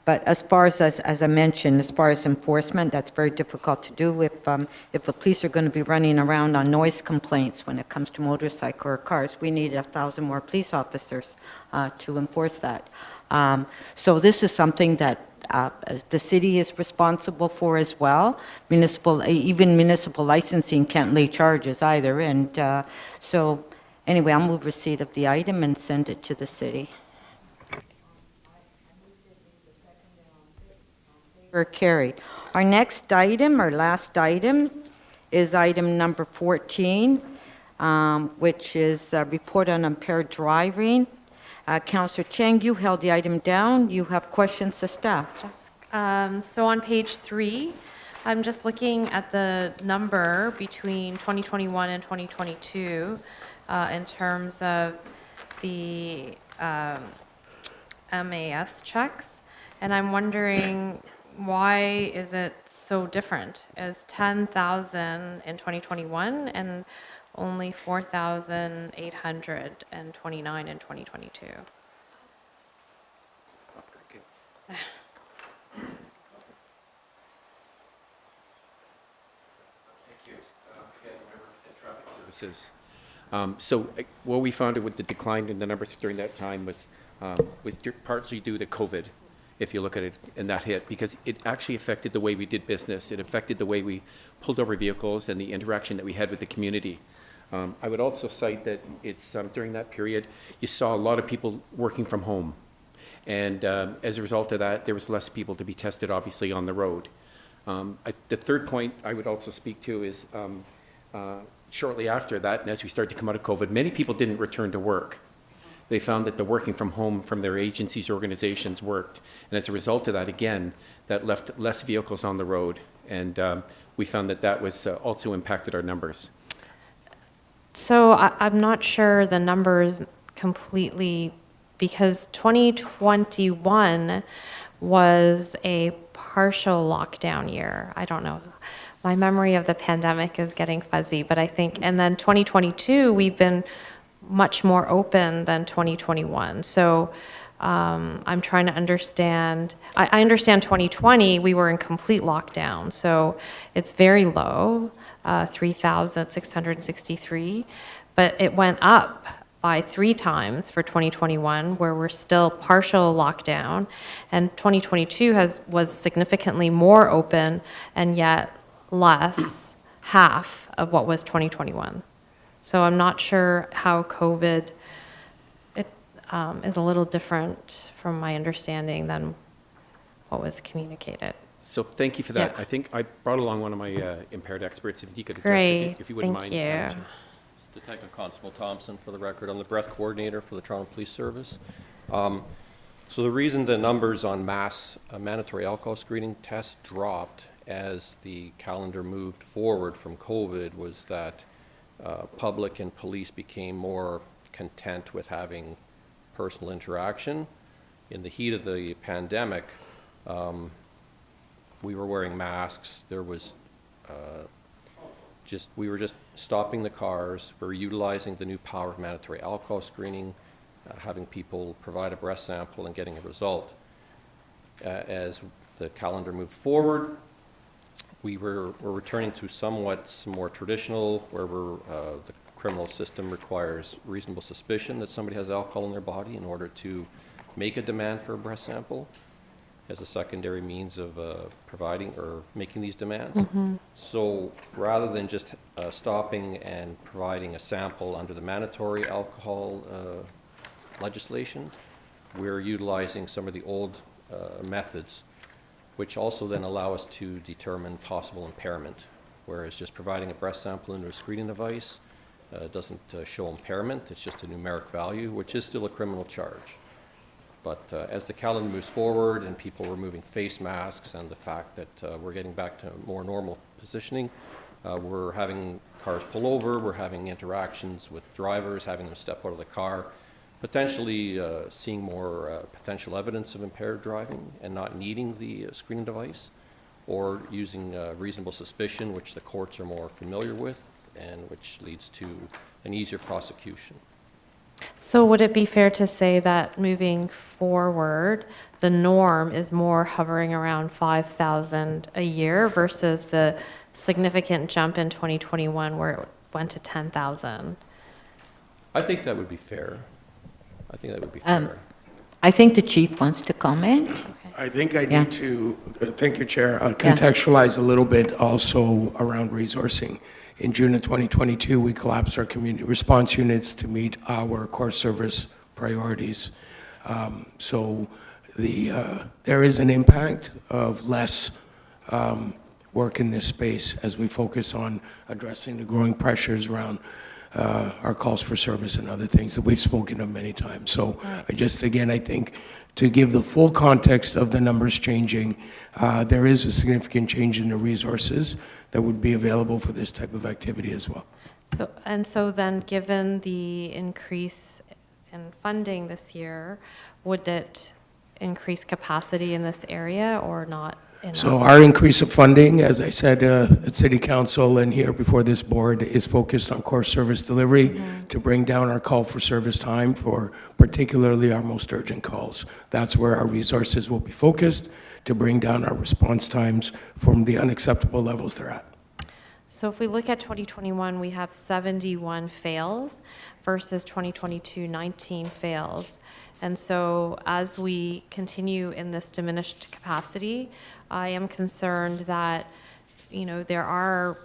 But as far as I mentioned, as far as enforcement, that's very difficult to do if the police are going to be running around on noise complaints when it comes to motorcycle or cars. We need 1,000 more police officers to enforce that. So this is something that the city is responsible for as well. Even municipal licensing can't lay charges either. And so anyway, I'll move receipt of the item and send it to the city. Carried. Our next item, our last item, is item number 14, which is a report on impaired driving. Councillor Cheng, you held the item down. You have questions to staff. Yes. So on page 3, I'm just looking at the number between 2021 and 2022 in terms of the MAS checks, and I'm wondering why is it so different? Is 10,000 in 2021 and only 4,829 in 2022. Services. So what we found with the decline in the numbers during that time was partly due to COVID, if you look at it, and that hit, because it actually affected the way we did business. It affected the way we pulled over vehicles and the interaction that we had with the community. I would also cite that it's during that period, you saw a lot of people working from home. And as a result of that, there was less people to be tested, obviously, on the road. The third point I would also speak to is shortly after that, and as we started to come out of COVID, many people didn't return to work. They found that the working from home from their agencies, organizations worked. And as a result of that, again, that left less vehicles on the road. And we found that that was also impacted our numbers. So I'm not sure the numbers completely, because 2021 was a partial lockdown year. I don't know. My memory of the pandemic is getting fuzzy, but I think, and then 2022, we've been much more open than 2021. So I'm trying to understand. I understand 2020, we were in complete lockdown. So it's very low, 3,663, but it went up by 3 times for 2021, where we're still partial lockdown. And 2022 was significantly more open and yet less, half of what was 2021. So I'm not sure how COVID is a little different from my understanding than what was communicated. So thank you for that. Yeah. I think I brought along one of my impaired experts, if he could address Great. it, if you wouldn't mind. Thank you. Detective Constable Thompson, for the record. I'm the breath coordinator for the Toronto Police Service. So the reason the numbers on mass mandatory alcohol screening tests dropped as the calendar moved forward from COVID was that public and police became more content with having personal interaction. In the heat of the pandemic, we were wearing masks. There was we were just stopping the cars. We were utilizing the new power of mandatory alcohol screening, having people provide a breath sample and getting a result. As the calendar moved forward, we're returning to somewhat more traditional, where the criminal system requires reasonable suspicion that somebody has alcohol in their body in order to make a demand for a breath sample. as a secondary means of providing or making these demands. Mm-hmm. So rather than just stopping and providing a sample under the mandatory alcohol legislation, we're utilizing some of the old methods, which also then allow us to determine possible impairment, whereas just providing a breath sample into a screening device doesn't show impairment. It's just a numeric value, which is still a criminal charge. But as the calendar moves forward and people are removing face masks and the fact that we're getting back to more normal positioning, we're having cars pull over, we're having interactions with drivers, having them step out of the car, potentially seeing more potential evidence of impaired driving and not needing the screening device, or using reasonable suspicion, which the courts are more familiar with and which leads to an easier prosecution. So would it be fair to say that moving forward, the norm is more hovering around 5,000 a year versus the significant jump in 2021 where it went to 10,000? I think that would be fair. I think that would be fair. I think the chief wants to comment. I think I Yeah. need to, thank you, Chair, contextualize a little bit also around resourcing. In June of 2022, we collapsed our community response units to meet our core service priorities. So there is an impact of less work in this space as we focus on addressing the growing pressures around our calls for service and other things that we've spoken of many times. So I just, again, I think to give the full context of the numbers changing, there is a significant change in the resources that would be available for this type of activity as well. So then, given the increase in funding this year, would it increase capacity in this area or not enough? So our increase of funding, as I said at City Council and here before this board, is focused on core service delivery to bring down our call for service time for particularly our most urgent calls. That's where our resources will be focused to bring down our response times from the unacceptable levels they're at. So if we look at 2021, we have 71 fails versus 2022, 19 fails. And so as we continue in this diminished capacity, I am concerned that, there are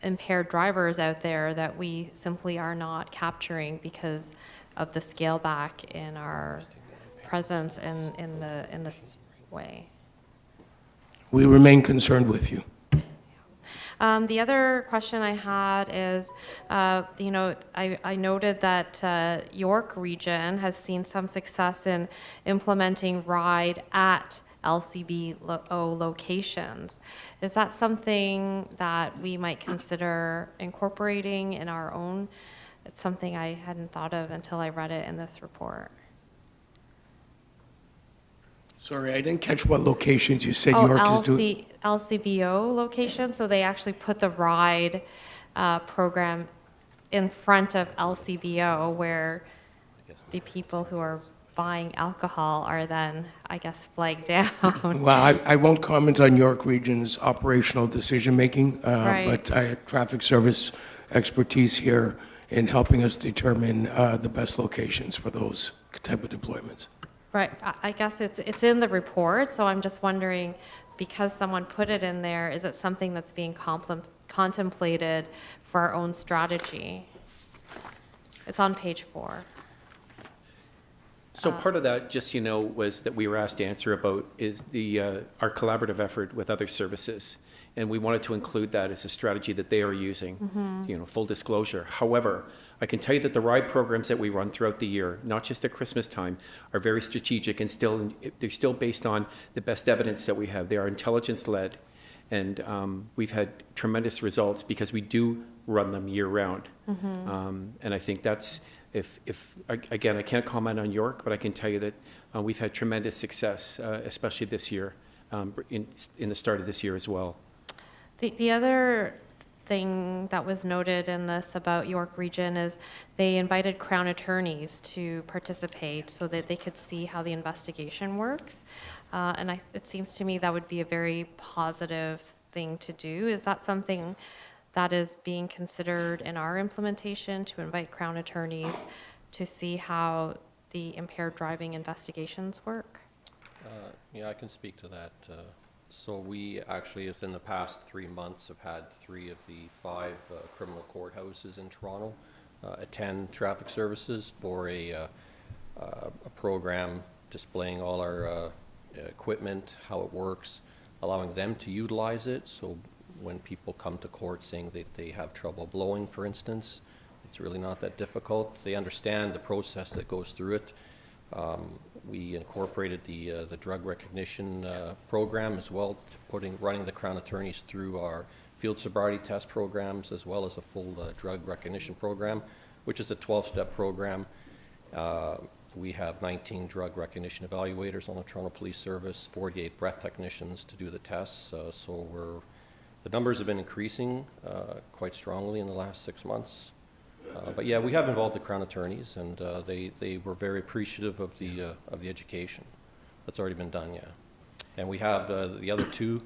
impaired drivers out there that we simply are not capturing because of the scale back in our presence in this way. We remain concerned with you. The other question I had is, I noted that York Region has seen some success in implementing RIDE at LCBO locations. Is that something that we might consider incorporating in our own? It's something I hadn't thought of until I read it in this report. Sorry, I didn't catch what locations you said York is doing. LCBO locations, so they actually put the RIDE program in front of LCBO where the people who are buying alcohol are then, I guess, flagged down. Well, I won't comment on York Region's operational decision-making, Right. but I have traffic service expertise here in helping us determine the best locations for those type of deployments. Right, I guess it's in the report, so I'm just wondering, because someone put it in there, is it something that's being contemplated for our own strategy? It's on page 4. So part of that, just so you know, was that we were asked to answer about is our collaborative effort with other services. And we wanted to include that as a strategy that they are using, full disclosure. However, I can tell you that the RIDE programs that we run throughout the year, not just at Christmas time, are very strategic and they're still based on the best evidence that we have. They are intelligence-led. And we've had tremendous results because we do run them year-round. And I think that's, again, I can't comment on York, but I can tell you that we've had tremendous success, especially this year, in the start of this year as well. The other thing that was noted in this about York Region is they invited Crown attorneys to participate so that they could see how the investigation works. And it seems to me that would be a very positive thing to do. Is that something that is being considered in our implementation, to invite Crown attorneys to see how the impaired driving investigations work? Yeah, I can speak to that. So we actually, within the past 3 months, have had 3 of the 5 criminal courthouses in Toronto attend traffic services for a program displaying all our equipment, how it works, allowing them to utilize it. So when people come to court saying that they have trouble blowing, for instance, it's really not that difficult. They understand the process that goes through it. We incorporated the drug recognition program as well, running the Crown attorneys through our field sobriety test programs as well as a full drug recognition program, which is a 12-step program. We have 19 drug recognition evaluators on the Toronto Police Service, 48 breath technicians to do the tests. So the numbers have been increasing quite strongly in the last 6 months. But yeah, we have involved the Crown attorneys, and they were very appreciative of the education that's already been done. Yeah, and we have the other 2.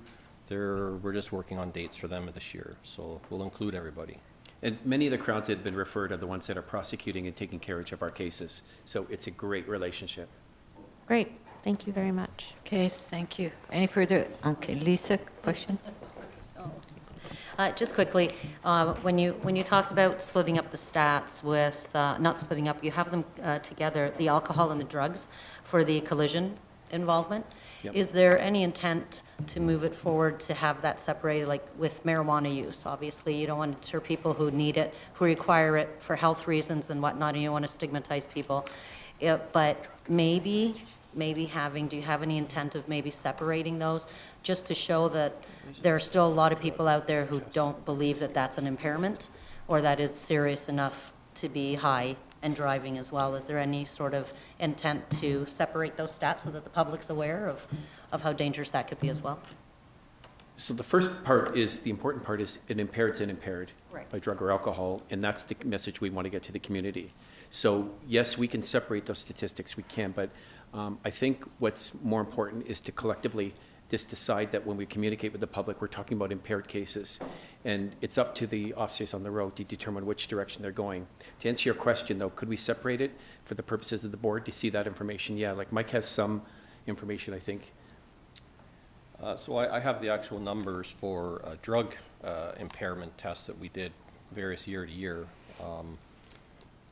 We're just working on dates for them this year, so we'll include everybody. And many of the crowds that have been referred are the ones that are prosecuting and taking care of our cases. So it's a great relationship. Great. Thank you very much. Okay, thank you. Any further? Okay, Lisa, question? Just quickly, when you talked about splitting up the stats with, not splitting up, you have them together, the alcohol and the drugs for the collision involvement. Yep. Is there any intent to move it forward to have that separated, like with marijuana use? Obviously, you don't want to deter people who need it, who require it for health reasons and whatnot, and you don't want to stigmatize people. But maybe having, do you have any intent of maybe separating those, just to show that there are still a lot of people out there who don't believe that that's an impairment or that it's serious enough to be high and driving as well? Is there any sort of intent to separate those stats so that the public's aware of how dangerous that could be as well? So the first part is, the important part is an impaired's an impaired Right. by drug or alcohol, and that's the message we want to get to the community. So yes, we can separate those statistics, we can, but I think what's more important is to collectively just decide that when we communicate with the public, we're talking about impaired cases. And it's up to the officers on the road to determine which direction they're going. To answer your question, though, could we separate it for the purposes of the board to see that information? Yeah, like Mike has some information, I think. So I have the actual numbers for drug impairment tests that we did various year to year.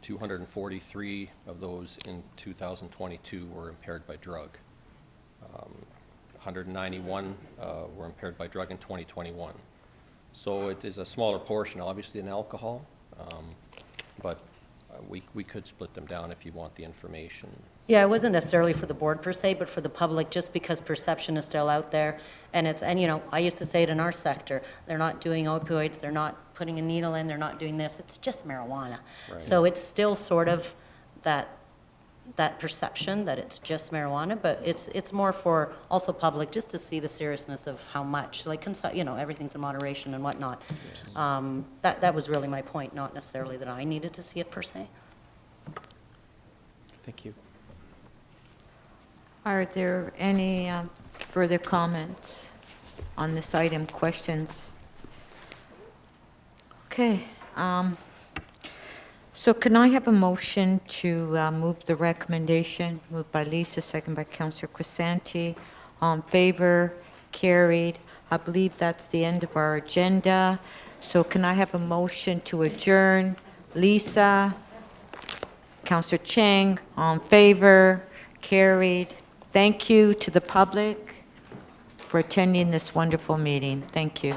243 of those in 2022 were impaired by drug. 191 were impaired by drug in 2021. So it is a smaller portion, obviously, than alcohol, but we could split them down if you want the information. Yeah, it wasn't necessarily for the board per se, but for the public, just because perception is still out there. And you know, I used to say it in our sector, they're not doing opioids, they're not putting a needle in, they're not doing this, it's just marijuana. Right. So it's still sort of that perception that it's just marijuana, but it's more for also public, just to see the seriousness of how much, like, you know, everything's in moderation and whatnot. That was really my point, not necessarily that I needed to see it per se. Thank you. Are there any further comments on this item, questions? Okay. So can I have a motion to move the recommendation? Moved by Lisa, second by Councillor Crisanti. All in favor? Carried. I believe that's the end of our agenda. So can I have a motion to adjourn? Lisa, Councillor Cheng, all in favor? Carried. Thank you to the public for attending this wonderful meeting. Thank you.